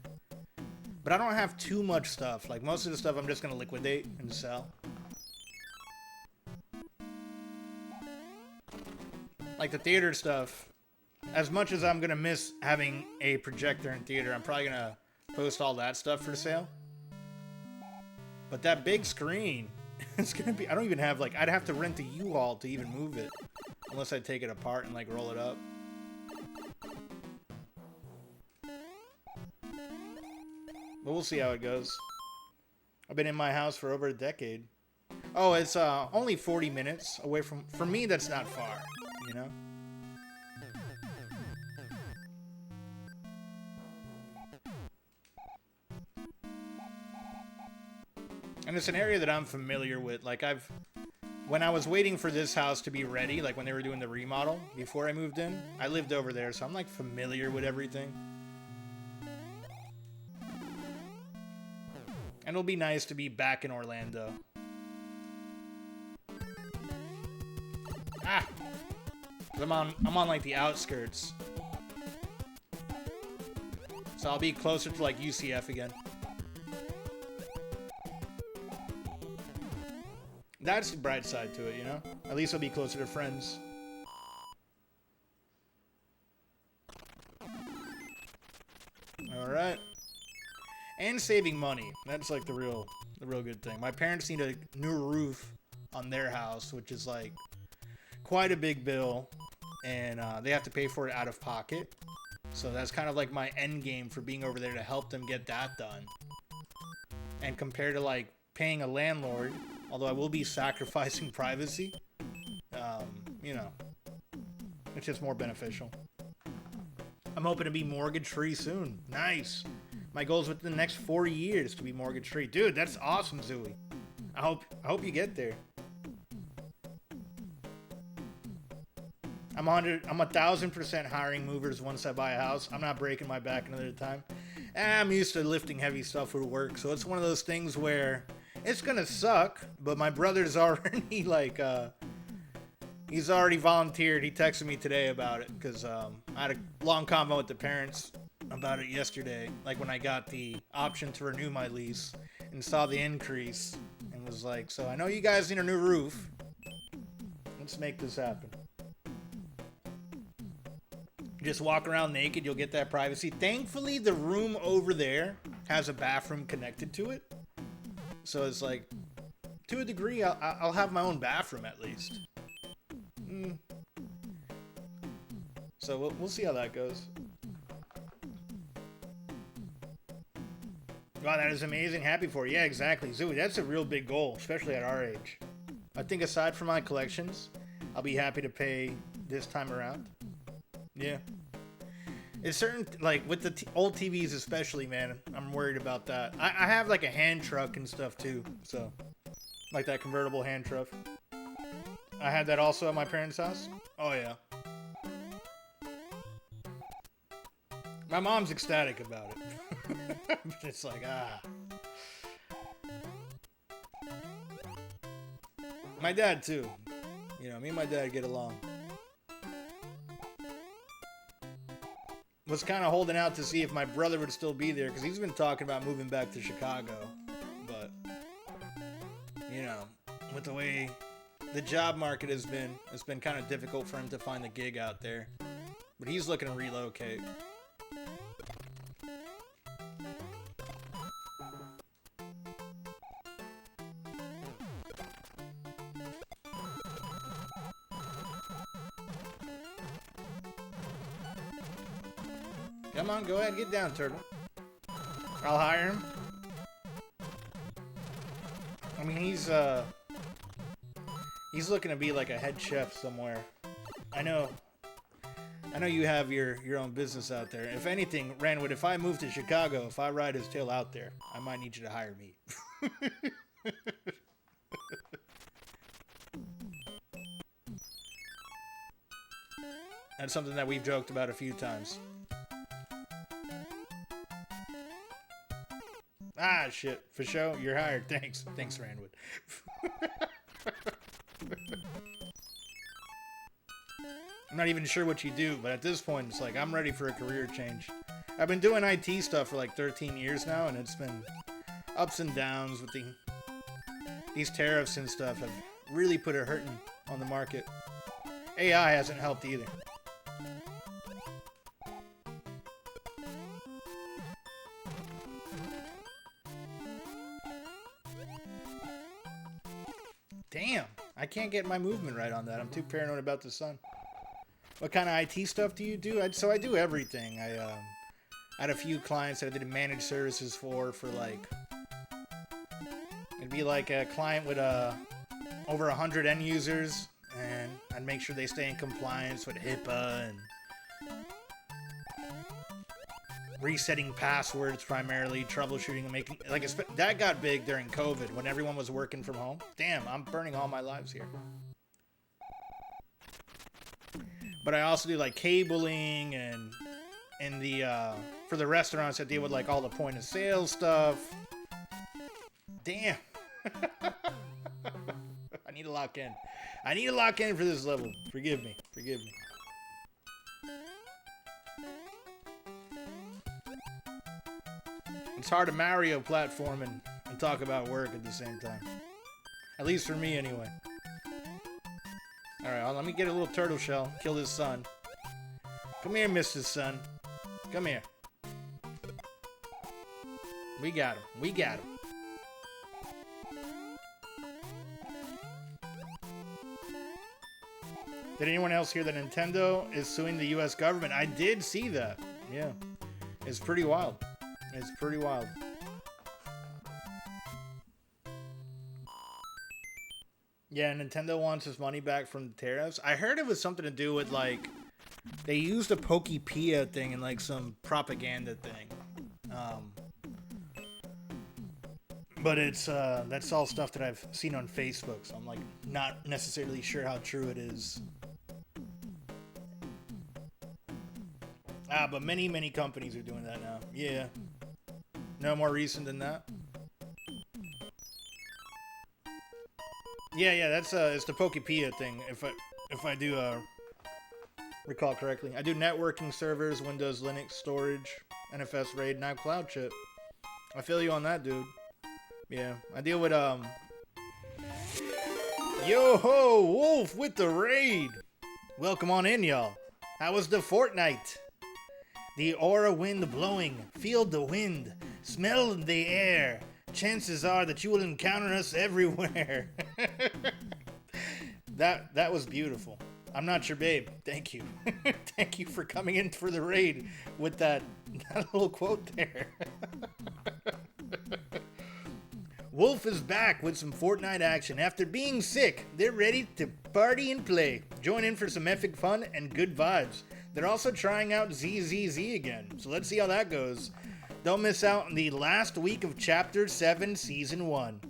But I don't have too much stuff. Like most of the stuff I'm just gonna liquidate and sell. Like the theater stuff, as much as I'm gonna miss having a projector in theater, I'm probably gonna post all that stuff for sale. But that big screen, it's gonna be, I don't even have, like, I'd have to rent a U-Haul to even move it. Unless I take it apart and, like, roll it up. But we'll see how it goes. I've been in my house for over a decade. Oh, it's only 40 minutes away from, for me, that's not far. You know? And it's an area that I'm familiar with. Like, when I was waiting for this house to be ready, like when they were doing the remodel before I moved in, I lived over there, so I'm like familiar with everything. And it'll be nice to be back in Orlando. Ah! I'm on like the outskirts. So I'll be closer to like UCF again. That's the bright side to it, you know? At least I'll be closer to friends. Alright. And saving money. That's like the real good thing. My parents need a new roof on their house, which is like quite a big bill. And they have to pay for it out of pocket. So that's kind of like my end game for being over there to help them get that done. And compared to like paying a landlord, although I will be sacrificing privacy, you know, it's just more beneficial. I'm hoping to be mortgage free soon. Nice. My goal is within the next 4 years to be mortgage free. Dude, that's awesome, Zooey. I hope you get there. I'm 1,000% hiring movers once I buy a house. I'm not breaking my back another time. I'm used to lifting heavy stuff for work, so it's one of those things where it's gonna suck, but my brother's already like, he's already volunteered. He texted me today about it, because I had a long convo with the parents about it yesterday, like when I got the option to renew my lease and saw the increase, and was like, so I know you guys need a new roof. Let's make this happen. Just walk around naked, you'll get that privacy. Thankfully, the room over there has a bathroom connected to it. So it's like, to a degree, I'll have my own bathroom at least. So we'll see how that goes. Wow, that is amazing. Happy for you. Yeah, exactly. Zooey, that's a real big goal, especially at our age. I think aside from my collections, I'll be happy to pay this time around. Yeah. It's certain, like, with the old TVs especially, man, I'm worried about that. I have, like, a hand truck and stuff, too, so. Like that convertible hand truck. I had that also at my parents' house. Oh, yeah. My mom's ecstatic about it. But it's like, My dad, too. You know, me and my dad get along. Was kind of holding out to see if my brother would still be there, because he's been talking about moving back to Chicago. But, you know, with the way the job market has been, it's been kind of difficult for him to find a gig out there. But he's looking to relocate. Come on, go ahead, get down, Turtle. I'll hire him. I mean, he's looking to be like a head chef somewhere. I know you have your own business out there. If anything, Ranwood, if I move to Chicago, if I ride his tail out there, I might need you to hire me. That's something that we've joked about a few times. Ah, shit. For sure, you're hired. Thanks. Thanks, Ranwood. I'm not even sure what you do, but at this point, it's like, I'm ready for a career change. I've been doing IT stuff for like 13 years now, and it's been ups and downs with these tariffs and stuff have really put a hurting on the market. AI hasn't helped either. Damn, I can't get my movement right on that. I'm too paranoid about the sun. What kind of IT stuff do you do? So I do everything. I had a few clients that I did managed services for like, it'd be like a client with over 100 end users, and I'd make sure they stay in compliance with HIPAA and resetting passwords primarily, troubleshooting and making, like, that got big during COVID when everyone was working from home. Damn, I'm burning all my lives here. But I also do like cabling and for the restaurants I deal with like all the point of sale stuff. Damn. I need to lock in. I need to lock in for this level. Forgive me. Forgive me. It's hard to Mario platform and talk about work at the same time. At least for me, anyway. Alright, well, let me get a little turtle shell. Kill this sun. Come here, Mr. Sun. Come here. We got him. We got him. Did anyone else hear that Nintendo is suing the US government? I did see that. Yeah. It's pretty wild. It's pretty wild. Yeah, Nintendo wants its money back from the tariffs. I heard it was something to do with, like, they used a Pokepia thing in, like, some propaganda thing. But it's, that's all stuff that I've seen on Facebook, so I'm, like, not necessarily sure how true it is. But many, many companies are doing that now. Yeah. No more recent than that. Yeah, that's it's the Pokepia thing. If I do recall correctly, I do networking servers, Windows, Linux, storage, NFS RAID, now Cloud Chip. I feel you on that, dude. Yeah, I deal with Yo ho, Wolf with the raid. Welcome on in, y'all. How was the Fortnite? The aura wind blowing, feel the wind, smell the air. Chances are that you will encounter us everywhere. That was beautiful. I'm not your babe. Thank you. Thank you for coming in for the raid with that little quote there. Wolf is back with some Fortnite action. After being sick, they're ready to party and play. Join in for some epic fun and good vibes. They're also trying out ZZZ again, so let's see how that goes. Don't miss out on the last week of Chapter 7, Season 1.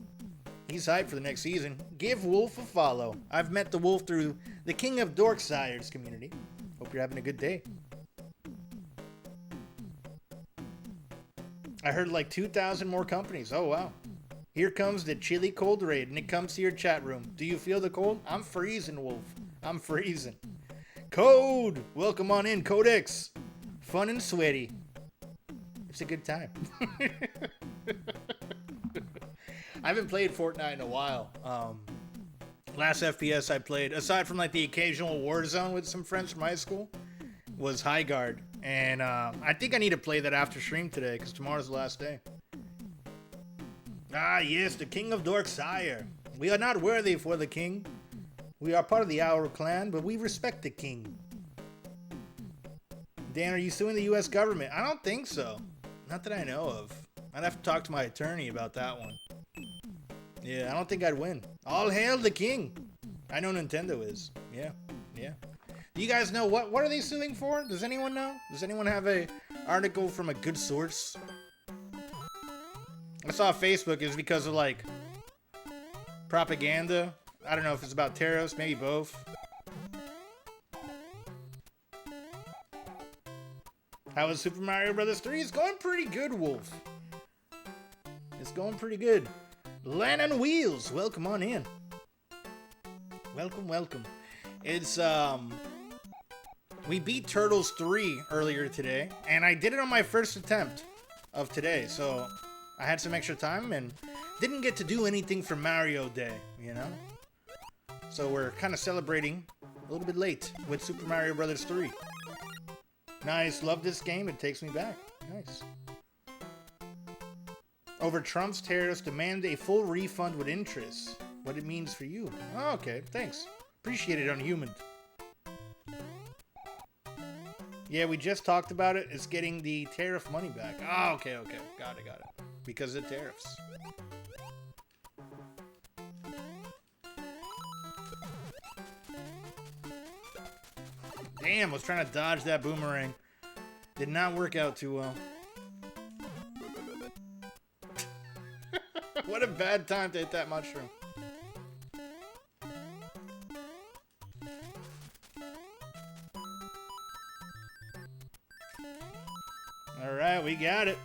He's hyped for the next season. Give Wolf a follow. I've met the Wolf through the King of Dorksire's community. Hope you're having a good day. I heard like 2,000 more companies. Oh, wow. Here comes the chilly cold raid, and it comes to your chat room. Do you feel the cold? I'm freezing, Wolf. I'm freezing. Code! Welcome on in, Codex. Fun and sweaty. It's a good time. I haven't played Fortnite in a while. Last FPS I played, aside from like the occasional Warzone with some friends from high school, was High Guard. And I think I need to play that after stream today, because tomorrow's the last day. Ah, yes, the King of Dorksire. We are not worthy for the king. We are part of the Owl clan, but we respect the king. Dan, are you suing the U.S. government? I don't think so. Not that I know of. I'd have to talk to my attorney about that one. Yeah, I don't think I'd win. All hail the king. I know Nintendo is. Yeah, yeah. Do you guys know what are they suing for? Does anyone know? Does anyone have a article from a good source? I saw Facebook is because of like propaganda. I don't know if it's about tariffs, maybe both. How is Super Mario Bros. 3? It's going pretty good, Wolf. It's going pretty good. Land on Wheels, welcome on in. Welcome, welcome. It's we beat Turtles 3 earlier today, and I did it on my first attempt of today, so I had some extra time and didn't get to do anything for Mario Day, you know? So we're kind of celebrating a little bit late with Super Mario Bros. 3. Nice, love this game, it takes me back. Nice. Over Trump's tariffs, demand a full refund with interest. What it means for you. Oh, okay, thanks. Appreciate it, Unhuman. Yeah, we just talked about it. It's getting the tariff money back. Oh, okay, okay. Got it, got it. Because of tariffs. Damn, I was trying to dodge that boomerang. Did not work out too well. What a bad time to hit that mushroom. Alright, we got it.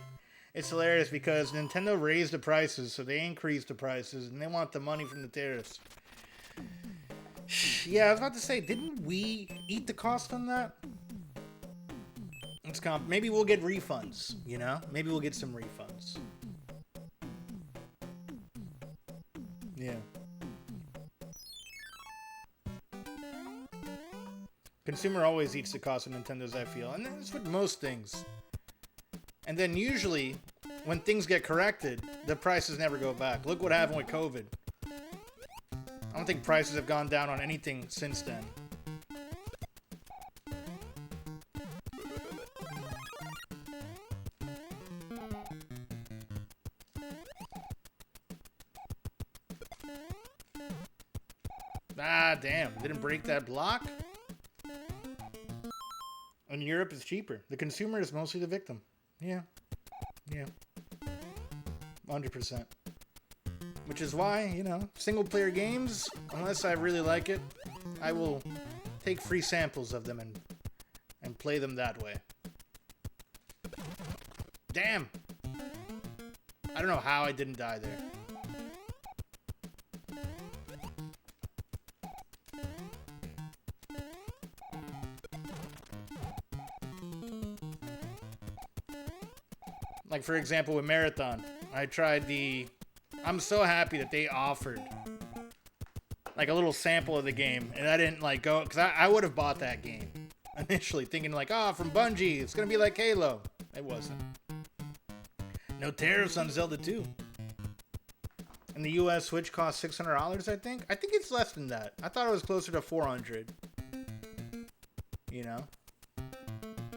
It's hilarious because Nintendo raised the prices, so they increased the prices, and they want the money from the tariffs. Yeah, I was about to say, didn't we eat the cost on that? It's maybe we'll get refunds, you know? Maybe we'll get some refunds. Yeah. Consumer always eats the cost of Nintendo's, I feel. And that's with most things. And then usually, when things get corrected, the prices never go back. Look what happened with COVID. I don't think prices have gone down on anything since then. Ah, damn. Didn't break that block? In Europe, it's cheaper. The consumer is mostly the victim. Yeah. Yeah. 100%. Which is why, you know, single-player games, unless I really like it, I will take free samples of them and play them that way. Damn! I don't know how I didn't die there. Like, for example, with Marathon, I tried I'm so happy that they offered, like, a little sample of the game, and I didn't, like, go, because I would have bought that game, initially, thinking, like, oh, from Bungie, it's gonna be like Halo. It wasn't. No tariffs on Zelda 2. And the US Switch cost $600, I think? I think it's less than that. I thought it was closer to $400. You know?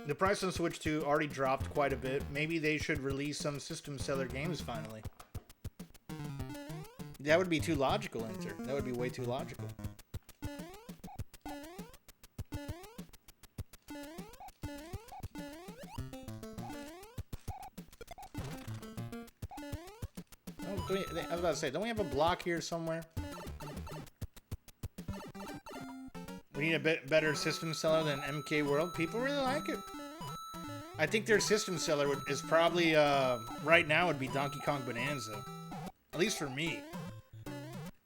The price on Switch 2 already dropped quite a bit. Maybe they should release some system seller games finally. That would be too logical, Enter. That would be way too logical. Oh, I was about to say, don't we have a block here somewhere? We need a bit better system seller than MK World. People really like it. I think their system seller is probably, right now would be Donkey Kong Bonanza. At least for me.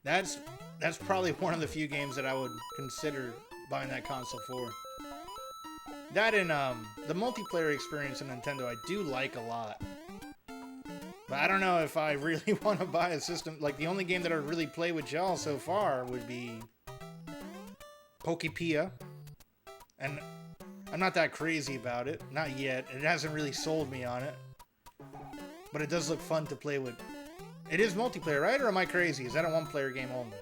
That's probably one of the few games that I would consider buying that console for. That and, the multiplayer experience in Nintendo I do like a lot. But I don't know if I really want to buy a system. Like, the only game that I really play with y'all so far would be Pokepia. And I'm not that crazy about it. Not yet. It hasn't really sold me on it. But it does look fun to play with. It is multiplayer, right? Or am I crazy? Is that a one-player game only?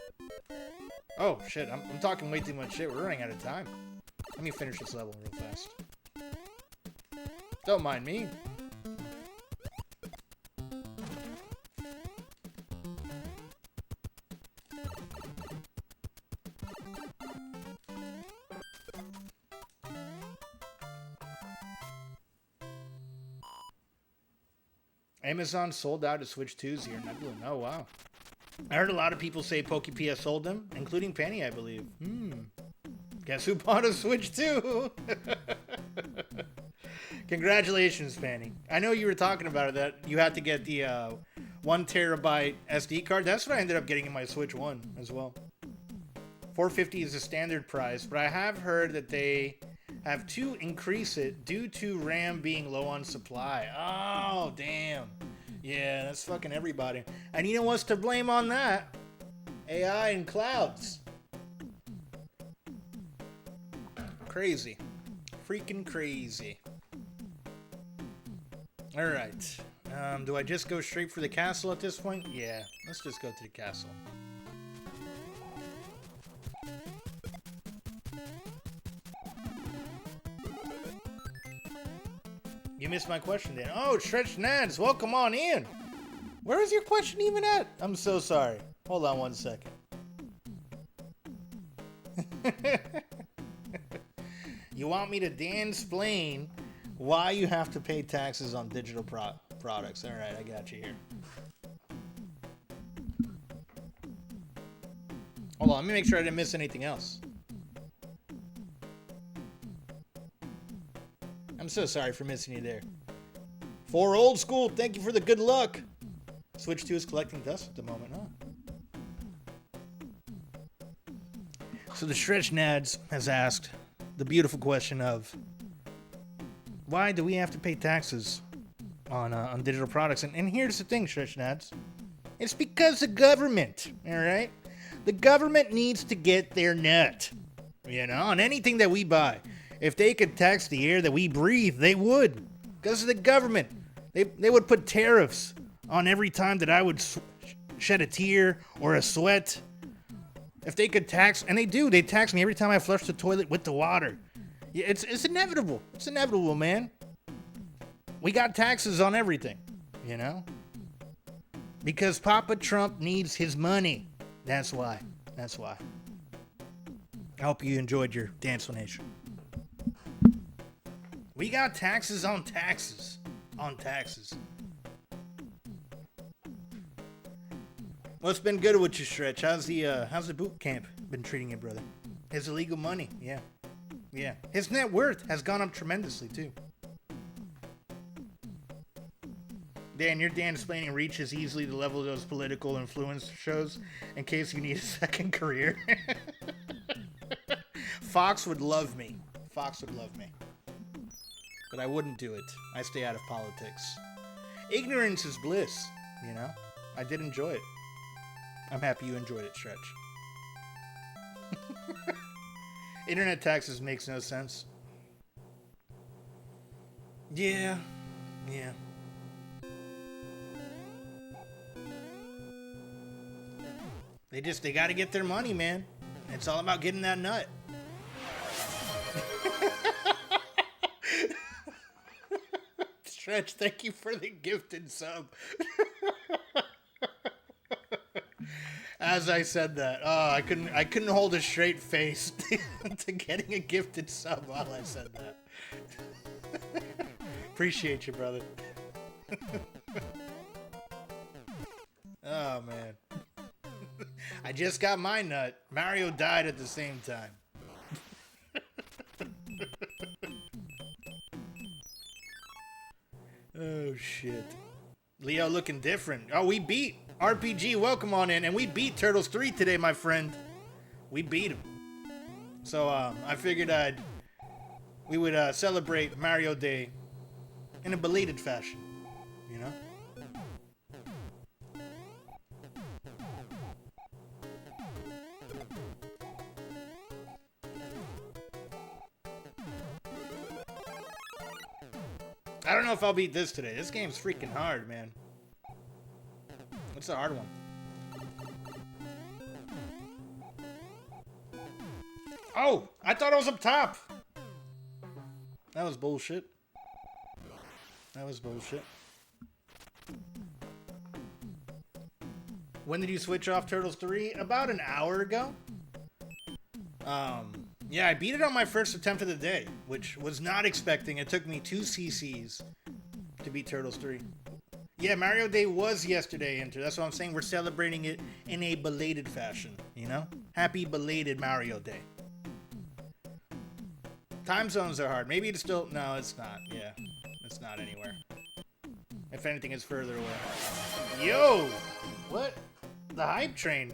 Oh, shit. I'm talking way too much shit. We're running out of time. Let me finish this level real fast. Don't mind me. Amazon sold out of Switch 2s here in Nebula. Oh, wow. I heard a lot of people say Pokepia sold them, including Penny, I believe. Guess who bought a Switch 2? Congratulations, Penny. I know you were talking about it, that you had to get the 1 terabyte SD card. That's what I ended up getting in my Switch 1 as well. $450 is the standard price, but I have heard that they have to increase it due to RAM being low on supply. Oh, damn. Yeah, that's fucking everybody. And you know what's to blame on that? AI and clouds. Crazy. Freaking crazy. Alright. Do I just go straight for the castle at this point? Yeah, let's just go to the castle. You missed my question then. Oh, Stretch Nads, welcome on in. Where is your question even at? I'm so sorry. Hold on one second. You want me to Dan-splain why you have to pay taxes on digital products. All right, I got you here. Hold on, let me make sure I didn't miss anything else. I'm so sorry for missing you there. For old school, thank you for the good luck. Switch 2 is collecting dust at the moment, huh? So the Stretch Nads has asked the beautiful question of, why do we have to pay taxes on digital products? And here's the thing, Stretch Nads. It's because the government, all right? The government needs to get their nut, you know, on anything that we buy. If they could tax the air that we breathe, they would. Because of the government. They would put tariffs on every time that I would shed a tear or a sweat. If they could tax, and they do, they tax me every time I flush the toilet with the water. Yeah, it's inevitable. It's inevitable, man. We got taxes on everything, you know? Because Papa Trump needs his money. That's why. That's why. I hope you enjoyed your Dancelation. We got taxes on taxes. On taxes. What's been good with you, Stretch? How's the boot camp been treating you, brother? His illegal money, yeah. Yeah. His net worth has gone up tremendously, too. Dan, your Dan-splaining reaches easily the level of those political influence shows in case you need a second career. Fox would love me. Fox would love me. But I wouldn't do it. I stay out of politics. Ignorance is bliss, you know? I did enjoy it. I'm happy you enjoyed it, Stretch. Internet taxes makes no sense. Yeah. Yeah. They gotta get their money, man. It's all about getting that nut. Stretch, thank you for the gifted sub. As I said that, I couldn't hold a straight face to getting a gifted sub while I said that. Appreciate you, brother. Oh man, I just got my nut. Mario died at the same time. Oh, shit. Leo looking different. Oh, we beat RPG. Welcome on in. And we beat Turtles 3 today, my friend. We beat him. So, I figured we would celebrate Mario Day in a belated fashion. You know? I don't know if I'll beat this today. This game's freaking hard, man. What's the hard one? Oh, I thought I was up top. That was bullshit. That was bullshit. When did you switch off Turtles 3? About an hour ago. Yeah, I beat it on my first attempt of the day, which was not expecting. It took me 2 CCs to beat Turtles 3. Yeah, Mario Day was yesterday, Inter. That's what I'm saying. We're celebrating it in a belated fashion, you know? Happy belated Mario Day. Time zones are hard. Maybe it's still... No, it's not. Yeah, it's not anywhere. If anything, it's further away. Yo! What? The hype train.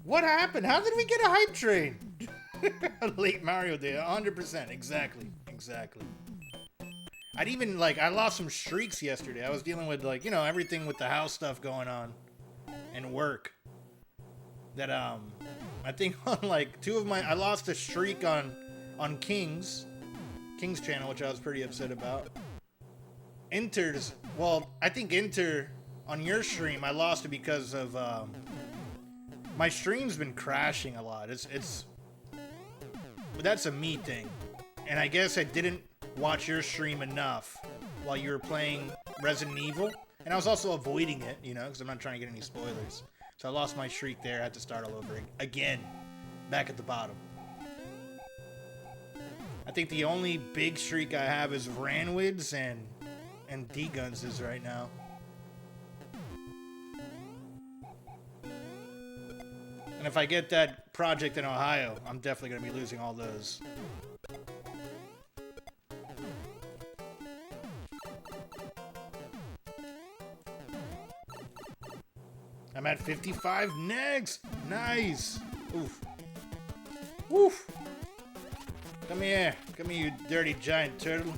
What happened? How did we get a hype train? Late Mario Day, 100%. Exactly. I'd even, like, I lost some streaks yesterday. I was dealing with, like, you know, everything with the house stuff going on and work. That, I think on, like, I lost a streak on King's channel, which I was pretty upset about. Inter's, well, I think Inter, on your stream, I lost it because of, my stream's been crashing a lot. But that's a me thing. And I guess I didn't watch your stream enough while you were playing Resident Evil. And I was also avoiding it, you know, because I'm not trying to get any spoilers. So I lost my streak there. I had to start all over again. Back at the bottom. I think the only big streak I have is Ranwids and D-Guns is right now. And if I get that project in Ohio, I'm definitely going to be losing all those. I'm at 55 next. Nice. Oof. Woof. Come here, you dirty giant turtle.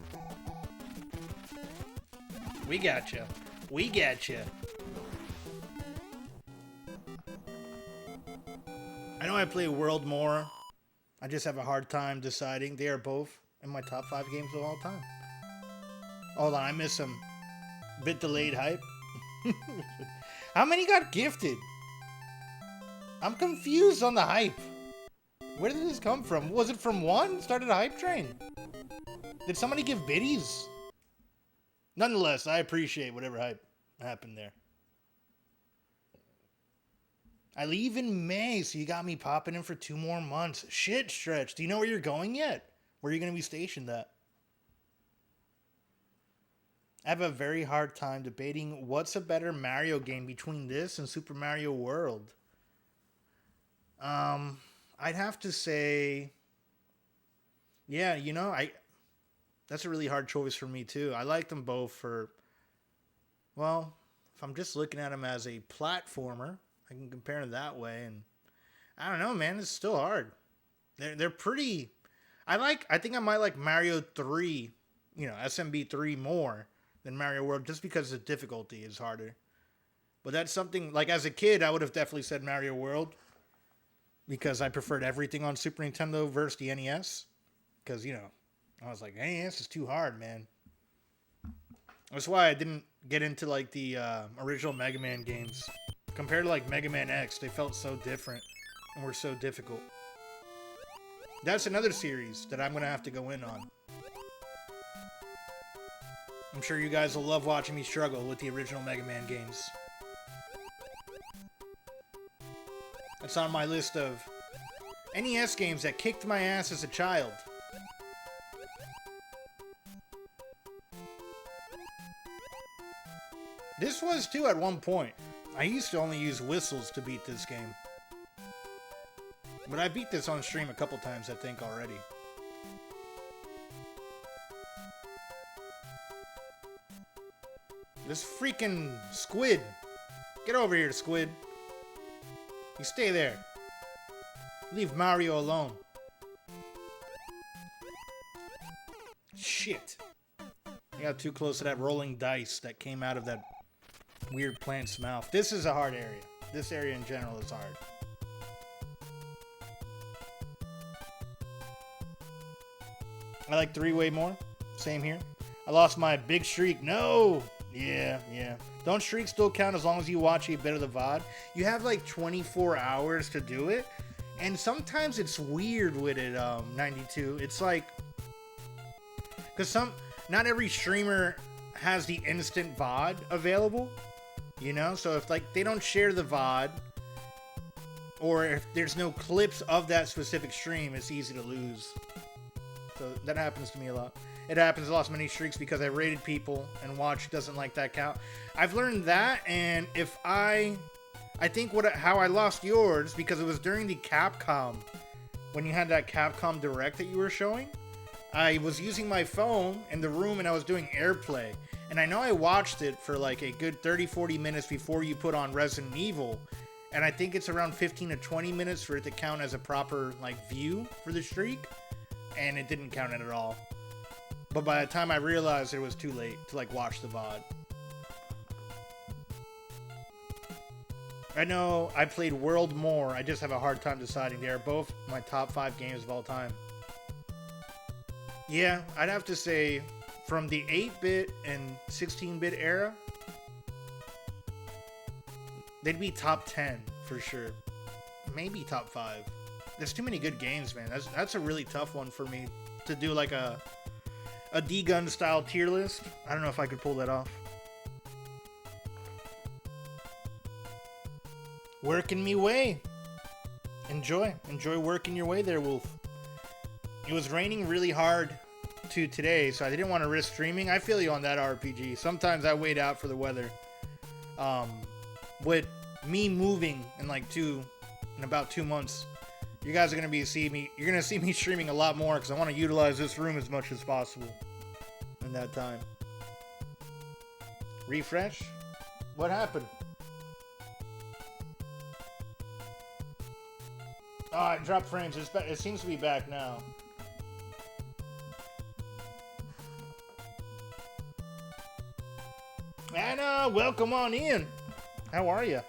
We got you. I know I play World more. I just have a hard time deciding. They are both in my top 5 games of all time. Hold on, I missed some bit delayed hype. How many got gifted? I'm confused on the hype. Where did this come from? Was it from one? Started a hype train? Did somebody give biddies? Nonetheless, I appreciate whatever hype happened there. I leave in May, so you got me popping in for 2 more months. Shit, Stretch. Do you know where you're going yet? Where are you going to be stationed at? I have a very hard time debating what's a better Mario game between this and Super Mario World. I'd have to say, yeah, you know, that's a really hard choice for me too. I like them both for, well, if I'm just looking at them as a platformer, I can compare them that way, and I don't know, man, it's still hard. They're pretty. I think I might like Mario 3, you know, SMB3 more than Mario World, just because the difficulty is harder. But that's something, like, as a kid, I would have definitely said Mario World, because I preferred everything on Super Nintendo versus the NES. Because, you know, I was like, NES is too hard, man. That's why I didn't get into, like, the original Mega Man games. Compared to, like, Mega Man X, they felt so different and were so difficult. That's another series that I'm going to have to go in on. I'm sure you guys will love watching me struggle with the original Mega Man games. It's on my list of NES games that kicked my ass as a child. This was too at one point. I used to only use whistles to beat this game. But I beat this on stream a couple times, I think, already. This freaking squid. Get over here, squid. You stay there. Leave Mario alone. Shit. I got too close to that rolling dice that came out of that weird plant's mouth. This is a hard area. This area in general is hard. I like 3-way more. Same here. I lost my big streak. No! Yeah. Don't streaks still count as long as you watch a bit of the VOD? You have like 24 hours to do it. And sometimes it's weird with it, 92. It's like... Because not every streamer has the instant VOD available. You know? So if like they don't share the VOD, or if there's no clips of that specific stream, it's easy to lose. So that happens to me a lot. It happens. I lost many streaks because I rated people and watch doesn't like that count. I've learned that, and if I think how I lost yours, because it was during the Capcom, when you had that Capcom Direct that you were showing. I was using my phone in the room and I was doing AirPlay. And I know I watched it for like a good 30-40 minutes before you put on Resident Evil. And I think it's around 15 to 20 minutes for it to count as a proper like view for the streak. And it didn't count it at all. But by the time I realized it was too late to like watch the VOD. I know I played World more. I just have a hard time deciding. They are both my top 5 games of all time. Yeah, I'd have to say from the 8-bit and 16-bit era, they'd be top 10 for sure. Maybe top 5. There's too many good games, man. That's a really tough one for me to do like a D-Gun style tier list. I don't know if I could pull that off. Working me way. Enjoy working your way there, Wolf. It was raining really hard today, so I didn't want to risk streaming. I feel you on that, RPG. Sometimes I wait out for the weather. With me moving in about 2 months, you guys are gonna see me streaming a lot more because I want to utilize this room as much as possible in that time. Refresh? What happened? Oh, it dropped frames. It seems to be back now. Anna, welcome on in. How are you?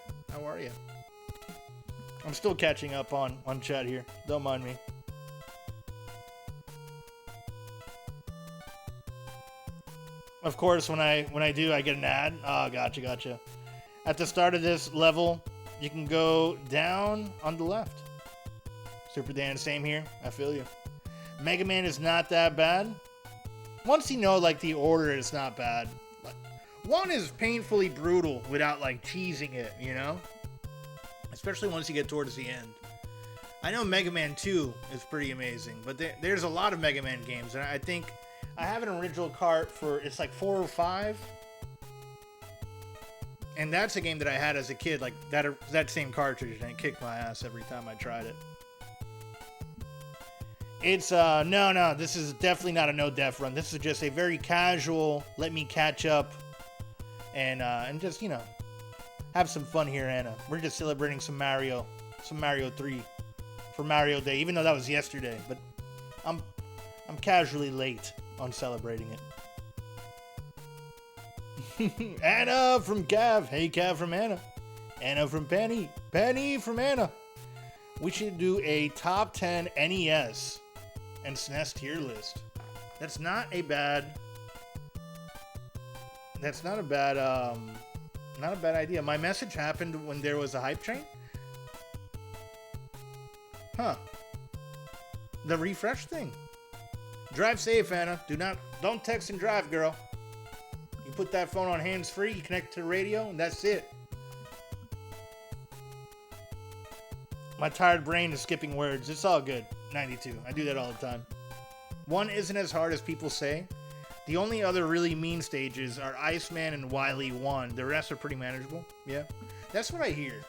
I'm still catching up on chat here. Don't mind me. Of course, when I do, I get an ad. Oh, gotcha. At the start of this level, you can go down on the left. Super Dan, same here. I feel you. Mega Man is not that bad. Once you know, like, the order, it's not bad. Like, 1 is painfully brutal without, like, teasing it, you know? Especially once you get towards the end. I know Mega Man 2 is pretty amazing, but there's a lot of Mega Man games, and I think I have an original cart for, it's like 4 or 5. And that's a game that I had as a kid, like, that same cartridge, and it kicked my ass every time I tried it. It's, no, this is definitely not a no-def run. This is just a very casual, let me catch up, and just, you know, have some fun here, Anna. We're just celebrating some Mario 3 for Mario Day, even though that was yesterday, but I'm casually late on celebrating it. Anna from Cav. Hey, Cav from Anna. Anna from Penny. Penny from Anna. We should do a top 10 NES and SNES tier list. That's not a bad idea. My message happened when there was a hype train? Huh. The refresh thing. Drive safe, Anna. Don't text and drive, girl. You put that phone on hands-free, you connect to the radio, and that's it. My tired brain is skipping words. It's all good. 92. I do that all the time. 1 isn't as hard as people say. The only other really mean stages are Iceman and Wily 1. The rest are pretty manageable. Yeah. That's what I hear.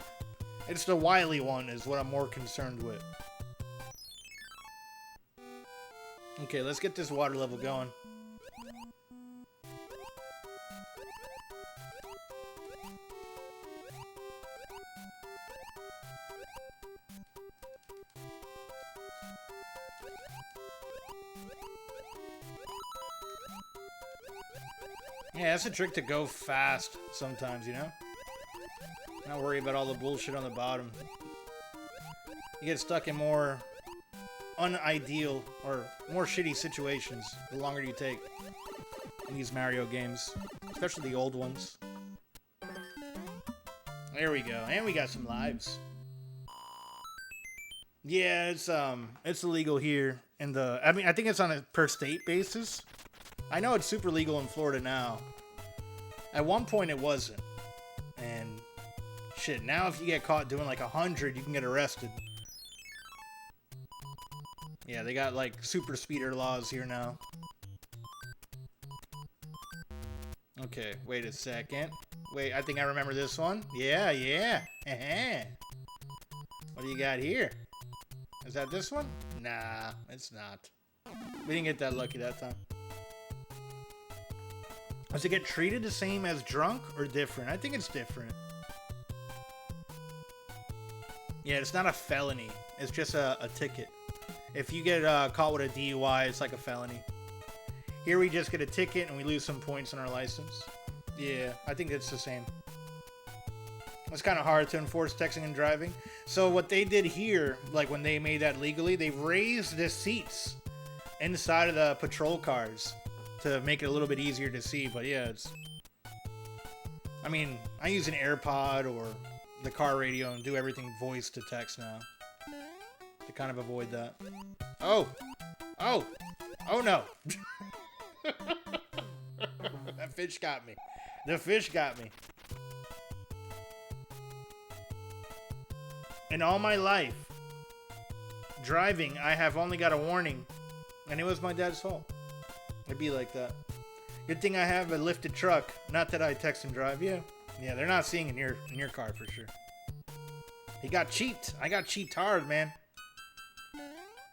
It's the Wily one is what I'm more concerned with. Okay, let's get this water level going. Yeah, that's a trick to go fast sometimes, you know? Not worry about all the bullshit on the bottom. You get stuck in more unideal or more shitty situations the longer you take in these Mario games, especially the old ones. There we go, and we got some lives. Yeah, it's illegal here in the. I mean, I think it's on a per state basis. I know it's super legal in Florida now. At one point, it wasn't, and shit. Now, if you get caught doing like 100, you can get arrested. Yeah, they got like super speeder laws here now. Okay, wait a second. Wait, I think I remember this one. Yeah. What do you got here? Is that this one? Nah, it's not. We didn't get that lucky that time. Does it get treated the same as drunk or different? I think it's different. Yeah, it's not a felony. It's just a ticket. If you get caught with a DUI, it's like a felony. Here we just get a ticket and we lose some points on our license. Yeah, I think it's the same. It's kind of hard to enforce texting and driving. So what they did here, like when they made that legally, they raised the seats inside of the patrol cars to make it a little bit easier to see. But yeah, it's... I mean, I use an AirPod or the car radio and do everything voice to text now. To kind of avoid that. Oh no. That fish got me. The fish got me. In all my life, driving, I have only got a warning, and it was my dad's fault. It'd be like that. Good thing I have a lifted truck. Not that I text and drive. Yeah, they're not seeing in your car for sure. He got cheaped. I got cheaped hard, man.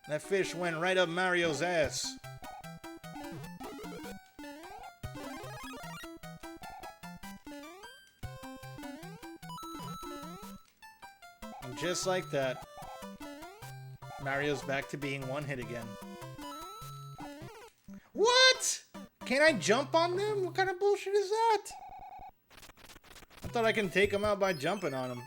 That fish went right up Mario's ass. And just like that, Mario's back to being one hit again. What? Can't I jump on them? What kind of bullshit is that? I thought I can take them out by jumping on them.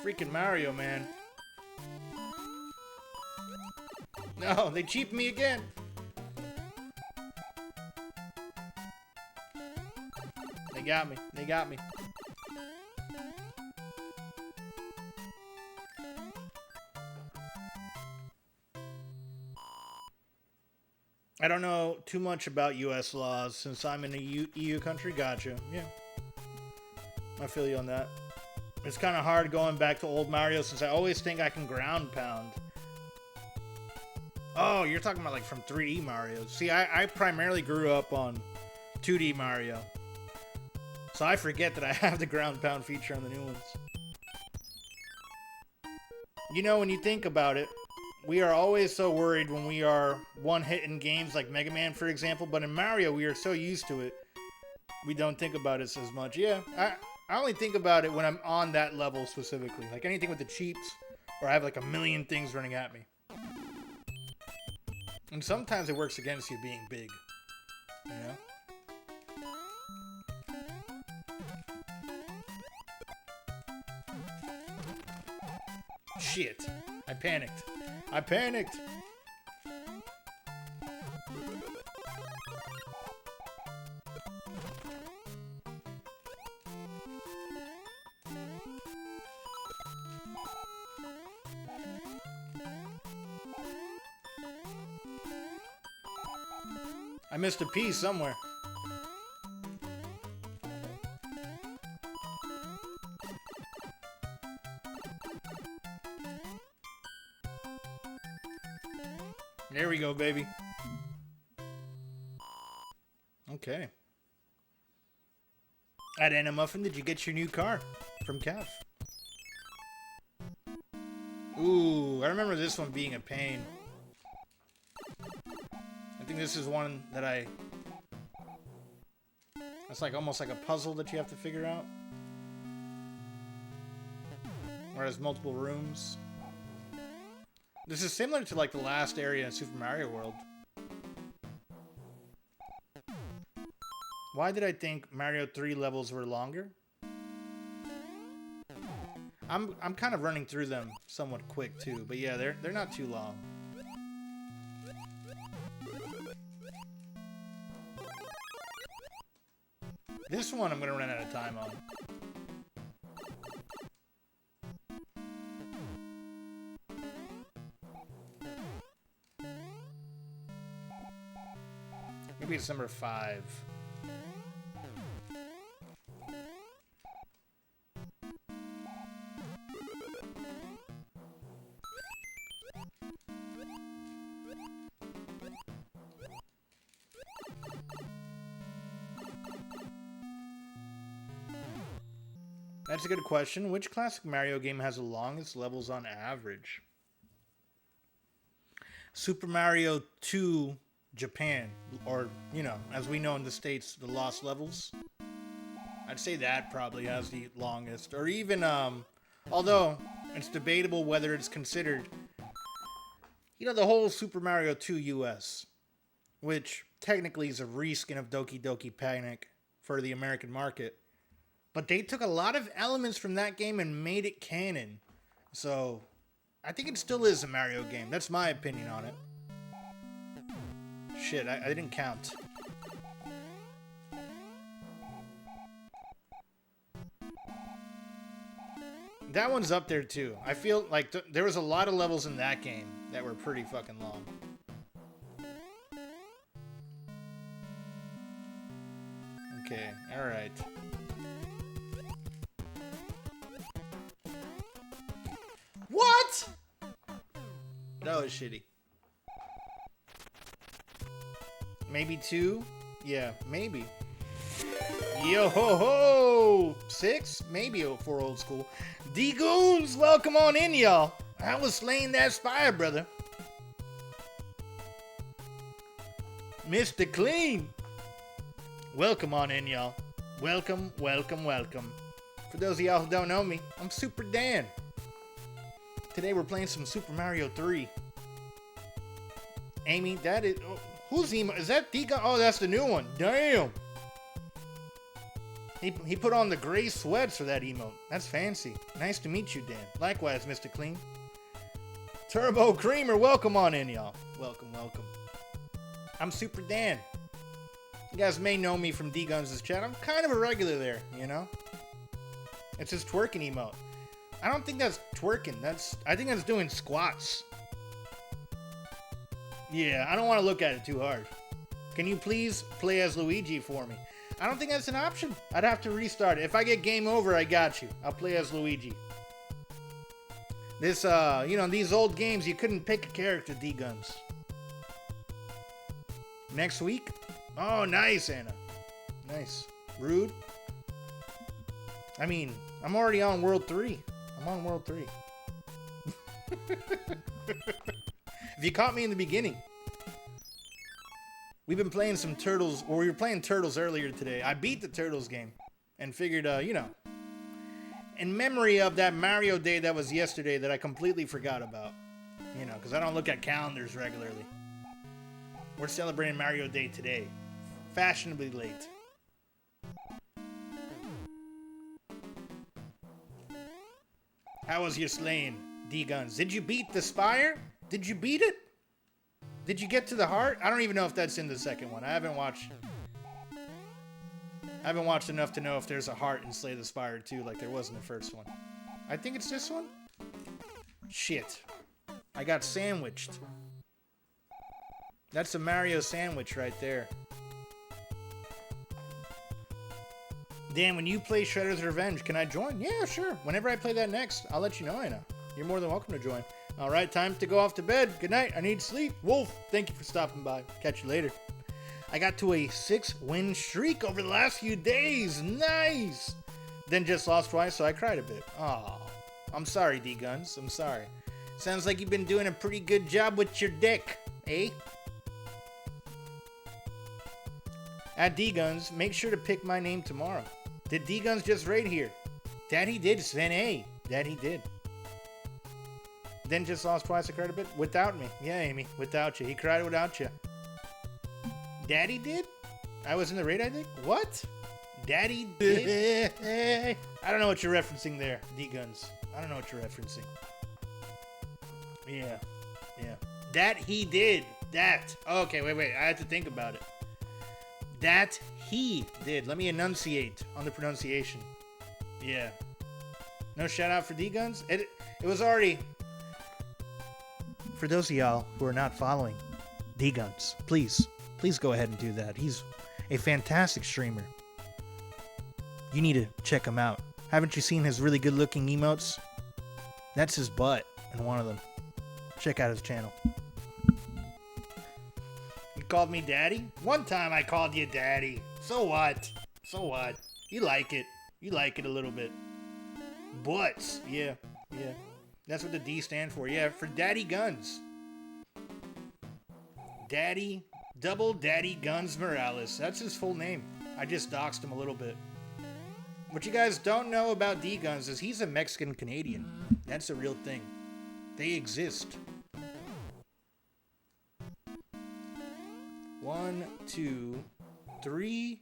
Freaking Mario, man. No, they cheaped me again. They got me. They got me. I don't know too much about U.S. laws since I'm in a EU country. Gotcha. Yeah. I feel you on that. It's kind of hard going back to old Mario since I always think I can ground pound. Oh, you're talking about like from 3D Mario. See, I primarily grew up on 2D Mario. So I forget that I have the ground pound feature on the new ones. You know, when you think about it, we are always so worried when we are one hit in games like Mega Man, for example. But in Mario, we are so used to it, we don't think about it as much. Yeah, I only think about it when I'm on that level specifically. Like anything with the cheats, or I have like a million things running at me. And sometimes it works against you being big. You know? Shit. I panicked. I panicked! I missed a piece somewhere. There we go, baby. Okay. At Anna Muffin, did you get your new car? From Kev. Ooh, I remember this one being a pain. I think this is one that it's like almost like a puzzle that you have to figure out. Where it has multiple rooms. This is similar to like the last area in Super Mario World. Why did I think Mario 3 levels were longer? I'm kind of running through them somewhat quick too, but yeah, they're not too long. This one I'm gonna run out of time on. Maybe it's number 5. That's a good question. Which classic Mario game has the longest levels on average? Super Mario 2 Japan, or, you know, as we know in the States, the Lost Levels. I'd say that probably has the longest. Or even, although it's debatable whether it's considered, you know, the whole Super Mario 2 US, which technically is a reskin of Doki Doki Panic for the American market. But they took a lot of elements from that game and made it canon. So, I think it still is a Mario game. That's my opinion on it. Shit, I didn't count. That one's up there too. I feel like there was a lot of levels in that game that were pretty fucking long. Okay, alright. What? That was shitty. Maybe 2? Yeah, maybe. Yo ho ho! 6? Maybe for old school. D-Goons, welcome on in, y'all. I was slaying that spire, brother. Mr. Clean. Welcome on in, y'all. Welcome, welcome, welcome. For those of y'all who don't know me, I'm Super Dan. Today we're playing some Super Mario 3. Amy, that is... Oh, who's emo? Is that Dika? Oh, that's the new one. Damn. He put on the gray sweats for that emote. That's fancy. Nice to meet you, Dan. Likewise, Mr. Clean. Turbo Creamer, welcome on in, y'all. Welcome, welcome. I'm Super Dan. You guys may know me from D-Guns' chat. I'm kind of a regular there, you know? It's his twerking emote. I don't think that's twerking. I think that's doing squats. Yeah, I don't want to look at it too hard. Can you please play as Luigi for me? I don't think that's an option. I'd have to restart it. If I get game over, I got you. I'll play as Luigi. This, you know, these old games, you couldn't pick a character, D-Guns. Next week? Oh, nice, Anna. Nice. Rude. I mean, I'm already on World 3. I'm on World 3. If you caught me in the beginning, we've been playing some Turtles, or we were playing Turtles earlier today. I beat the Turtles game and figured, you know, in memory of that Mario Day that was yesterday that I completely forgot about, you know, because I don't look at calendars regularly. We're celebrating Mario Day today, fashionably late. How was your slaying, D-Guns? Did you beat the Spire? Did you beat it? Did you get to the heart? I don't even know if that's in the second one. I haven't watched enough to know if there's a heart in Slay the Spire 2 like there was in the first one. I think it's this one. Shit. I got sandwiched. That's a Mario sandwich right there. Dan, when you play Shredder's Revenge, can I join? Yeah, sure. Whenever I play that next, I'll let you know, Anna. You're more than welcome to join. All right, time to go off to bed. Good night. I need sleep. Wolf, thank you for stopping by. Catch you later. I got to a 6-win streak over the last few days. Nice. Then just lost twice, so I cried a bit. Aw. I'm sorry, D-Guns. I'm sorry. Sounds like you've been doing a pretty good job with your dick, eh? At D-Guns, make sure to pick my name tomorrow. Did D-Guns just raid here? That he did, Sven A. That he did. Then just lost twice, I cried a bit. Without me. Yeah, Amy. Without you. He cried without you. Daddy did? I was in the raid, I think? What? Daddy did? I don't know what you're referencing there, D-Guns. I don't know what you're referencing. Yeah. That he did. That. Okay, wait. I had to think about it. That he did. Let me enunciate on the pronunciation. Yeah. No shout out for D-Guns? It was already... For those of y'all who are not following D-Guns, please go ahead and do that. He's a fantastic streamer. You need to check him out. Haven't you seen his really good looking emotes? That's his butt in one of them. Check out his channel. You called me daddy? One time I called you daddy. So what? You like it. You like it a little bit. Butts. Yeah. That's what the D stand for. Yeah, for Daddy Guns. Double Daddy Guns Morales. That's his full name. I just doxed him a little bit. What you guys don't know about D-Guns is he's a Mexican Canadian. That's a real thing. They exist. 1, 2, 3.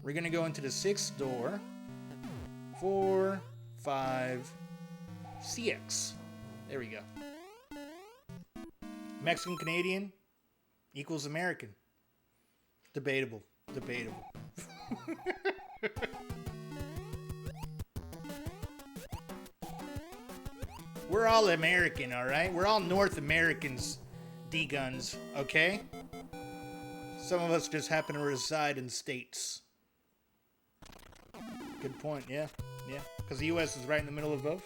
We're gonna go into the 6th door. 4, 5, CX. There we go. Mexican Canadian equals American. Debatable. We're all American, alright? We're all North Americans, D-Guns, okay? Some of us just happen to reside in states. Good point, yeah. Because the U.S. is right in the middle of both.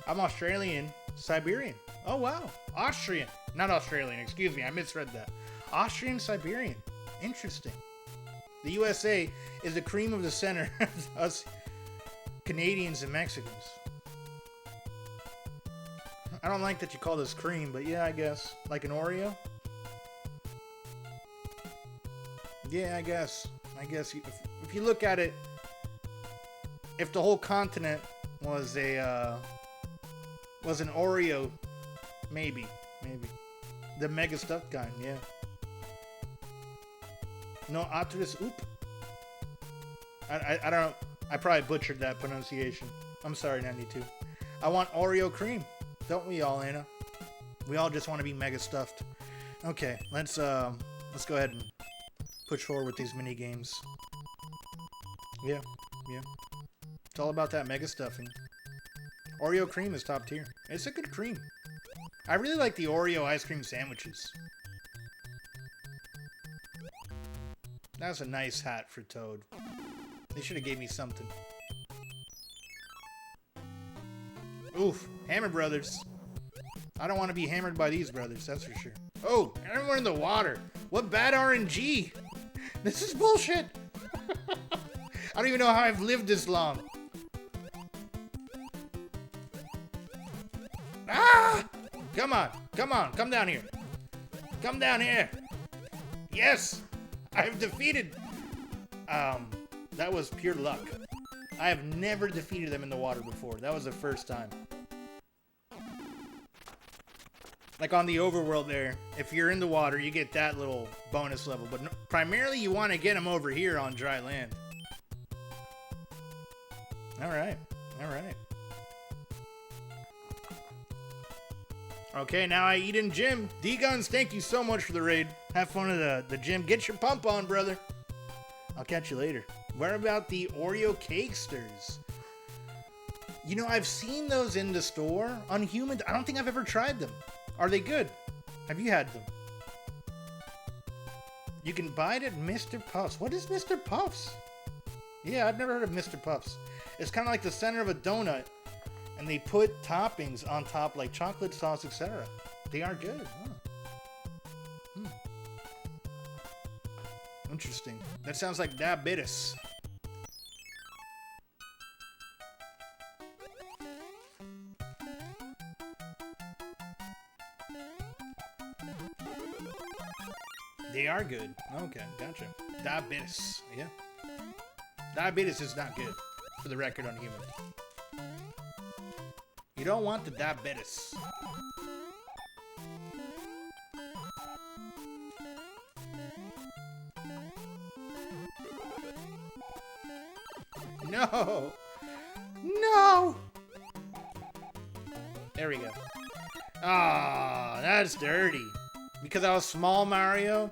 I'm Australian, Siberian. Oh, wow. Austrian. Not Australian, excuse me, I misread that. Austrian, Siberian. Interesting. The USA is the cream of the center of us Canadians and Mexicans. I don't like that you call this cream, but yeah, I guess. Like an Oreo? Yeah, I guess. If you look at it, if the whole continent was an Oreo, maybe. The mega stuffed kind, yeah. No, Atris oop. I don't know. I probably butchered that pronunciation. I'm sorry, 92. I want Oreo cream. Don't we all, Anna? We all just want to be mega stuffed. Okay, let's go ahead and push forward with these mini games. Yeah. It's all about that mega stuffing. Oreo cream is top tier. It's a good cream. I really like the Oreo ice cream sandwiches. That's a nice hat for Toad. They should have gave me something. Oof, Hammer Brothers. I don't want to be hammered by these brothers, that's for sure. Oh, everyone in the water. What bad RNG? This is bullshit. I don't even know how I've lived this long. Ah! Come on, come down here. Come down here. Yes, I've defeated. That was pure luck. I have never defeated them in the water before. That was the first time. Like on the overworld there, if you're in the water, you get that little bonus level. But primarily, you want to get them over here on dry land. All right. Okay, now I eat in gym. D-Guns, thank you so much for the raid. Have fun at the gym. Get your pump on, brother. I'll catch you later. What about the Oreo Cakesters? You know, I've seen those in the store. Unhuman. I don't think I've ever tried them. Are they good? Have you had them? You can buy it at Mr. Puffs. What is Mr. Puffs? Yeah, I've never heard of Mr. Puffs. It's kind of like the center of a donut, and they put toppings on top like chocolate sauce, etc. They are good. Huh. Interesting. That sounds like diabetes. They are good. Okay, gotcha. Diabetes. Yeah. Diabetes is not good, for the record, on humans. You don't want the diabetes. No! No! There we go. Ah, that's dirty. Because I was small, Mario?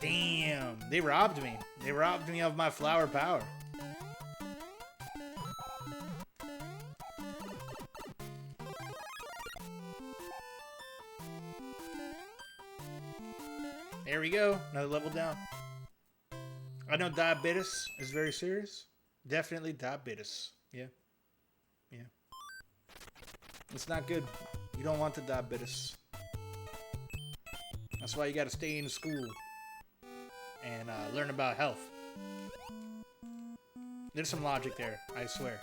Damn, they robbed me. They robbed me of my flower power. There we go. Another level down. I know diabetes is very serious. Definitely diabetes. Yeah. Yeah. It's not good. You don't want the diabetes. That's why you gotta stay in school and learn about health. There's some logic there, I swear.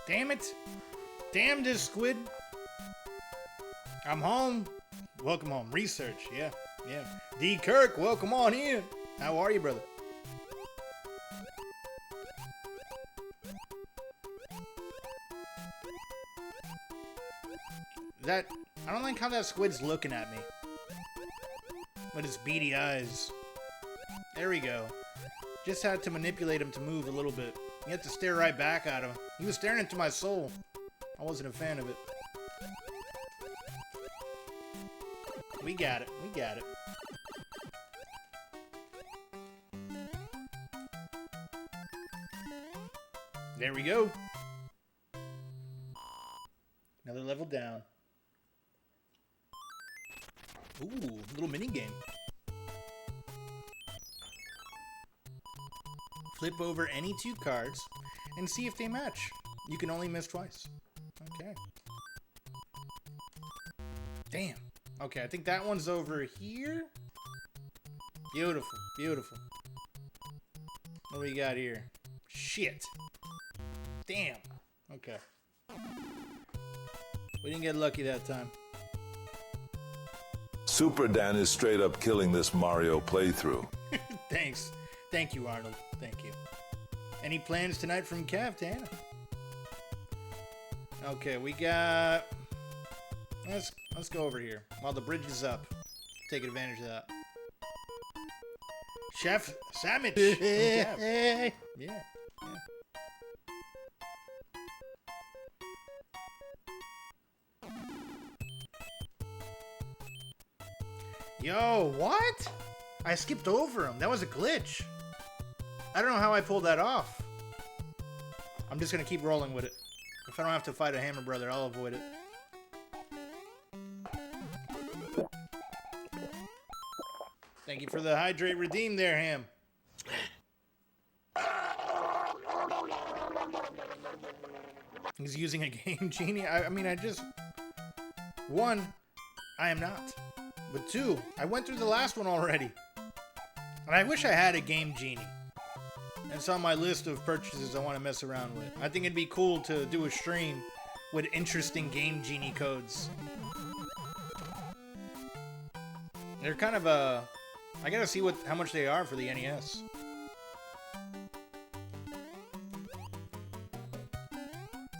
Damn it! Damn this squid! I'm home. Welcome home. Research, yeah, yeah. D. Kirk, welcome on in. How are you, brother? That, I don't like how that squid's looking at me. With his beady eyes. There we go. Just had to manipulate him to move a little bit. You have to stare right back at him. He was staring into my soul. I wasn't a fan of it. We got it. We got it. There we go. Another level down. Ooh, little mini game. Flip over any two cards and see if they match. You can only miss twice. Okay. Damn. Okay, I think that one's over here. Beautiful, beautiful. What do we got here? Shit. Damn. Okay. We didn't get lucky that time. Super Dan is straight up killing this Mario playthrough. Thanks. Thank you, Arnold. Thank you. Any plans tonight from Cav, Tana? Okay, we got... Let's go over here. While the bridge is up. Take advantage of that. Chef Sandwich! Yeah. Yeah. Yo, what? I skipped over him. That was a glitch. I don't know how I pulled that off. I'm just gonna keep rolling with it. If I don't have to fight a Hammer Brother, I'll avoid it. Thank you for the hydrate redeem there, Ham. He's using a Game Genie. I mean, one, I am not. But two, I went through the last one already. And I wish I had a Game Genie. It's on my list of purchases I want to mess around with. I think it'd be cool to do a stream with interesting Game Genie codes. They're kind of I gotta see how much they are for the NES.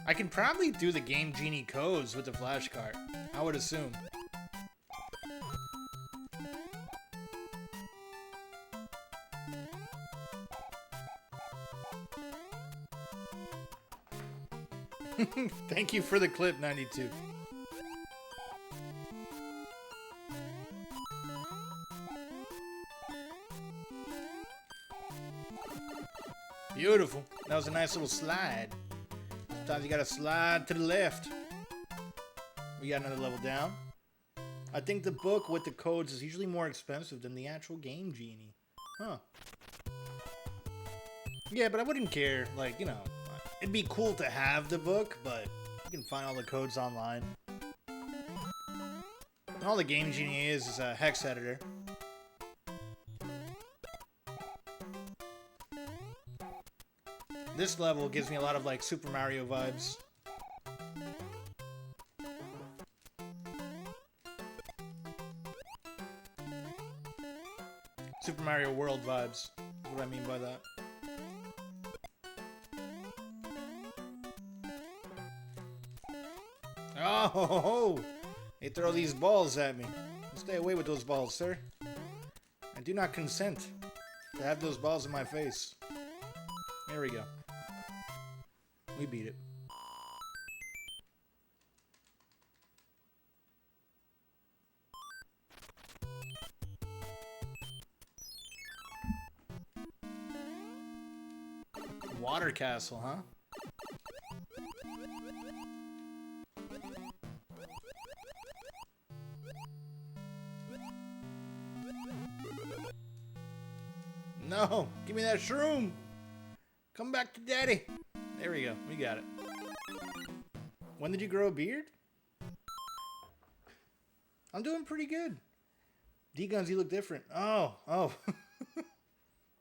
I can probably do the Game Genie codes with the flash card. I would assume. Thank you for the clip, 92. Beautiful. That was a nice little slide. Sometimes you gotta slide to the left. We got another level down. I think the book with the codes is usually more expensive than the actual game genie. Huh. Yeah, but I wouldn't care. Like, you know, it'd be cool to have the book, but you can find all the codes online. And all the game genie is a hex editor. This level gives me a lot of like Super Mario vibes. Super Mario World vibes. What do I mean by that? Oh, ho, ho, ho. They throw these balls at me. Stay away with those balls, sir. I do not consent to have those balls in my face. There we go. We beat it. Water castle, huh? No, give me that shroom. Come back to daddy. There we go. We got it. When did you grow a beard? I'm doing pretty good. D-Guns, you look different. Oh.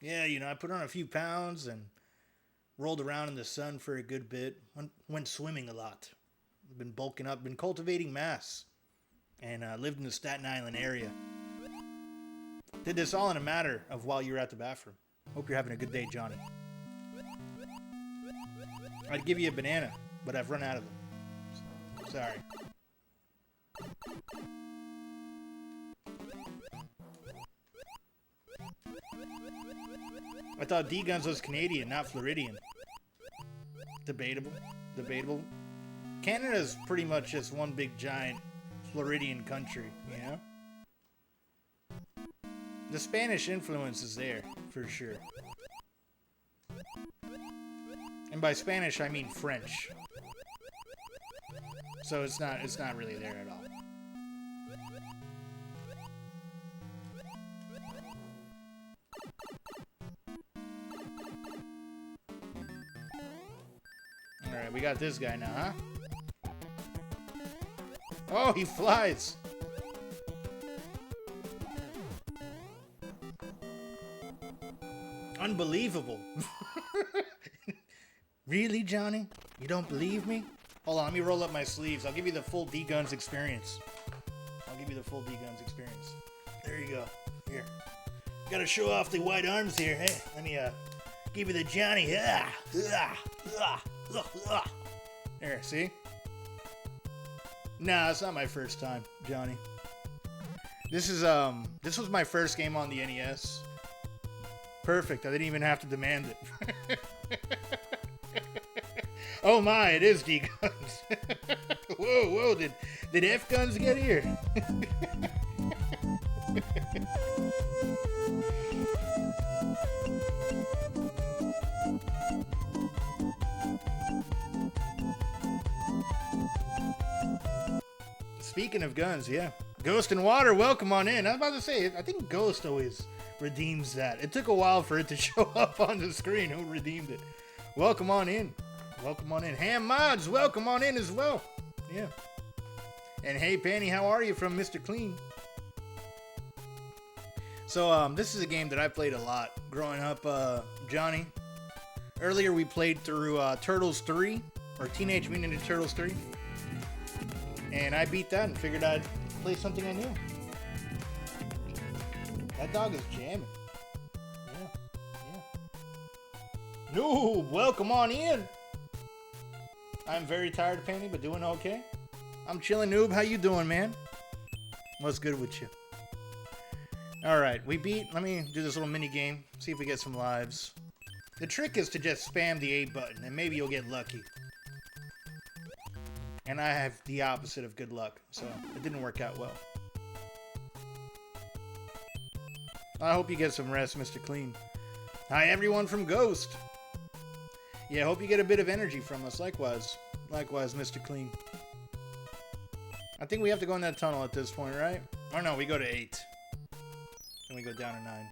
Yeah, you know, I put on a few pounds and rolled around in the sun for a good bit. Went swimming a lot. I've been bulking up, been cultivating mass. And lived in the Staten Island area. Did this all in a matter of while you were at the bathroom. Hope you're having a good day, Johnny. I'd give you a banana, but I've run out of them. Sorry. I thought D-Guns was Canadian, not Floridian. Debatable. Canada's pretty much just one big giant Floridian country, you know? The Spanish influence is there, for sure. And by Spanish, I mean French. So it's not really there at all. Alright, we got this guy now, huh? Oh, he flies! Unbelievable. Really, Johnny? You don't believe me? Hold on, let me roll up my sleeves. I'll give you the full D-Guns experience. There you go. Here. Gotta show off the white arms here. Hey, let me give you the Johnny. There, see? Nah, it's not my first time, Johnny. This was my first game on the NES. Perfect. I didn't even have to demand it. Oh my, it is D-Guns. Whoa, did F-Guns get here? Speaking of guns, yeah. Ghost and Water, welcome on in. I was about to say, I think Ghost always redeems that. It took a while for it to show up on the screen who redeemed it. Welcome on in. Ham Mods, welcome on in as well. Yeah. And hey, Penny, how are you from Mr. Clean? So, this is a game that I played a lot growing up, Johnny. Earlier we played through Turtles 3, or Teenage Mutant Ninja Turtles 3. And I beat that and figured I'd play something I knew. That dog is jamming. Yeah. Noob, welcome on in. I'm very tired, Penny, but doing okay. I'm chilling, Noob. How you doing, man? What's good with you? Alright, we beat... Let me do this little mini game. See if we get some lives. The trick is to just spam the A button, and maybe you'll get lucky. And I have the opposite of good luck, so it didn't work out well. I hope you get some rest, Mr. Clean. Hi, everyone from Ghost. Yeah, hope you get a bit of energy from us. Likewise. Likewise, Mr. Clean. I think we have to go in that tunnel at this point, right? Or no, we go to 8. Then we go down to 9.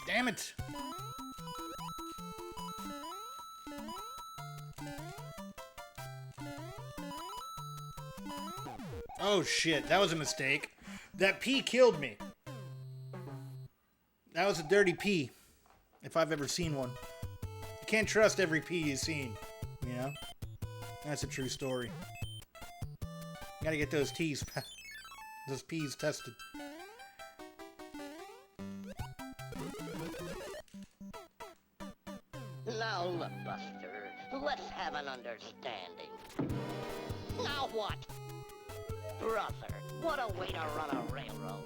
Damn it! Oh shit, that was a mistake. That pea killed me. That was a dirty pea, if I've ever seen one. You can't trust every pea you've seen, you know? That's a true story. Gotta get those peas tested. Now look, Buster, let's have an understanding. Now what? Brother, what a way to run a railroad.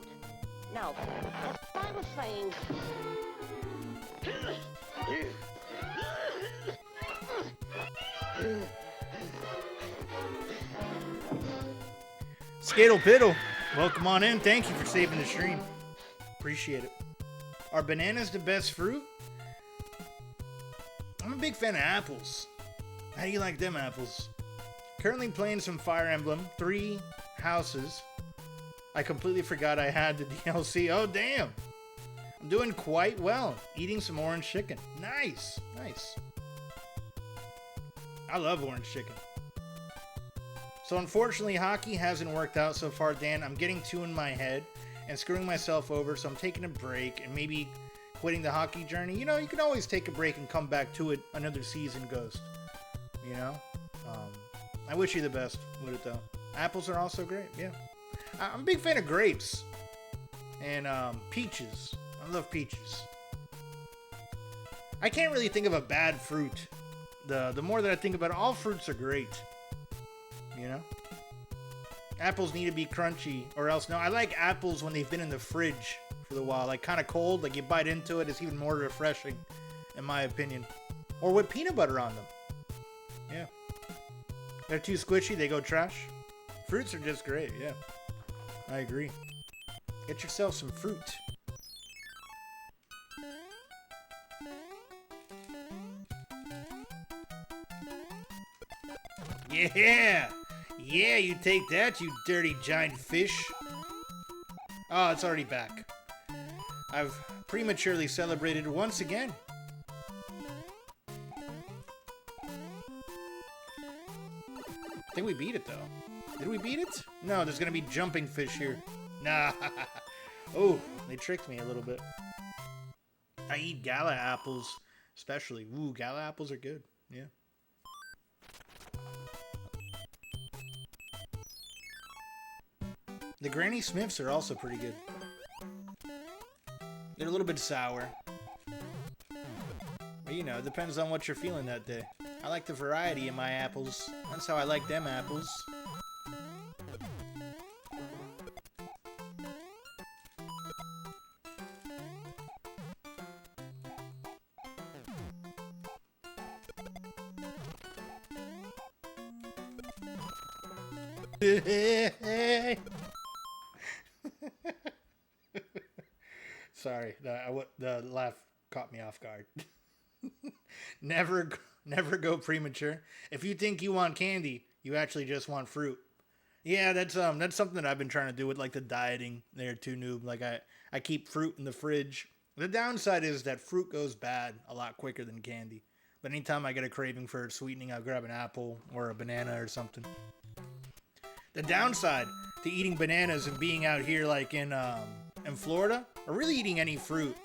Now, as I was saying... Skittle Piddle, welcome on in. Thank you for saving the stream. Appreciate it. Are bananas the best fruit? I'm a big fan of apples. How do you like them apples? Currently playing some Fire Emblem 3 Houses. I completely forgot I had the DLC. Oh, damn. I'm doing quite well. Eating some orange chicken. Nice. Nice. I love orange chicken. So unfortunately, hockey hasn't worked out so far, Dan. I'm getting too in my head and screwing myself over, so I'm taking a break and maybe quitting the hockey journey. You know, you can always take a break and come back to it another season, Ghost. You know? I wish you the best with it, though. Apples are also great, yeah. I'm a big fan of grapes. And peaches. I love peaches. I can't really think of a bad fruit. The more that I think about it, all fruits are great. You know? Apples need to be crunchy, or else no. I like apples when they've been in the fridge for a while. Like, kind of cold. Like, you bite into it, it's even more refreshing, in my opinion. Or with peanut butter on them. Yeah. They're too squishy, they go trash. Fruits are just great, yeah. I agree. Get yourself some fruit. Yeah! Yeah, you take that, you dirty giant fish. Oh, it's already back. I've prematurely celebrated once again. I think we beat it, though. Did we beat it? No, there's gonna be jumping fish here. Nah. Oh, they tricked me a little bit. I eat gala apples, especially. Ooh, gala apples are good. Yeah. The Granny Smiths are also pretty good. They're a little bit sour. But, you know, it depends on what you're feeling that day. I like the variety in my apples. That's how I like them apples. Sorry, the laugh caught me off guard. Never go premature. If you think you want candy, you actually just want fruit. Yeah, that's something that I've been trying to do with like the dieting there too, noob. Like I keep fruit in the fridge. The downside is that fruit goes bad a lot quicker than candy. But anytime I get a craving for sweetening, I'll grab an apple or a banana or something. The downside to eating bananas and being out here like in Florida, or really eating any fruit,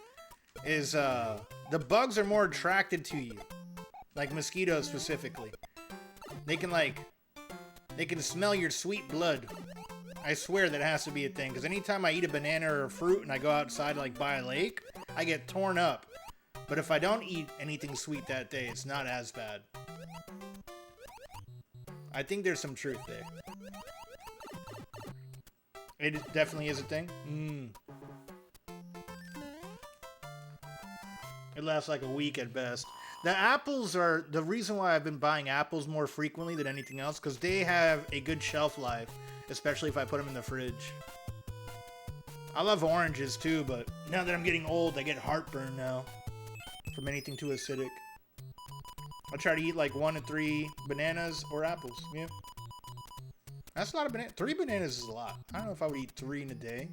is the bugs are more attracted to you. Like mosquitoes specifically. They can smell your sweet blood. I swear that has to be a thing, because anytime I eat a banana or a fruit and I go outside like by a lake, I get torn up. But if I don't eat anything sweet that day, it's not as bad. I think there's some truth there. It definitely is a thing. It lasts like a week at best. The apples are the reason why I've been buying apples more frequently than anything else, because they have a good shelf life, especially if I put them in the fridge. I love oranges too, but now that I'm getting old, I get heartburn now from anything too acidic. I try to eat like 1 to 3 bananas or apples. Yeah. That's a lot of bananas. 3 bananas is a lot. I don't know if I would eat 3 in a day.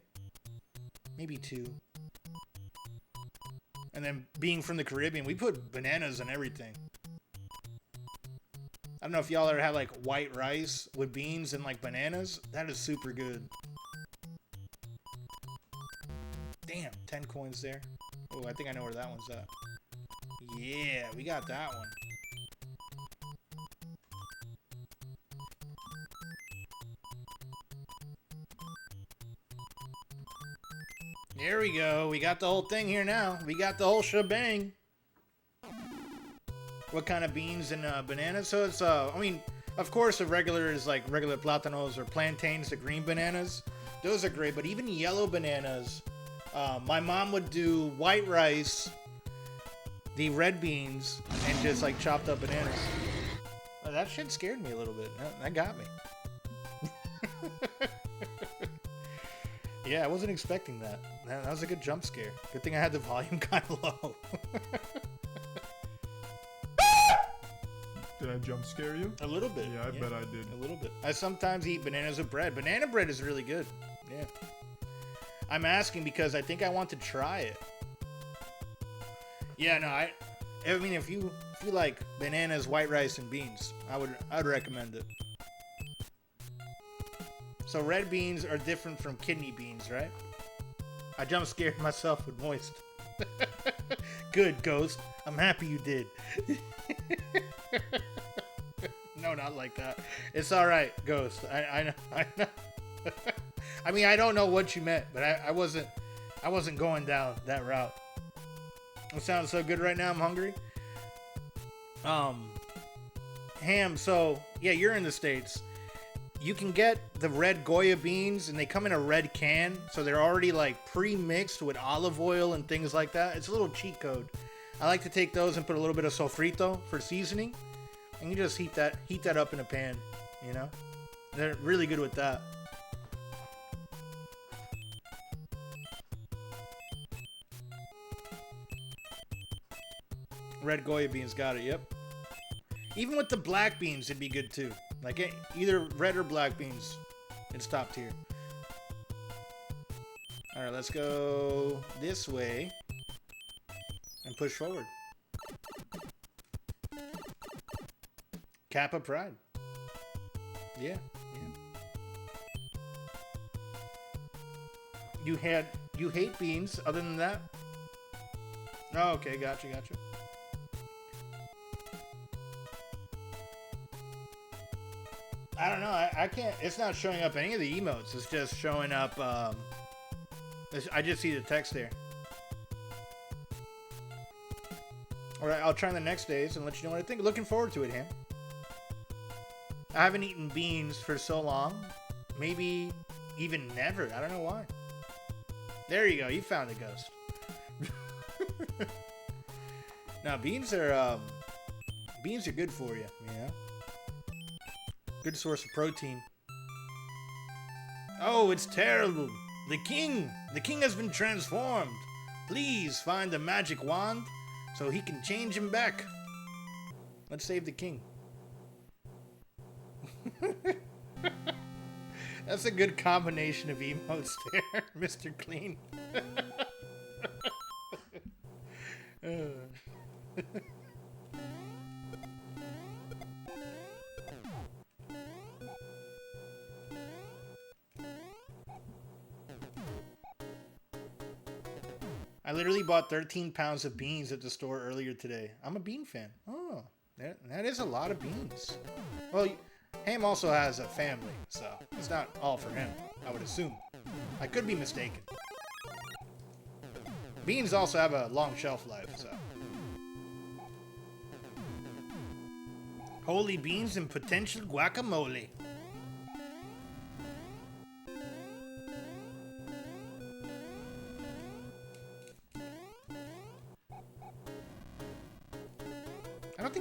Maybe 2. And then being from the Caribbean, we put bananas on everything. I don't know if y'all ever had like white rice with beans and like bananas. That is super good. Damn, 10 coins there. Oh, I think I know where that one's at. Yeah, we got that one. There we go. We got the whole thing here now. We got the whole shebang. What kind of beans and bananas? So it's, I mean, of course, the regular is like regular platanos or plantains, the green bananas. Those are great, but even yellow bananas. My mom would do white rice, the red beans, and just like chopped up bananas. Oh, that shit scared me a little bit. That got me. Yeah, I wasn't expecting that. That was a good jump scare. Good thing I had the volume kind of low. Did I jump scare you? A little bit. Yeah, I bet I did. A little bit. I sometimes eat bananas with bread. Banana bread is really good. Yeah. I'm asking because I think I want to try it. Yeah, no, I mean, if you like bananas, white rice, and beans, I'd recommend it. So red beans are different from kidney beans, right? I jump scared myself with moist. Good, Ghost. I'm happy you did. No, not like that. It's all right, Ghost. I know. I mean, I don't know what you meant, but I wasn't going down that route. It sounds so good right now. I'm hungry. Ham. So yeah, you're in the States. You can get the red Goya beans, and they come in a red can, so they're already like pre-mixed with olive oil and things like that. It's a little cheat code. I like to take those and put a little bit of sofrito for seasoning, and you just heat that up in a pan. You know, they're really good with that. Red Goya beans, got it. Yep. Even with the black beans, it'd be good too. Like either red or black beans, it's top tier. All right, let's go this way and push forward. Kappa Pride. Yeah. You hate beans. Other than that. Oh, okay, gotcha. I don't know. I can't. It's not showing up any of the emotes. It's just showing up. I just see the text there. All right, I'll try the next days and let you know what I think. Looking forward to it, Ham. I haven't eaten beans for so long. Maybe even never. I don't know why. There you go. You found the ghost. Now, beans are good for you. Yeah. Good source of protein. Oh, it's terrible. The king has been transformed. Please find the magic wand so he can change him back. Let's save the king. That's a good combination of emotes there, Mr. Clean. I literally bought 13 pounds of beans at the store earlier today. I'm a bean fan. Oh, that is a lot of beans. Well, Ham also has a family, so it's not all for him, I would assume. I could be mistaken. Beans also have a long shelf life, so. Holy beans and potential guacamole.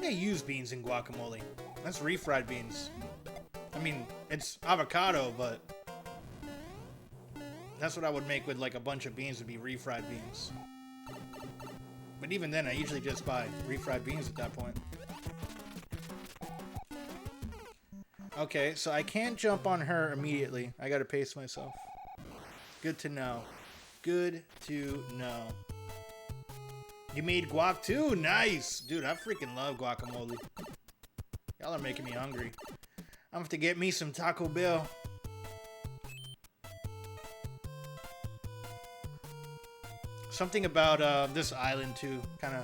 they use beans in guacamole. That's refried beans. I mean, it's avocado, but that's what I would make with like a bunch of beans, would be refried beans. But even then, I usually just buy refried beans at that point. Okay, so I can't jump on her immediately. I gotta pace myself. Good to know. Good to know. You made guac too? Nice! Dude, I freaking love guacamole. Y'all are making me hungry. I'm gonna have to get me some Taco Bell. Something about this island too kind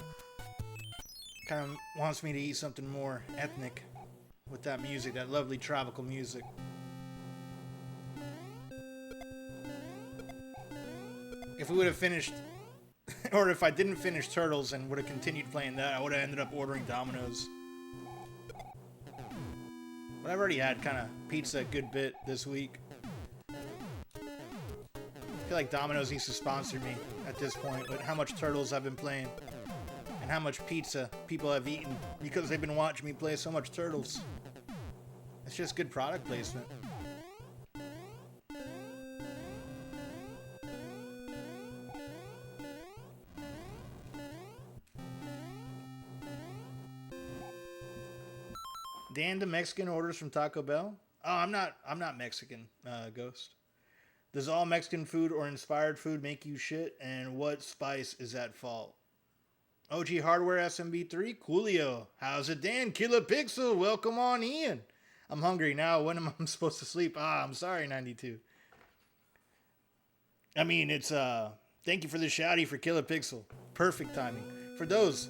of wants me to eat something more ethnic with that music, that lovely tropical music. If we would have finished, or if I didn't finish Turtles and would have continued playing that, I would have ended up ordering Domino's. But I've already had kind of pizza a good bit this week. I feel like Domino's needs to sponsor me at this point with how much Turtles I've been playing and how much pizza people have eaten because they've been watching me play so much Turtles. It's just good product placement. Dan, the Mexican orders from Taco Bell? Oh, I'm not Mexican, Ghost. Does all Mexican food or inspired food make you shit? And what spice is at fault? OG Hardware SMB3, Coolio. How's it, Dan? Killer Pixel, welcome on in. I'm hungry now. When am I supposed to sleep? I'm sorry, 92. I mean, it's, thank you for the shouty for Killer Pixel. Perfect timing. For those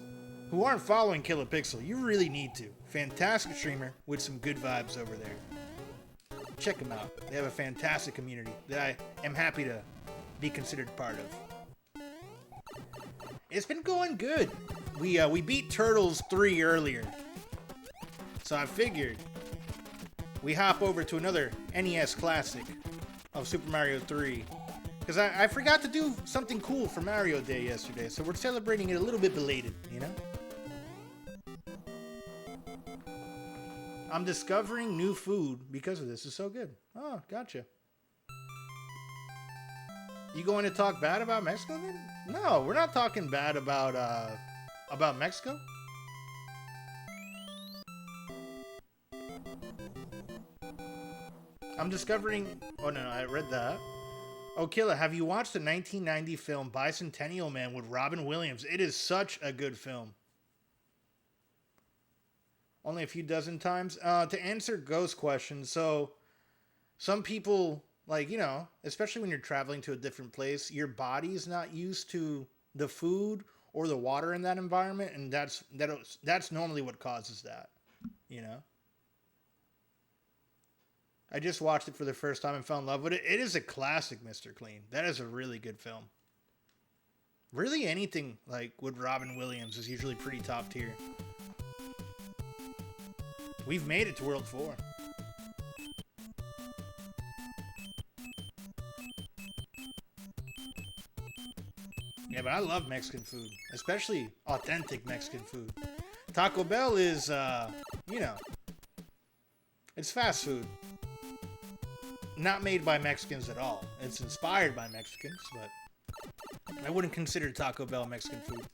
who aren't following Killer Pixel, you really need to. Fantastic streamer with some good vibes over there. Check them out. They have a fantastic community that I am happy to be considered part of. It's been going good. We beat Turtles 3 earlier. So I figured we hop over to another NES classic of Super Mario 3. Because I forgot to do something cool for Mario Day yesterday, so we're celebrating it a little bit belated, you know? I'm discovering new food because of this. It's so good. Oh, gotcha. You going to talk bad about Mexico then? No, we're not talking bad about Mexico. I'm discovering... Oh, no, I read that. Oh, Killa, have you watched the 1990 film Bicentennial Man with Robin Williams? It is such a good film. Only a few dozen times. To answer Ghost question, so some people, like, you know, especially when you're traveling to a different place, your body's not used to the food or the water in that environment, and that's normally what causes that, you know? I just watched it for the first time and fell in love with it. It is a classic, Mr. Clean. That is a really good film. Really anything, like, with Robin Williams is usually pretty top tier. We've made it to World 4. Yeah, but I love Mexican food. Especially authentic Mexican food. Taco Bell is, you know, it's fast food. Not made by Mexicans at all. It's inspired by Mexicans, but I wouldn't consider Taco Bell Mexican food.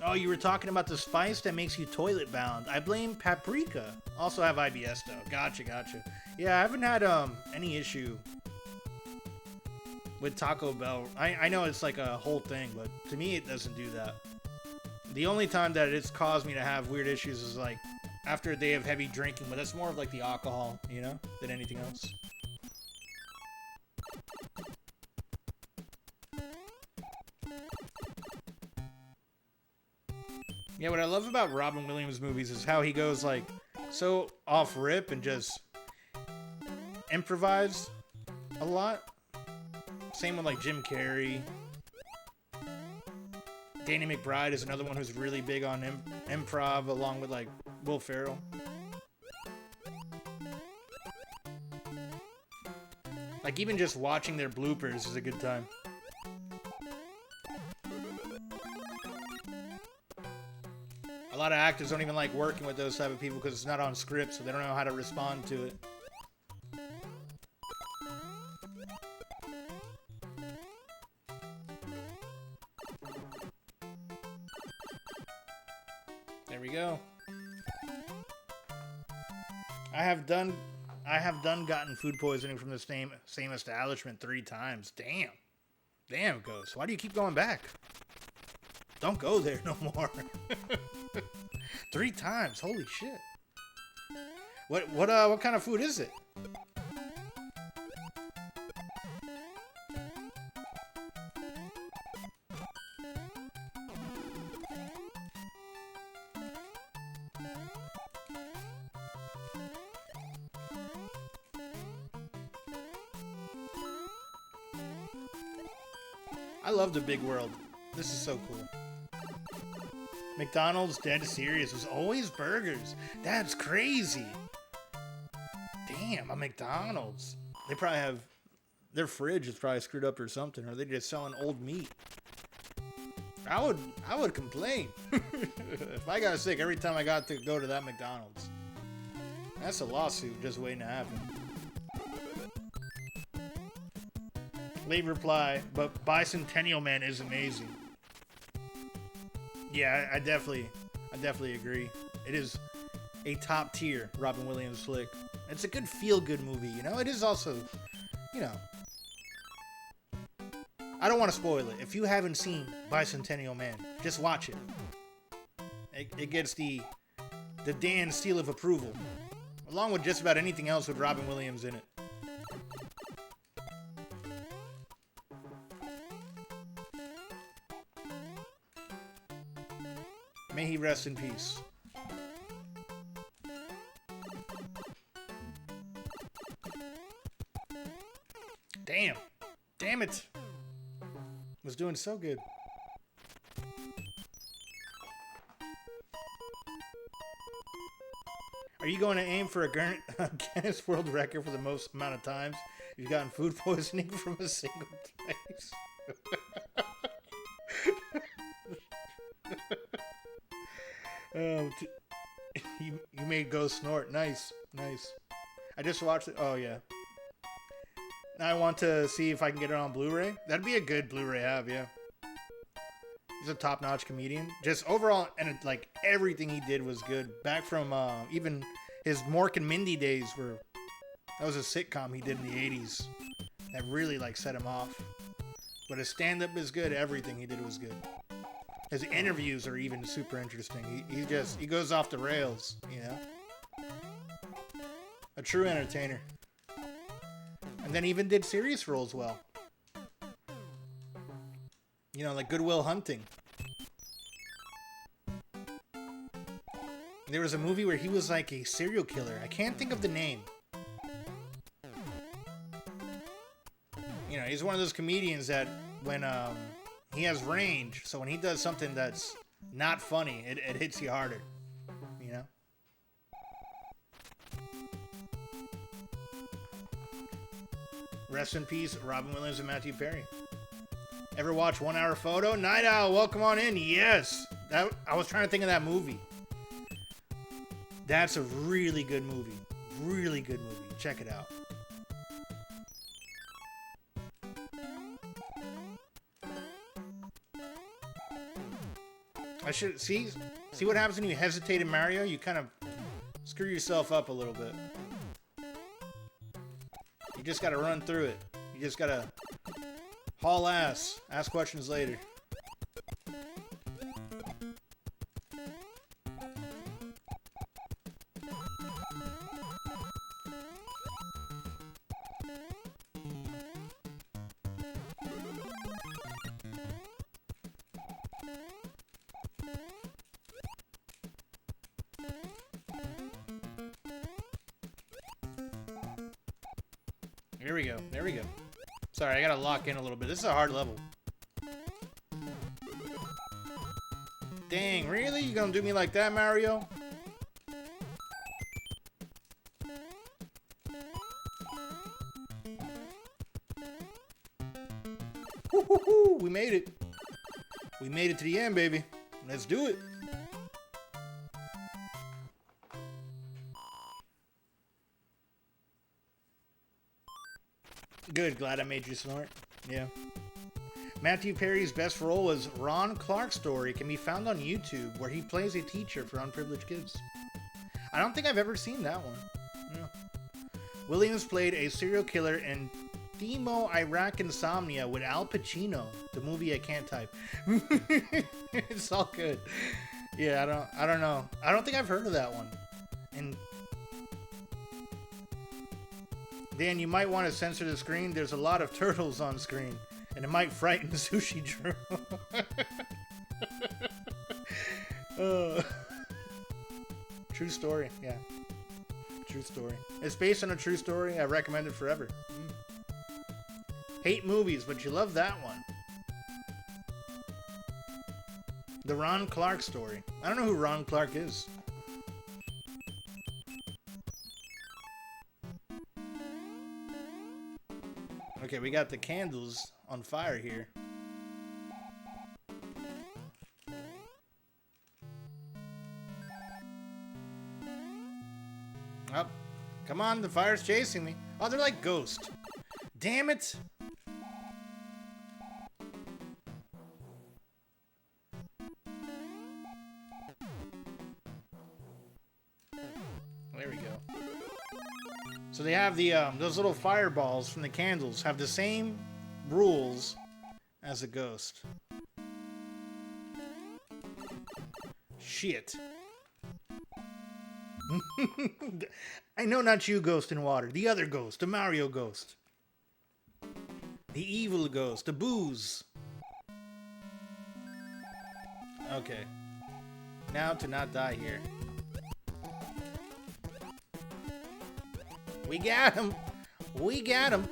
Oh, you were talking about the spice that makes you toilet bound. I blame paprika. Also have IBS though. Gotcha. Yeah, I haven't had any issue with Taco Bell. I know it's like a whole thing, but to me it doesn't do that. The only time that it's caused me to have weird issues is like after a day of heavy drinking, but that's more of like the alcohol, you know, than anything else. Yeah, what I love about Robin Williams movies is how he goes like so off rip and just improvise a lot. Same with like Jim Carrey. Danny McBride is another one who's really big on improv along with like Will Ferrell. Like even just watching their bloopers is a good time. lot of actors don't even like working with those type of people because it's not on script, so they don't know how to respond to it. There we go. I have done gotten food poisoning from the same establishment 3 times. Damn. Damn, Ghost. Why do you keep going back? Don't go there no more. 3 times. Holy shit. What kind of food is it? I love the big world. This is so cool. McDonald's dead serious. It was always burgers. That's crazy. Damn, a McDonald's. They probably have... Their fridge is probably screwed up or something. Or they're just selling old meat. I would complain. If I got sick every time I got to go to that McDonald's. That's a lawsuit just waiting to happen. Late reply, but Bicentennial Man is amazing. Yeah, I definitely agree. It is a top tier Robin Williams flick. It's a good feel-good movie, you know? It is also, you know... I don't want to spoil it. If you haven't seen Bicentennial Man, just watch it. It gets the Dan seal of approval. Along with just about anything else with Robin Williams in it. May he rest in peace. Damn. Damn it. Was doing so good. Are you going to aim for a Guinness World Record for the most amount of times you've gotten food poisoning from a single place? You made Ghost snort. Nice. Nice. I just watched it. Oh, yeah. Now I want to see if I can get it on Blu-ray. That'd be a good Blu-ray have, yeah. He's a top-notch comedian. Just overall, and like everything he did was good. Back from even his Mork and Mindy days were... That was a sitcom he did in the 80s. That really like set him off. But his stand-up is good. Everything he did was good. His interviews are even super interesting. He goes off the rails, you know? A true entertainer. And then even did serious roles well. You know, like Good Will Hunting. There was a movie where he was like a serial killer. I can't think of the name. You know, he's one of those comedians that when he has range, so when he does something that's not funny, it hits you harder. You know? Rest in peace, Robin Williams and Matthew Perry. Ever watch 1 Hour Photo? Night Owl, welcome on in. Yes! I was trying to think of that movie. That's a really good movie. Really good movie. Check it out. I should see what happens when you hesitate in Mario? You kind of screw yourself up a little bit. You just gotta run through it. You just gotta haul ass. Ask questions later. Here we go. There we go. Sorry, I gotta lock in a little bit. This is a hard level. Dang, really? You gonna do me like that, Mario? Woo-hoo-hoo! We made it. We made it to the end, baby. Let's do it. Good, glad I made you snort. Yeah. Matthew Perry's best role was Ron Clark's story. Can be found on YouTube, where he plays a teacher for unprivileged kids. I don't think I've ever seen that one. No. Williams played a serial killer in Themo Iraq Insomnia with Al Pacino. The movie I can't type. It's all good. Yeah, I don't know. I don't think I've heard of that one. And Dan, you might want to censor the screen. There's a lot of turtles on screen, and it might frighten Sushi Drew. True story, yeah. True story. It's based on a true story. I recommend it forever. Hate movies, but you love that one. The Ron Clark story. I don't know who Ron Clark is. Okay, we got the candles on fire here. Oh, come on, the fire's chasing me. Oh, they're like ghosts. Damn it. There we go. So they have the those little fireballs from the candles have the same rules as a ghost. Shit. I know, not you, Ghost in Water. The other ghost, the Mario ghost. The evil ghost, the booze. Okay. Now to not die here. We got him. We got him.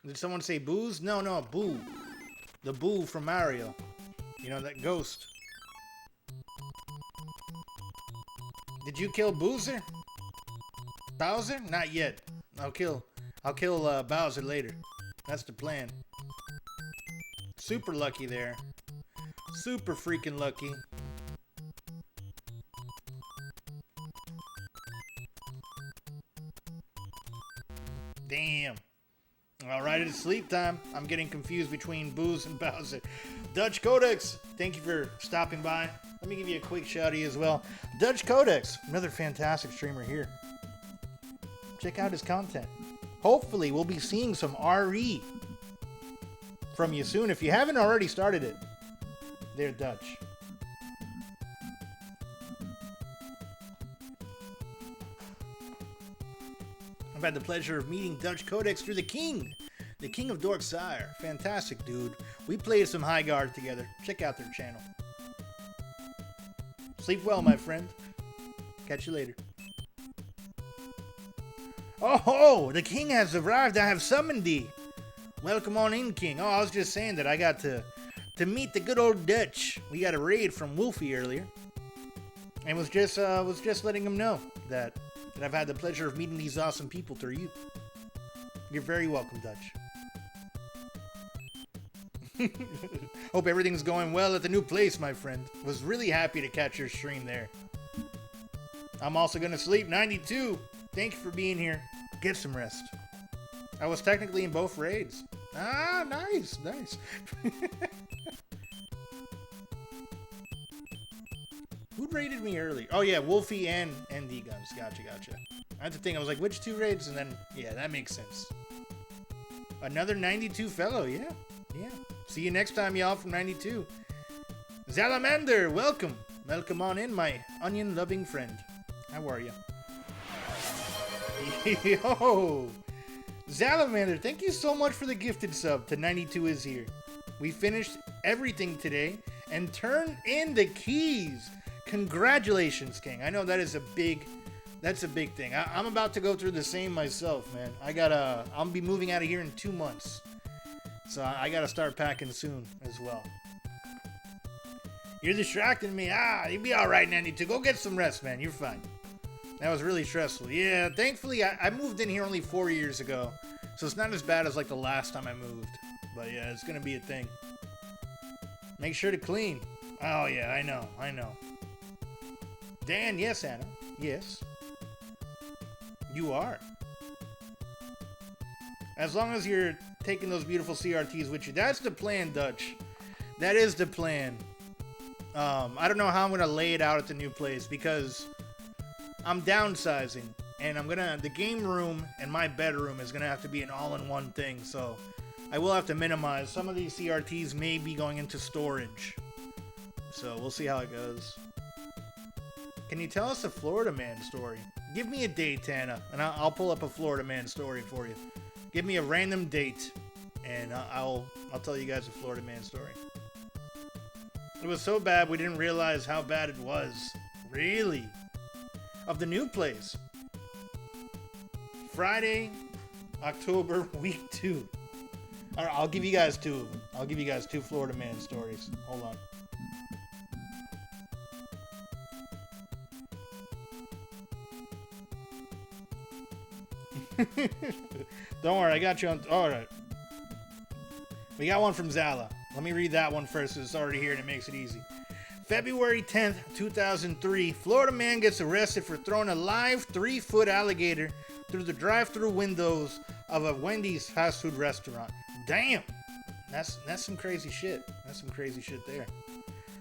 Did someone say booze? No, no, boo. The boo from Mario. You know, that ghost. Did you kill Boozer? Bowser? Not yet. I'll kill Bowser later. That's the plan. Super lucky there. Super freaking lucky. Damn. Alright, it's sleep time. I'm getting confused between Booze and Bowser. Dutch Codex, thank you for stopping by. Let me give you a quick shouty as well. Dutch Codex, another fantastic streamer here. Check out his content. Hopefully, we'll be seeing some RE from you soon. If you haven't already started it, they're Dutch. I've had the pleasure of meeting Dutch Codex through the King of Dorksire. Fantastic dude. We played some High Guard together. Check out their channel. Sleep well, my friend. Catch you later. Oh, the King has arrived. I have summoned thee. Welcome on in, King. Oh, I was just saying that I got to meet the good old Dutch. We got a raid from Wolfie earlier, and was just letting him know that I've had the pleasure of meeting these awesome people through you. You're very welcome, Dutch. Hope everything's going well at the new place, my friend. Was really happy to catch your stream there. I'm also gonna sleep. 92. Thank you for being here. Get some rest. I was technically in both raids. Ah, nice, nice. Who raided me earlier? Oh yeah, Wolfie and D-Guns. Gotcha. I had to think. I was like, which two raids? And then, yeah, that makes sense. Another 92 fellow, yeah. See you next time, y'all, from 92. Salamander, welcome. Welcome on in, my onion-loving friend. How are you? Yo! Salamander, thank you so much for the gifted sub to 92 is here. We finished everything today and turned in the keys. Congratulations, King. I know that's a big thing. I'm about to go through the same myself, man. I'll be moving out of here in 2 months. So I gotta start packing soon as well. You're distracting me. You'll be alright, 92. Go get some rest, man. You're fine. That was really stressful. Yeah, thankfully I moved in here only 4 years ago. So it's not as bad as like the last time I moved. But yeah, it's gonna be a thing. Make sure to clean. Oh yeah, I know. Dan, yes, Anna. Yes. You are. As long as you're taking those beautiful CRTs with you. That's the plan, Dutch. That is the plan. I don't know how I'm going to lay it out at the new place because I'm downsizing. And the game room and my bedroom is going to have to be an all-in-one thing. So I will have to minimize. Some of these CRTs may be going into storage. So we'll see how it goes. Can you tell us a Florida Man story? Give me a date, Tana, and I'll pull up a Florida Man story for you. Give me a random date, and I'll tell you guys a Florida Man story. It was so bad we didn't realize how bad it was. Really? Of the new place. Friday, October, week 2. All right, I'll give you guys 2 of them. I'll give you guys 2 Florida Man stories. Hold on. Don't worry, I got you on. All right. We got one from Zala. Let me read that one first, it's already here and it makes it easy. February 10th, 2003, Florida man gets arrested for throwing a live 3-foot alligator through the drive-thru windows of a Wendy's fast food restaurant. Damn! That's some crazy shit. That's some crazy shit there.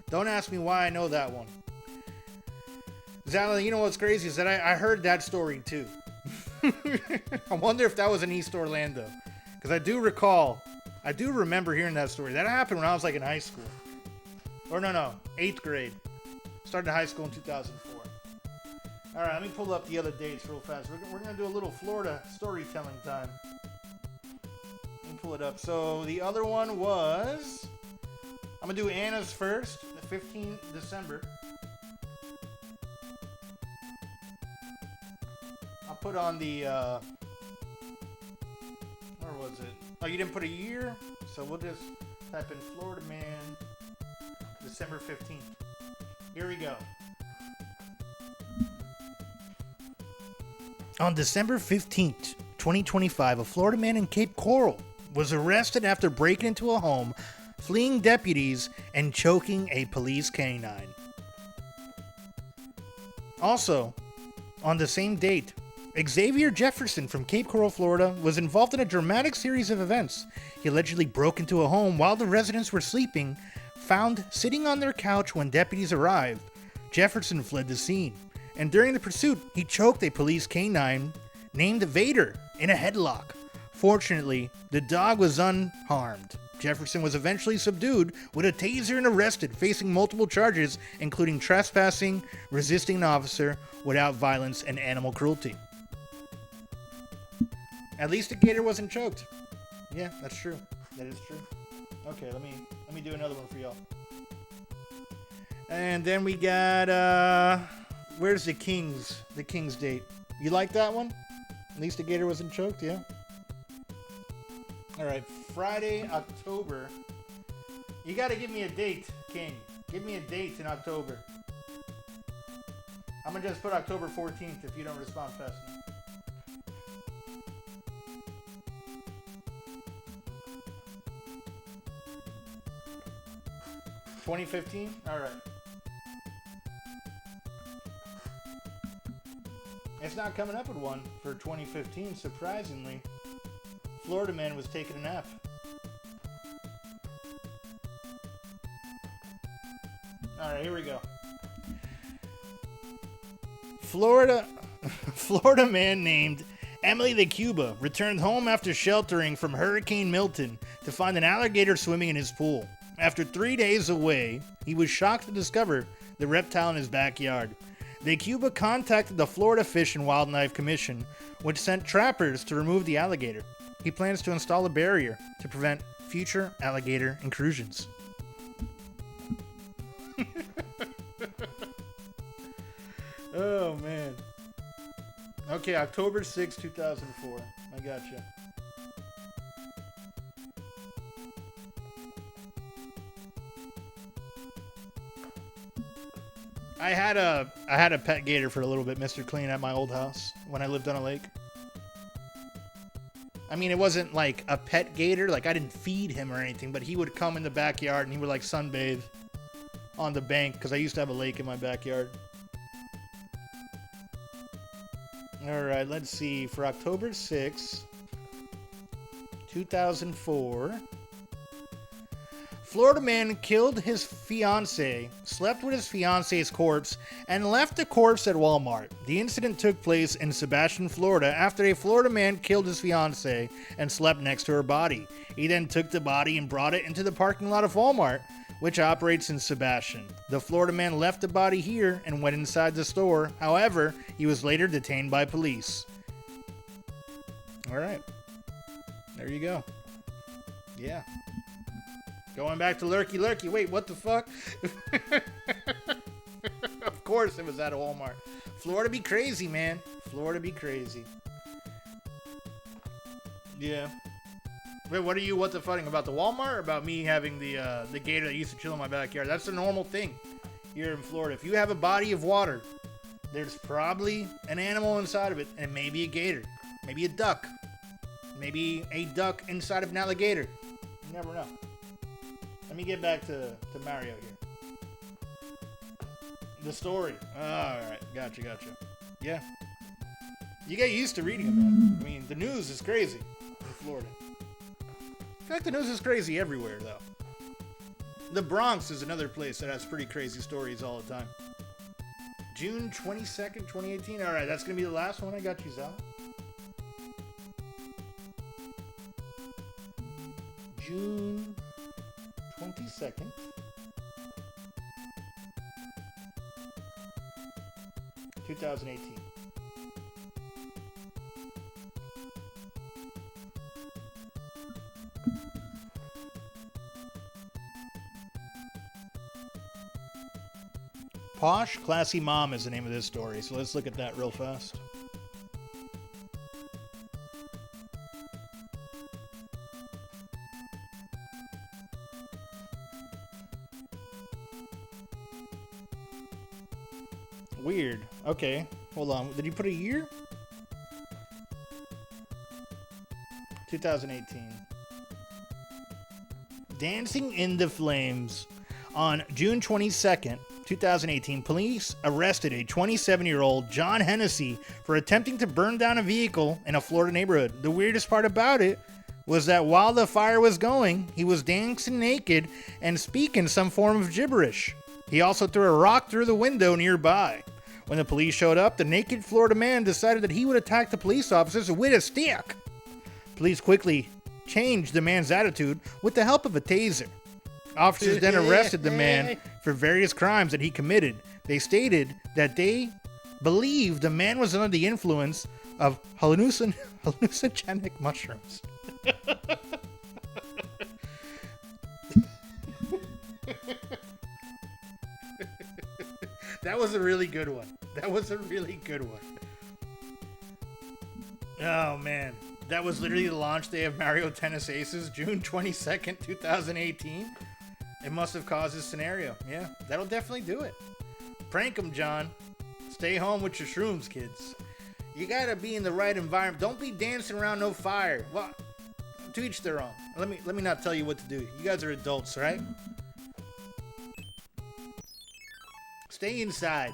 Don't ask me why I know that one. Zala, you know what's crazy is that I heard that story too. I wonder if that was in East Orlando. Because I do remember hearing that story. That happened when I was like in high school. Or no, 8th grade. Started high school in 2004. Alright, let me pull up the other dates real fast. We're going to do a little Florida storytelling time. Let me pull it up. So the other one was... I'm going to do Anna's first, the 15th December. I'll put on the... where was it? Oh, you didn't put a year? So we'll just type in Florida Man, December 15th. Here we go. On December 15th, 2025, a Florida man in Cape Coral was arrested after breaking into a home, fleeing deputies, and choking a police canine. Also, on the same date, Xavier Jefferson from Cape Coral, Florida, was involved in a dramatic series of events. He allegedly broke into a home while the residents were sleeping, found sitting on their couch when deputies arrived. Jefferson fled the scene, and during the pursuit, he choked a police canine named Vader in a headlock. Fortunately, the dog was unharmed. Jefferson was eventually subdued with a taser and arrested, facing multiple charges, including trespassing, resisting an officer without violence, and animal cruelty. At least the gator wasn't choked. Yeah, that's true. That is true. Okay, let me do another one for y'all. And then we got where's the King's date? You like that one? At least the gator wasn't choked, yeah. All right, Friday, October. You got to give me a date, King. Give me a date in October. I'm gonna just put October 14th if you don't respond fast enough. 2015? Alright. It's not coming up with one for 2015, surprisingly. Florida man was taking a nap. Alright, here we go. Florida man named Emily the Cuba returned home after sheltering from Hurricane Milton to find an alligator swimming in his pool. After 3 days away, he was shocked to discover the reptile in his backyard. The Cuba contacted the Florida Fish and Wildlife Commission, which sent trappers to remove the alligator. He plans to install a barrier to prevent future alligator intrusions. Oh, man. Okay, October 6, 2004. I gotcha. I had a pet gator for a little bit, Mr. Clean, at my old house when I lived on a lake. I mean, it wasn't like a pet gator, like I didn't feed him or anything, but he would come in the backyard and he would like sunbathe on the bank because I used to have a lake in my backyard. All right, let's see. For October 6th, 2004, Florida man killed his fiancée, slept with his fiancée's corpse, and left the corpse at Walmart. The incident took place in Sebastian, Florida, after a Florida man killed his fiancée and slept next to her body. He then took the body and brought it into the parking lot of Walmart, which operates in Sebastian. The Florida man left the body here and went inside the store. However, he was later detained by police. All right. There you go. Yeah. Going back to Lurky Lurky. Wait, what the fuck? Of course it was at a Walmart. Florida be crazy, man. Florida be crazy. Yeah. Wait, what are you what the fucking about the Walmart or about me having the gator that used to chill in my backyard? That's a normal thing here in Florida. If you have a body of water, there's probably an animal inside of it, and maybe a gator. Maybe a duck. Maybe a duck inside of an alligator. You never know. Let me get back to Mario here. The story. Alright, gotcha. Yeah. You get used to reading them, man. I mean, the news is crazy in Florida. In fact, the news is crazy everywhere, though. The Bronx is another place that has pretty crazy stories all the time. June 22nd, 2018. Alright, that's going to be the last one. I got you, Zal. June 22nd. (2018). Posh, Classy Mom is the name of this story, so let's look at that real fast. Weird. Okay, hold on. Did you put a year? 2018. Dancing in the Flames. On June 22nd, 2018, police arrested a 27-year-old John Hennessy for attempting to burn down a vehicle in a Florida neighborhood. The weirdest part about it was that while the fire was going, he was dancing naked and speaking some form of gibberish. He also threw a rock through the window nearby. When the police showed up, the naked Florida man decided that he would attack the police officers with a stick. Police quickly changed the man's attitude with the help of a taser. Officers then arrested the man for various crimes that he committed. They stated that they believed the man was under the influence of hallucinogenic mushrooms. That was a really good one. Oh, man. That was literally the launch day of Mario Tennis Aces, June 22nd, 2018. It must have caused this scenario. Yeah, that'll definitely do it. Prank them, John. Stay home with your shrooms, kids. You gotta be in the right environment. Don't be dancing around no fire. Well, to each their own. Let me not tell you what to do. You guys are adults, right? Stay inside.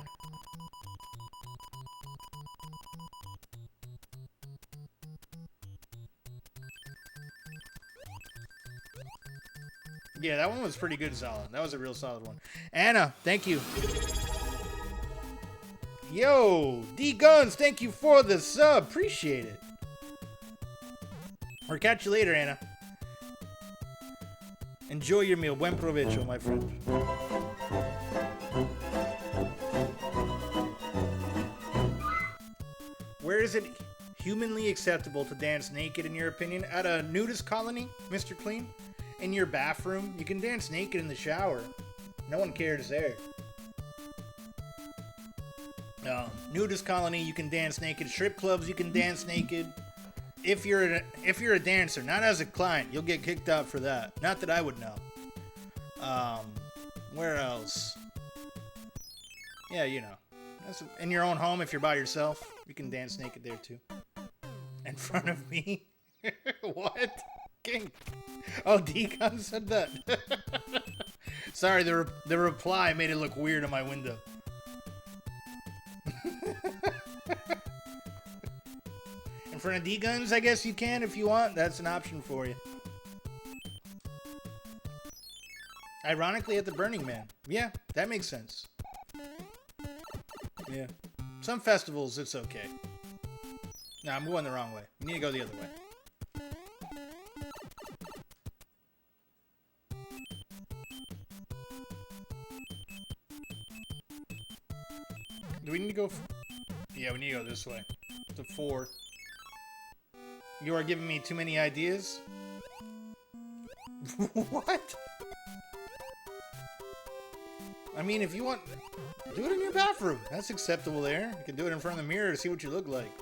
Yeah, that one was pretty good, solid. That was a real solid one. Anna, thank you. Yo, D Guns, thank you for the sub. Appreciate it. Or catch you later, Anna. Enjoy your meal. Buen provecho, my friend. Where is it humanly acceptable to dance naked, in your opinion? At a nudist colony, Mr. Clean? In your bathroom? You can dance naked in the shower. No one cares there. Nudist colony, you can dance naked. Strip clubs, you can dance naked. If you're a dancer, not as a client, you'll get kicked out for that. Not that I would know. Where else? Yeah, you know. In your own home, if you're by yourself, you can dance naked there too. In front of me? What? King. Oh, Decon said that. Sorry, the reply made it look weird on my window. front of D-Guns, I guess you can if you want. That's an option for you. Ironically, at the Burning Man. Yeah, that makes sense. Yeah. Some festivals, it's okay. No, I'm going the wrong way. You need to go the other way. Do we need to go... Yeah, we need to go this way. To 4. You are giving me too many ideas? What? I mean, if you want... Do it in your bathroom. That's acceptable there. You can do it in front of the mirror to see what you look like.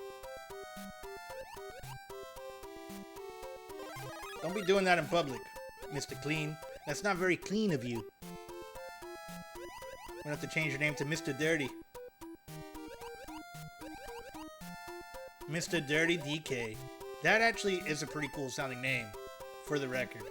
Don't be doing that in public, Mr. Clean. That's not very clean of you. I'm gonna have to change your name to Mr. Dirty. Mr. Dirty DK. That actually is a pretty cool sounding name, for the record.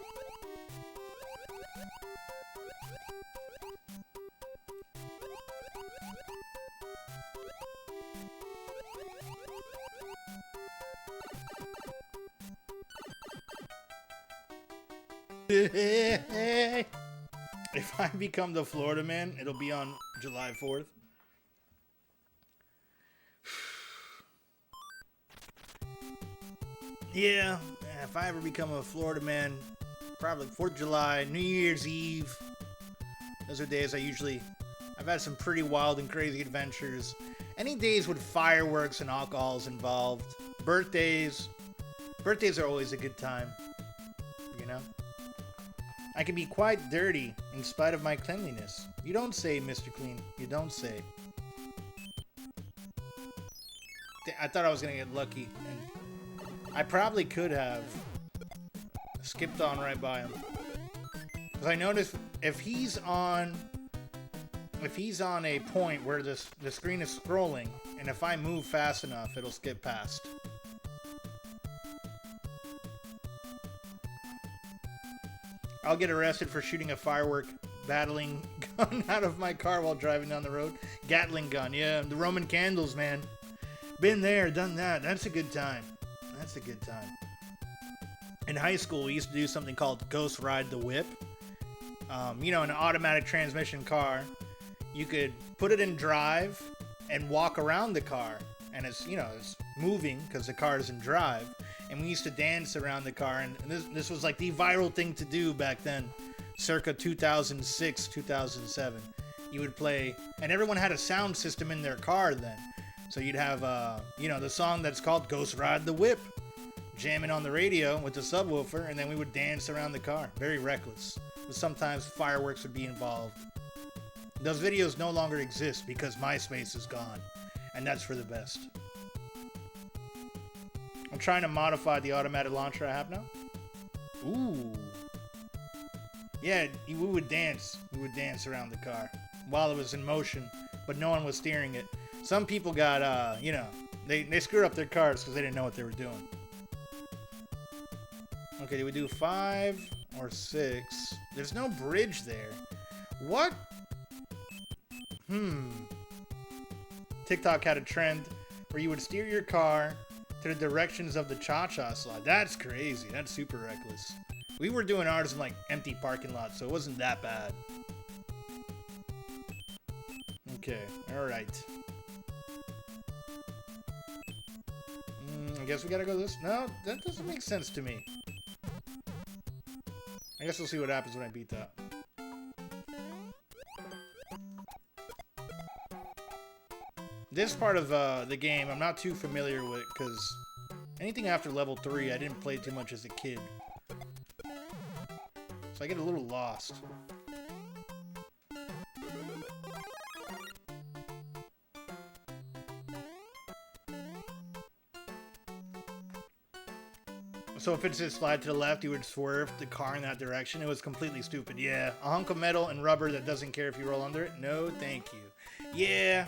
If I become the Florida man, it'll be on July 4th. Yeah, if I ever become a Florida man, probably 4th of July, New Year's Eve. Those are days I've had some pretty wild and crazy adventures. Any days with fireworks and alcohols involved. Birthdays. Birthdays are always a good time. You know? I can be quite dirty in spite of my cleanliness. You don't say, Mr. Clean. You don't say. I thought I was gonna get lucky, and I probably could have skipped on right by him. Because I noticed if he's on a point where the screen is scrolling, and if I move fast enough, it'll skip past. I'll get arrested for shooting a firework battling gun out of my car while driving down the road. Gatling gun, yeah. The Roman candles, man. Been there, done that. That's a good time. That's a good time. In high school, we used to do something called Ghost Ride the Whip. You know, an automatic transmission car. You could put it in drive and walk around the car. And it's, you know, it's moving because the car is in drive. And we used to dance around the car, and this was like the viral thing to do back then, circa 2006, 2007. You would play, and everyone had a sound system in their car then. So you'd have, you know, the song that's called Ghost Ride the Whip, jamming on the radio with the subwoofer, and then we would dance around the car. Very reckless. But sometimes fireworks would be involved. Those videos no longer exist because MySpace is gone, and that's for the best. I'm trying to modify the automatic launcher I have now. Ooh. Yeah, we would dance. We would dance around the car while it was in motion, but no one was steering it. Some people got, you know, they screwed up their cars because they didn't know what they were doing. Okay, do we do 5 or 6? There's no bridge there. What? TikTok had a trend where you would steer your car to the directions of the cha-cha slide. That's crazy. That's super reckless. We were doing ours in like empty parking lots, so it wasn't that bad. Okay, alright. I guess we gotta go this. No, that doesn't make sense to me. I guess we'll see what happens when I beat that. This part of the game I'm not too familiar with, because anything after level 3 I didn't play too much as a kid. So I get a little lost. So if it's just slide to the left, you would swerve the car in that direction. It was completely stupid. Yeah, a hunk of metal and rubber that doesn't care if you roll under it. No, thank you. Yeah.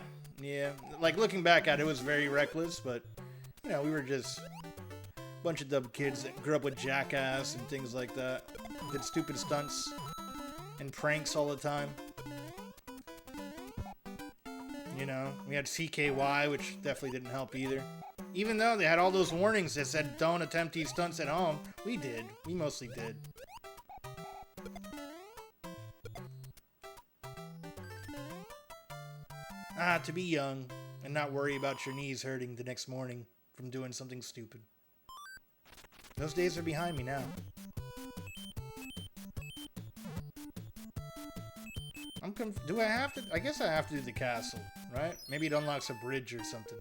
Like looking back at it, it was very reckless, but you know, we were just a bunch of dumb kids that grew up with Jackass and things like that. Did stupid stunts and pranks all the time. You know, we had CKY, which definitely didn't help either. Even though they had all those warnings that said don't attempt these stunts at home, we did. We mostly did. To be young and not worry about your knees hurting the next morning from doing something stupid. Those days are behind me now. Do I have to? I guess I have to do the castle, right? Maybe it unlocks a bridge or something.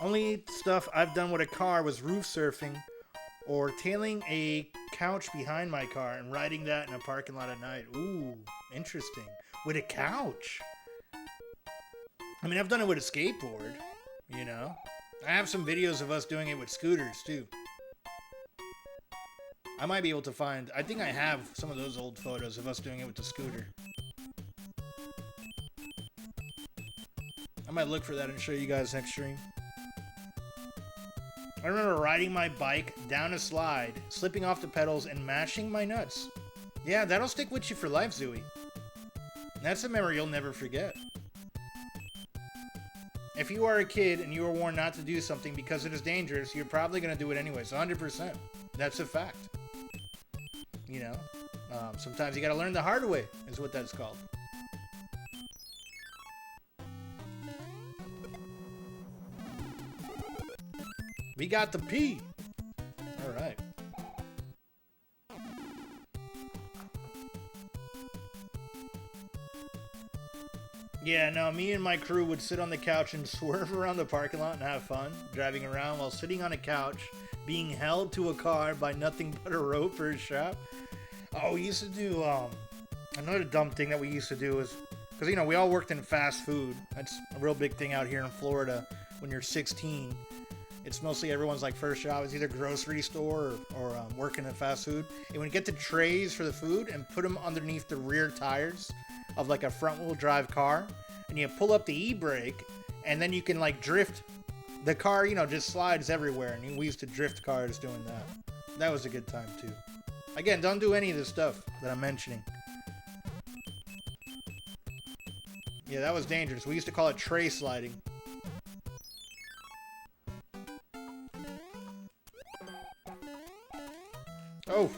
Only stuff I've done with a car was roof surfing or tailing a couch behind my car and riding that in a parking lot at night. Ooh, interesting. With a couch. I mean, I've done it with a skateboard, you know. I have some videos of us doing it with scooters, too. I might be able to find... I think I have some of those old photos of us doing it with the scooter. I might look for that and show you guys next stream. I remember riding my bike down a slide, slipping off the pedals, and mashing my nuts. Yeah, that'll stick with you for life, Zooey. That's a memory you'll never forget. If you are a kid and you are warned not to do something because it is dangerous, you're probably going to do it anyways. 100%. That's a fact. You know? Sometimes you got to learn the hard way, is what that's called. We got the P. All right. Yeah, no, me and my crew would sit on the couch and swerve around the parking lot and have fun, driving around while sitting on a couch, being held to a car by nothing but a rope or a strap. Oh, we used to do, another dumb thing that we used to do is, because, you know, we all worked in fast food. That's a real big thing out here in Florida when you're 16. It's mostly everyone's like first job is either grocery store or working at fast food. And when you get the trays for the food and put them underneath the rear tires of like a front wheel drive car, and you pull up the e-brake, and then you can like drift the car, you know, just slides everywhere. And we used to drift cars doing that. That was a good time too. Again, don't do any of the stuff that I'm mentioning. Yeah, that was dangerous. We used to call it tray sliding. Oh.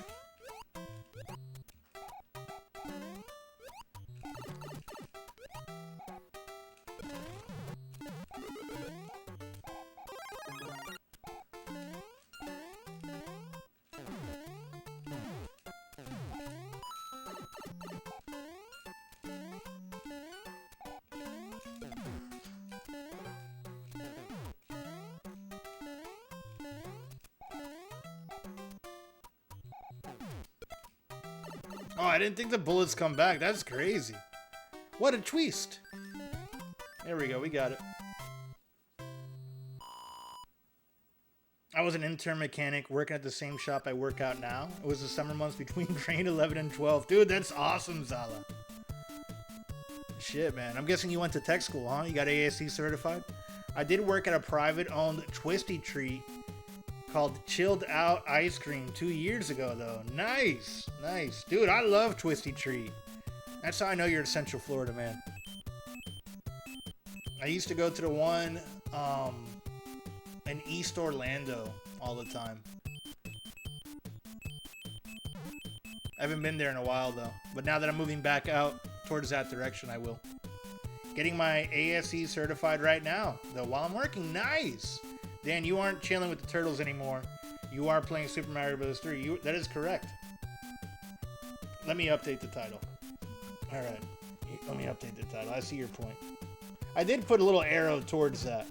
Oh, I didn't think the bullets come back. That's crazy. What a twist. There we go. We got it. I was an intern mechanic working at the same shop I work out now. It was the summer months between grade 11 and 12. Dude, that's awesome, Zala. Shit, man. I'm guessing you went to tech school, huh? You got ASC certified? I did work at a private-owned twisty treat called Chilled Out Ice Cream 2 years ago, though. Nice. Nice. Dude, I love Twisty Treat. That's how I know you're in Central Florida, man. I used to go to the one in East Orlando all the time. I haven't been there in a while, though. But now that I'm moving back out towards that direction, I will. Getting my ASC certified right now, though, while I'm working. Nice. Dan, you aren't chilling with the turtles anymore. You are playing Super Mario Bros. 3. That is correct. Let me update the title. Alright. Let me update the title. I see your point. I did put a little arrow towards that.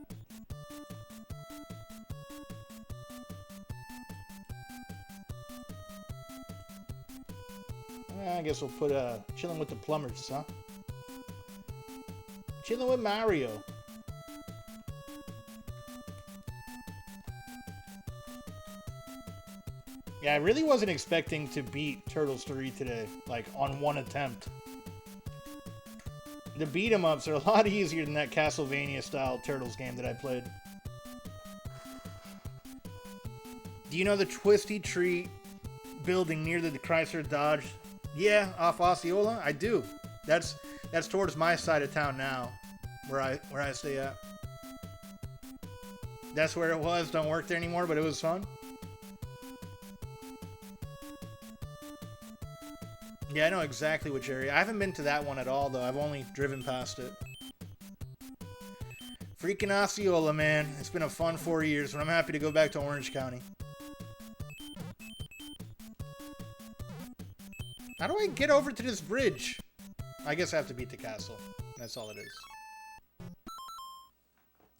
I guess we'll put Chilling with the Plumbers, huh? Chilling with Mario. Yeah, I really wasn't expecting to beat Turtles 3 today, like, on one attempt. The beat-em-ups are a lot easier than that Castlevania-style Turtles game that I played. Do you know the Twisty Tree building near the Chrysler Dodge? Yeah, off Osceola? I do. That's towards my side of town now, where I stay at. That's where it was. Don't work there anymore, but it was fun. Yeah, I know exactly which area. I haven't been to that one at all, though. I've only driven past it. Freaking Osceola, man. It's been a fun 4 years, but I'm happy to go back to Orange County. How do I get over to this bridge? I guess I have to beat the castle. That's all it is.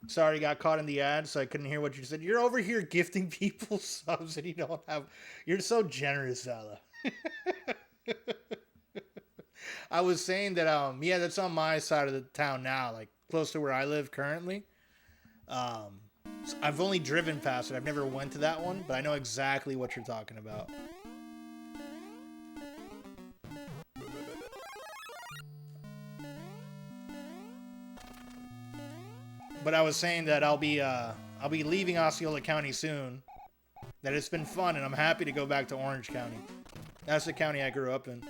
Sorry, got caught in the ad, so I couldn't hear what you said. You're over here gifting people subs and you don't have... You're so generous, Zala. I was saying that, yeah, that's on my side of the town now, like, close to where I live currently. So I've only driven past it. I've never went to that one, but I know exactly what you're talking about. But I was saying that I'll be leaving Osceola County soon. That it's been fun, and I'm happy to go back to Orange County. That's the county I grew up in.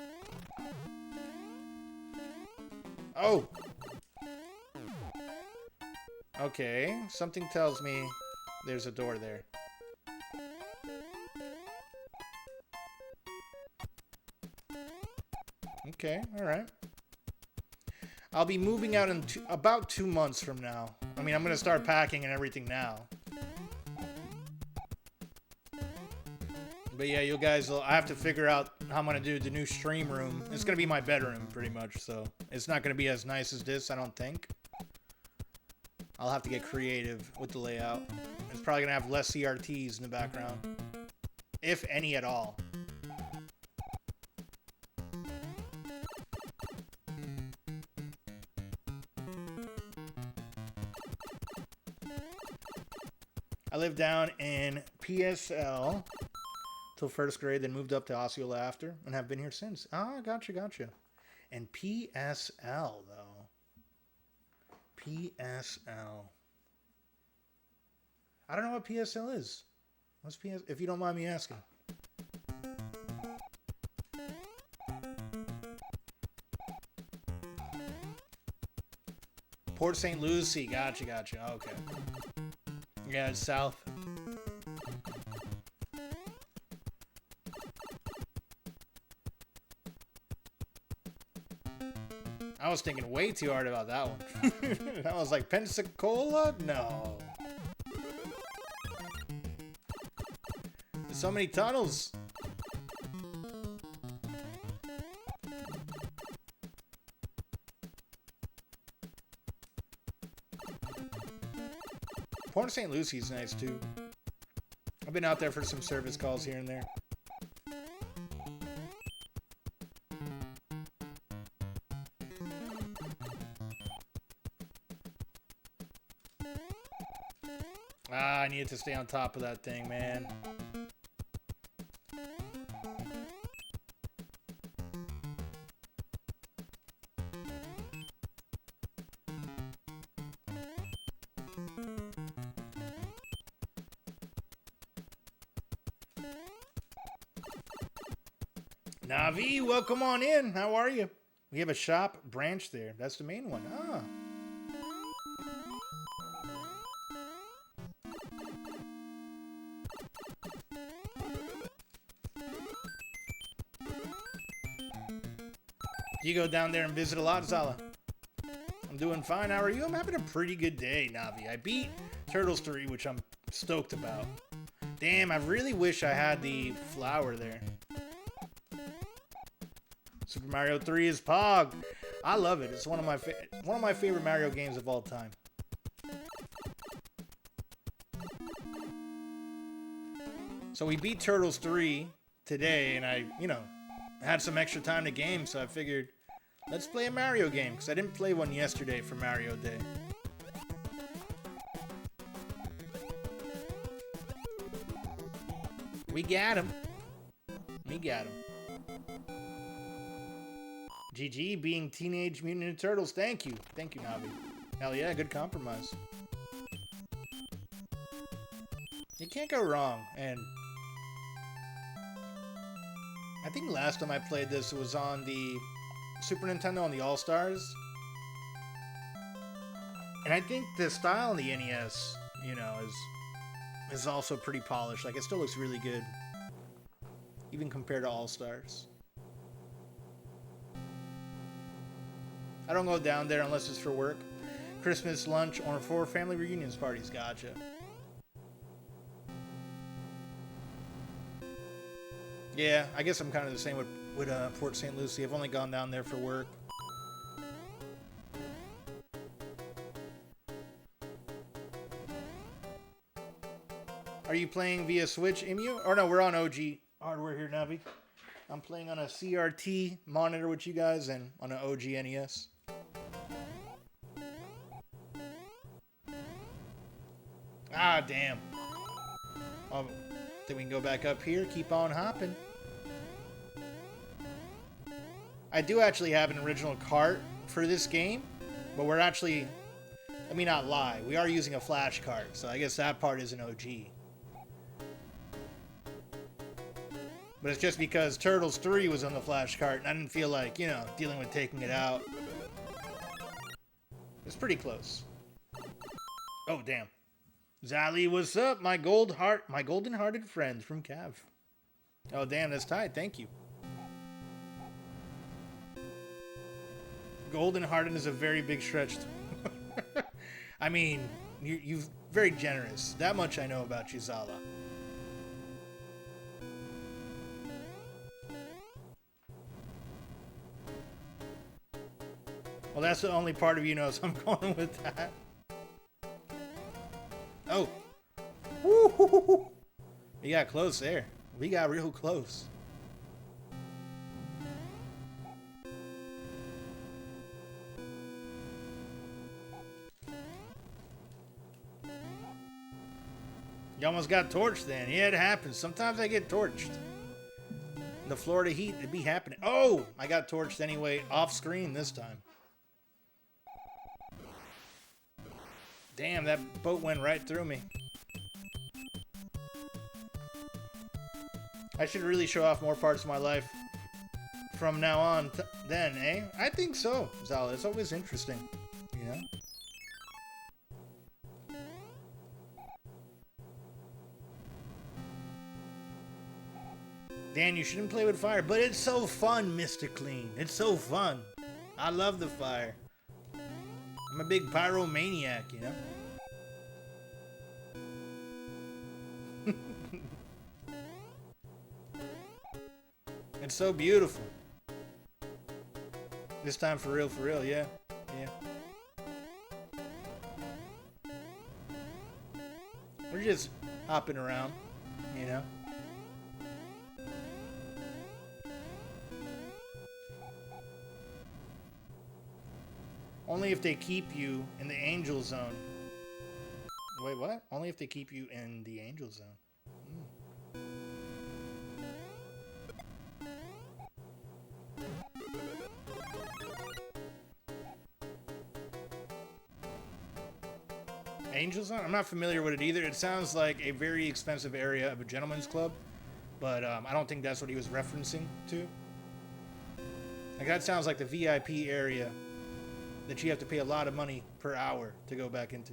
Oh! Okay, something tells me there's a door there. Okay, alright. I'll be moving out in about 2 months from now. I mean, I'm going to start packing and everything now. But yeah, you guys, I have to figure out how I'm going to do the new stream room. It's going to be my bedroom, pretty much, so it's not going to be as nice as this, I don't think. I'll have to get creative with the layout. It's probably going to have less CRTs in the background. If any at all. I lived down in PSL till first grade, then moved up to Osceola after, and have been here since. Ah, gotcha, gotcha. And PSL, though. PSL. I don't know what PSL is. What's PS? If you don't mind me asking. Port St. Lucie. Gotcha, gotcha. Okay. Yeah, it's south. I was thinking way too hard about that one. I was like, Pensacola? No. There's so many tunnels. Port St. Lucie's nice too. I've been out there for some service calls here and there. Ah, I needed to stay on top of that thing, man. Navi, welcome on in. How are you? We have a shop branch there. That's the main one. Ah. You go down there and visit a lot, Zala? I'm doing fine. How are you? I'm having a pretty good day, Navi. I beat Turtles 3, which I'm stoked about. Damn, I really wish I had the flower there. Super Mario 3 is Pog. I love it. It's one of my favorite Mario games of all time. So we beat Turtles 3 today, and I, had some extra time to game, so I figured, let's play a Mario game, because I didn't play one yesterday for Mario Day. We got him. We got him. GG being Teenage Mutant Ninja Turtles. Thank you. Thank you, Navi. Hell yeah, good compromise. You can't go wrong, and I think last time I played this was on the Super Nintendo on the All-Stars. And I think the style on the NES you know, is also pretty polished. Like, it still looks really good, even compared to All Stars. I don't go down there unless it's for work. Christmas lunch or for family reunions parties. Gotcha. Yeah, I guess I'm kind of the same with Port St. Lucie. I've only gone down there for work. Are you playing via Switch, Emu? Or no, we're on OG hardware here, Navi. I'm playing on a CRT monitor with you guys and on an OG NES. Ah, damn. Oh, then we can go back up here. Keep on hopping. I do actually have an original cart for this game, but we're actually, let me not lie, we are using a flash cart, so I guess that part is an OG. But it's just because Turtles 3 was on the flash cart, and I didn't feel like, you know, dealing with taking it out. It's pretty close. Oh, damn. Zally, what's up? My golden-hearted friend from Cav. Oh, damn, that's tight. Thank you. Golden-hearted is a very big stretch. I mean, you're very generous. That much I know about you, Zala. Well, that's the only part of you knows I'm going with that. Oh. Woo-hoo-hoo-hoo. We got close there. We got real close. You almost got torched then. Yeah, it happens. Sometimes I get torched. The Florida heat, it'd be happening. Oh, I got torched anyway, off screen this time. Damn, that boat went right through me. I should really show off more parts of my life from now on then, eh? I think so, Zala. It's always interesting, you know? Dan, you shouldn't play with fire, but it's so fun, Mr. Clean. It's so fun. I love the fire. I'm a big pyromaniac, you know? It's so beautiful. This time for real, yeah. Yeah. We're just hopping around, you know? Only if they keep you in the Angel Zone. Wait, what? Only if they keep you in the Angel Zone. Angel Zone? I'm not familiar with it either. It sounds like a very expensive area of a gentleman's club, but I don't think that's what he was referencing to. Like, that sounds like the VIP area that you have to pay a lot of money per hour to go back into.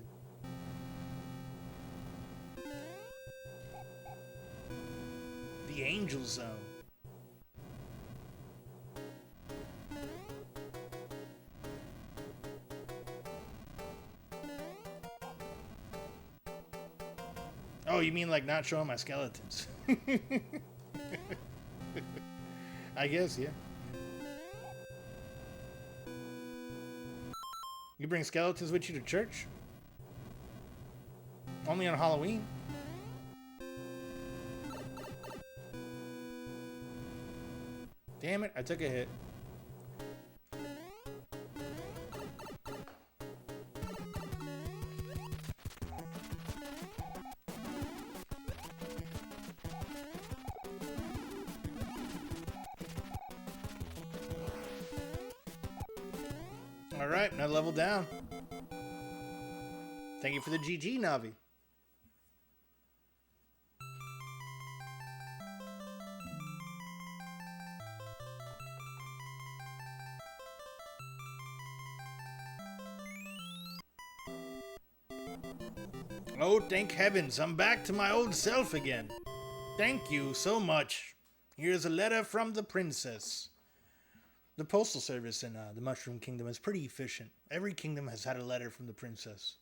The Angel Zone. Oh, you mean like not showing my skeletons? I guess, yeah. You bring skeletons with you to church? Only on Halloween? Damn it, I took a hit. Alright, another level down. Thank you for the GG, Navi. Oh, thank heavens, I'm back to my old self again. Thank you so much. Here's a letter from the princess. The postal service in the Mushroom Kingdom is pretty efficient. Every kingdom has had a letter from the princess.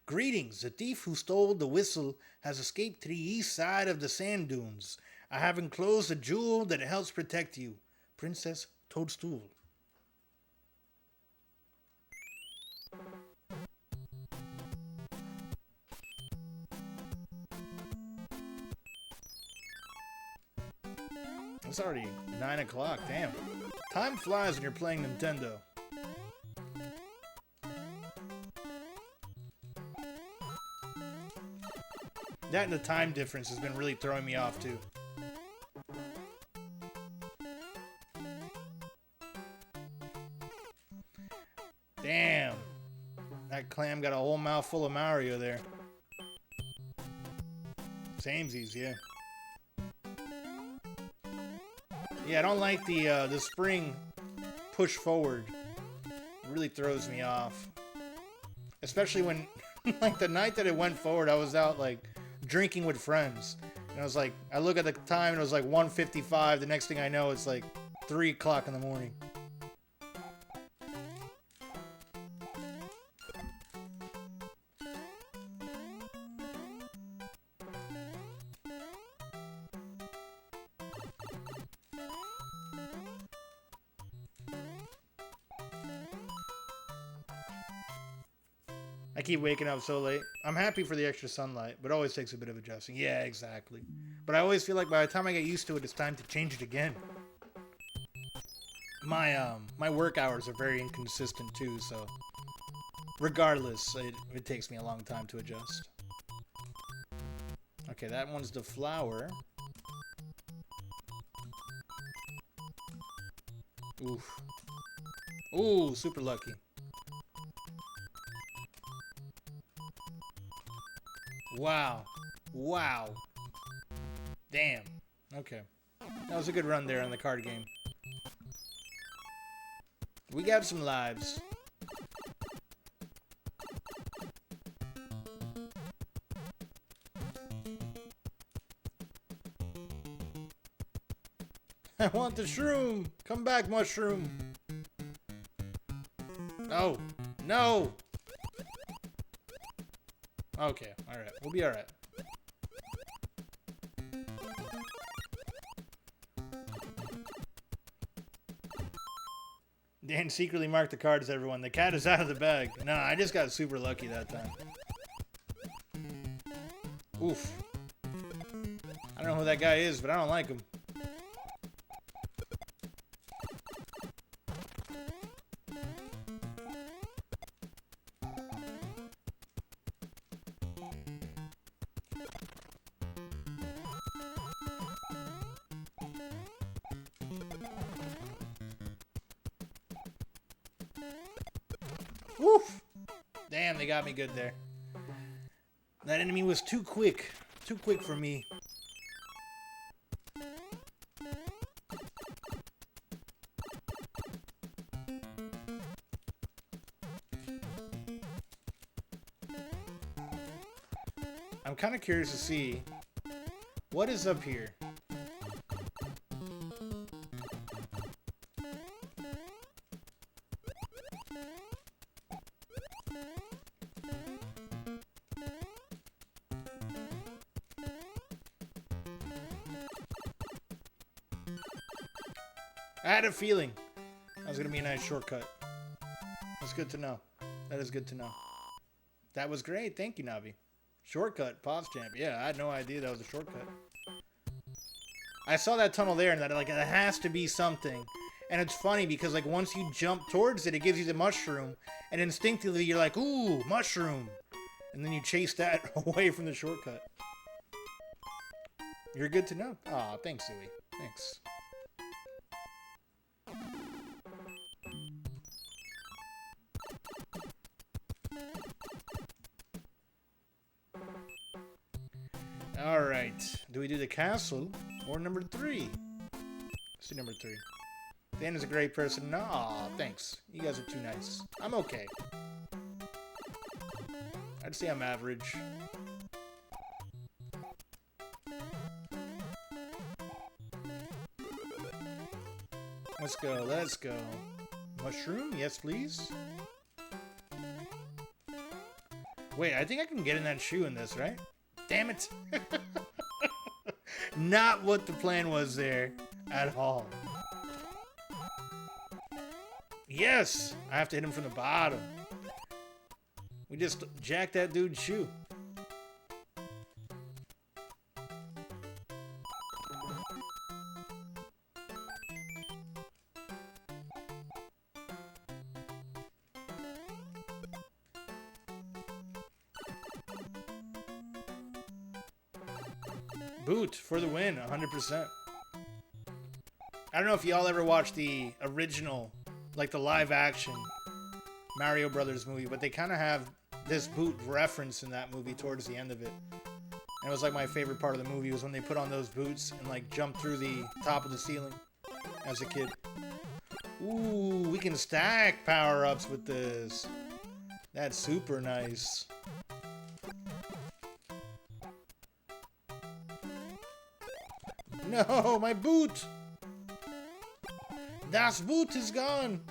Greetings, the thief who stole the whistle has escaped to the east side of the sand dunes. I have enclosed a jewel that helps protect you. Princess Toadstool. It's already 9 o'clock, damn. Time flies when you're playing Nintendo. That and the time difference has been really throwing me off too. Damn. That clam got a whole mouthful of Mario there. Samesies, yeah. Yeah, I don't like the spring push forward. It really throws me off. Especially when, like, the night that it went forward, I was out, like, drinking with friends. And I was like, I look at the time and it was like 1:55. The next thing I know, it's like 3 o'clock in the morning. I keep waking up so late. I'm happy for the extra sunlight, but it always takes a bit of adjusting. Yeah, exactly. But I always feel like by the time I get used to it, it's time to change it again. My work hours are very inconsistent too, so regardless, it takes me a long time to adjust. Okay, that one's the flower. Oof. Ooh, super lucky. Wow. Wow. Damn. Okay. That was a good run there on the card game. We got some lives. I want the shroom! Come back, mushroom! No! No! Okay, alright. We'll be alright. Dan secretly marked the cards, everyone. The cat is out of the bag. No, I just got super lucky that time. Oof. I don't know who that guy is, but I don't like him. Woof! Damn, they got me good there. That enemy was too quick. Too quick for me. I'm kind of curious to see what is up here. I had a feeling that was going to be a nice shortcut. That's good to know. That is good to know. That was great. Thank you, Navi. Shortcut, Pause Champ. Yeah, I had no idea that was a shortcut. I saw that tunnel there and that, like, it has to be something. And it's funny because, like, once you jump towards it, it gives you the mushroom. And instinctively, you're like, ooh, mushroom. And then you chase that away from the shortcut. You're good to know. Aw, thanks, Zooey. Thanks. Alright. Do we do the castle or number 3? Let's do number 3. Dan is a great person. Aw, thanks. You guys are too nice. I'm okay. I'd say I'm average. Let's go, let's go. Mushroom, yes please. Wait, I think I can get in that shoe in this, right? Damn it! Not what the plan was there at all. Yes! I have to hit him from the bottom. We just jacked that dude's shoe. Boot for the win, 100%. I don't know if y'all ever watched the original, like the live action Mario Brothers movie, but they kind of have this boot reference in that movie towards the end of it. And it was like my favorite part of the movie was when they put on those boots and like jump through the top of the ceiling as a kid. Ooh, we can stack power-ups with this. That's super nice. No, my boot! Das Boot is gone!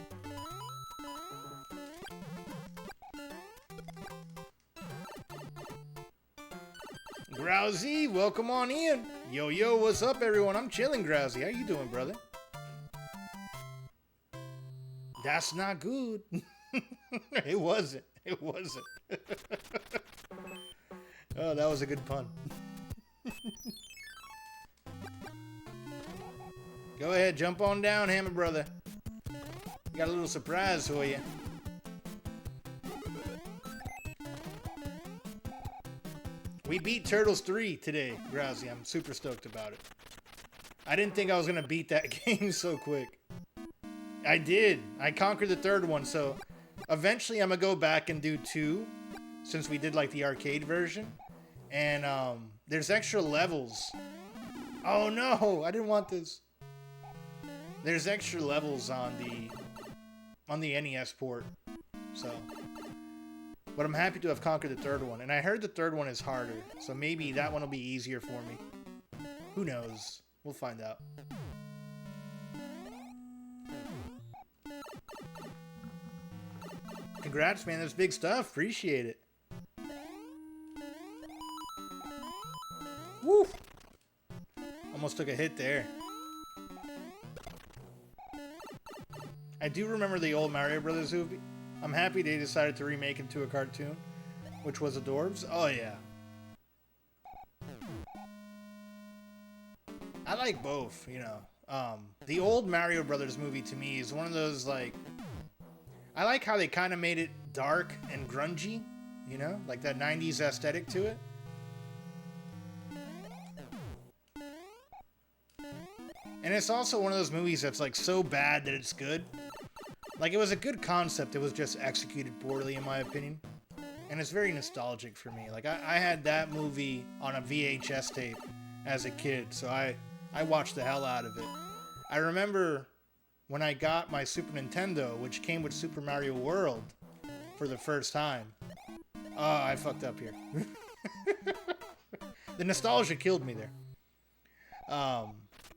Grousy, welcome on in. Yo, yo, what's up, everyone? I'm chilling, Grousy. How you doing, brother? That's not good. It wasn't. It wasn't. Oh, that was a good pun. Go ahead, jump on down, Hammer brother. Got a little surprise for you. We beat Turtles 3 today, Grousy. I'm super stoked about it. I didn't think I was going to beat that game so quick. I did. I conquered the third one, so eventually I'm going to go back and do 2, since we did like the arcade version. And there's extra levels. Oh no, I didn't want this. There's extra levels on the NES port, so. But I'm happy to have conquered the third one, and I heard the third one is harder, so maybe that one will be easier for me. Who knows? We'll find out. Congrats, man! That's big stuff. Appreciate it. Woo! Almost took a hit there. I do remember the old Mario Brothers movie. I'm happy they decided to remake it to a cartoon, which was Adorbs. Oh yeah. I like both, you know. The old Mario Brothers movie to me is one of those, like, I like how they kind of made it dark and grungy, you know, like that 90s aesthetic to it. And it's also one of those movies that's like so bad that it's good. Like, it was a good concept, it was just executed poorly in my opinion. And it's very nostalgic for me. Like, I had that movie on a VHS tape as a kid, so I watched the hell out of it. I remember when I got my Super Nintendo, which came with Super Mario World for the first time. Oh, I fucked up here. The nostalgia killed me there.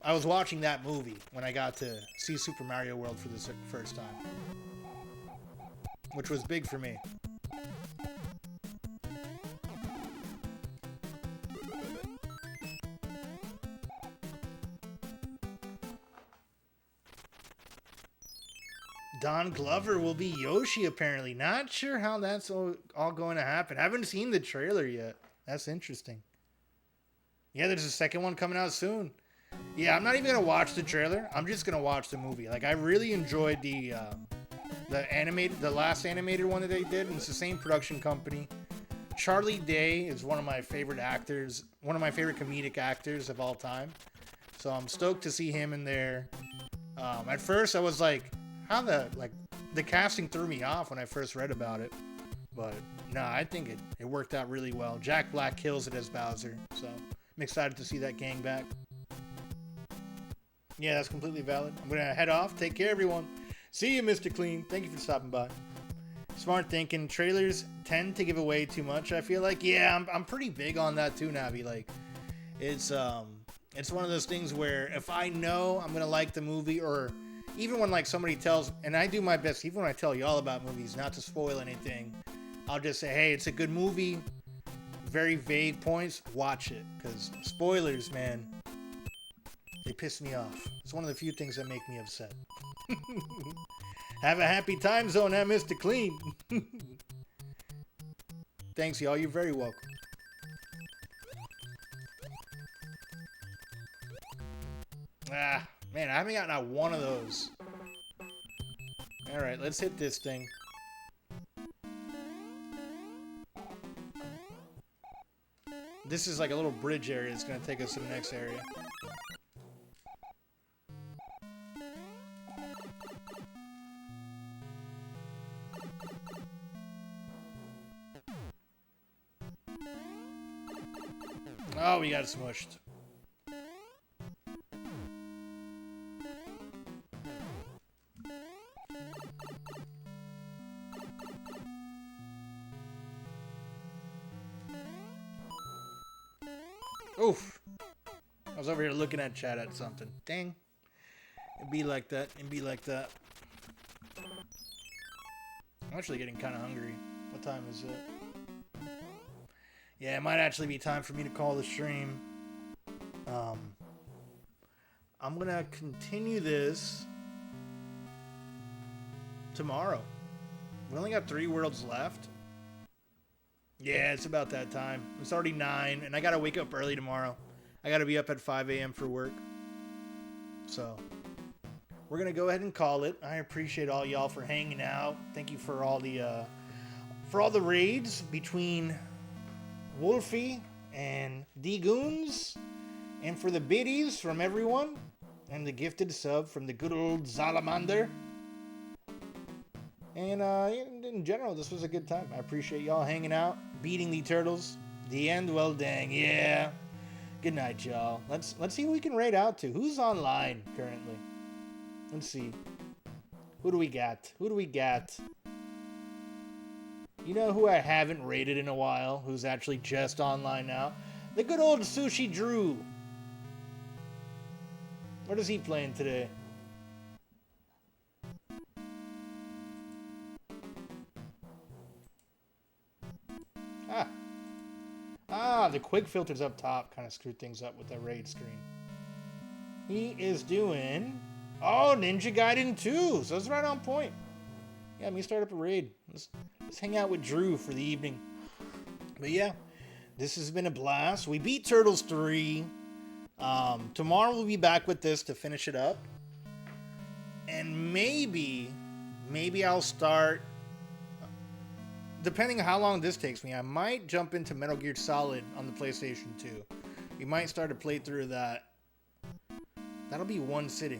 I was watching that movie when I got to see Super Mario World for the first time, which was big for me. Don Glover will be Yoshi, apparently. Not sure how that's all going to happen. Haven't seen the trailer yet. That's interesting. Yeah, there's a second one coming out soon. Yeah, I'm not even going to watch the trailer. I'm just going to watch the movie. Like, I really enjoyed the last animated one that they did, and it's the same production company. Charlie Day is one of my favorite actors, one of my favorite comedic actors of all time. So I'm stoked to see him in there. At first, I was like, the casting threw me off when I first read about it. But, nah, I think it worked out really well. Jack Black kills it as Bowser, so I'm excited to see that gang back. Yeah, that's completely valid. I'm going to head off. Take care, everyone. See you, Mr. Clean. Thank you for stopping by. Smart thinking. Trailers tend to give away too much, I feel like. Yeah, I'm pretty big on that too, Navi. Like, it's one of those things where if I know I'm going to like the movie, or even when like somebody tells, and I do my best, even when I tell y'all about movies, not to spoil anything, I'll just say, hey, it's a good movie. Very vague points, watch it. Because spoilers, man, they piss me off. It's one of the few things that make me upset. Have a happy time zone, Mr. Clean. Thanks, y'all. You're very welcome. Ah, man, I haven't got not one of those. Alright, let's hit this thing. This is like a little bridge area that's going to take us to the next area. Oh, we got smushed. Oof. I was over here looking at chat at something. Dang. It'd be like that. It'd be like that. I'm actually getting kind of hungry. What time is it? Yeah, it might actually be time for me to call the stream. I'm going to continue this tomorrow. We only got 3 worlds left. Yeah, it's about that time. It's already 9, and I gotta wake up early tomorrow. I gotta be up at 5 a.m. for work. So, we're gonna go ahead and call it. I appreciate all y'all for hanging out. Thank you for all the raids between Wolfie and D-Goons, and for the biddies from everyone, and the gifted sub from the good old Salamander. And in general, this was a good time. I appreciate y'all hanging out, beating the turtles. The end, well, dang, yeah. Good night, y'all. Let's see who we can raid out to. Who's online currently? Let's see. Who do we got? Who do we got? You know who I haven't raided in a while? Who's actually just online now? The good old Sushi Drew. What is he playing today? The quick filters up top kind of screwed things up with that raid screen. He is doing... Oh, Ninja Gaiden 2. So it's right on point. Yeah, let me start up a raid. Let's hang out with Drew for the evening. But yeah, this has been a blast. We beat Turtles 3. Tomorrow we'll be back with this to finish it up. And maybe I'll start... Depending on how long this takes me, I might jump into Metal Gear Solid on the PlayStation 2. We might start a playthrough of that. That'll be one sitting.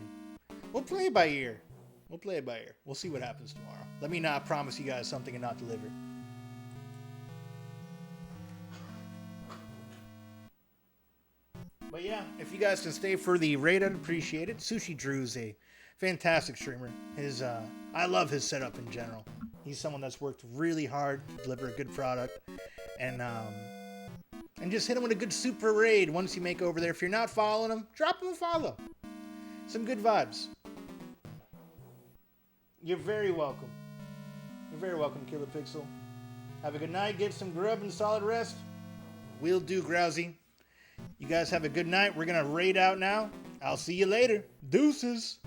We'll play it by ear. We'll see what happens tomorrow. Let me not promise you guys something and not deliver. But yeah, if you guys can stay for the raid, I'd appreciate it. Sushi Drew's a fantastic streamer. I love his setup in general. He's someone that's worked really hard to deliver a good product, and just hit him with a good super raid once you make over there. If you're not following him, drop him a follow. Some good vibes. You're very welcome. You're very welcome, Killer Pixel. Have a good night. Get some grub and solid rest. Will do, Grousy. You guys have a good night. We're gonna raid out now. I'll see you later. Deuces.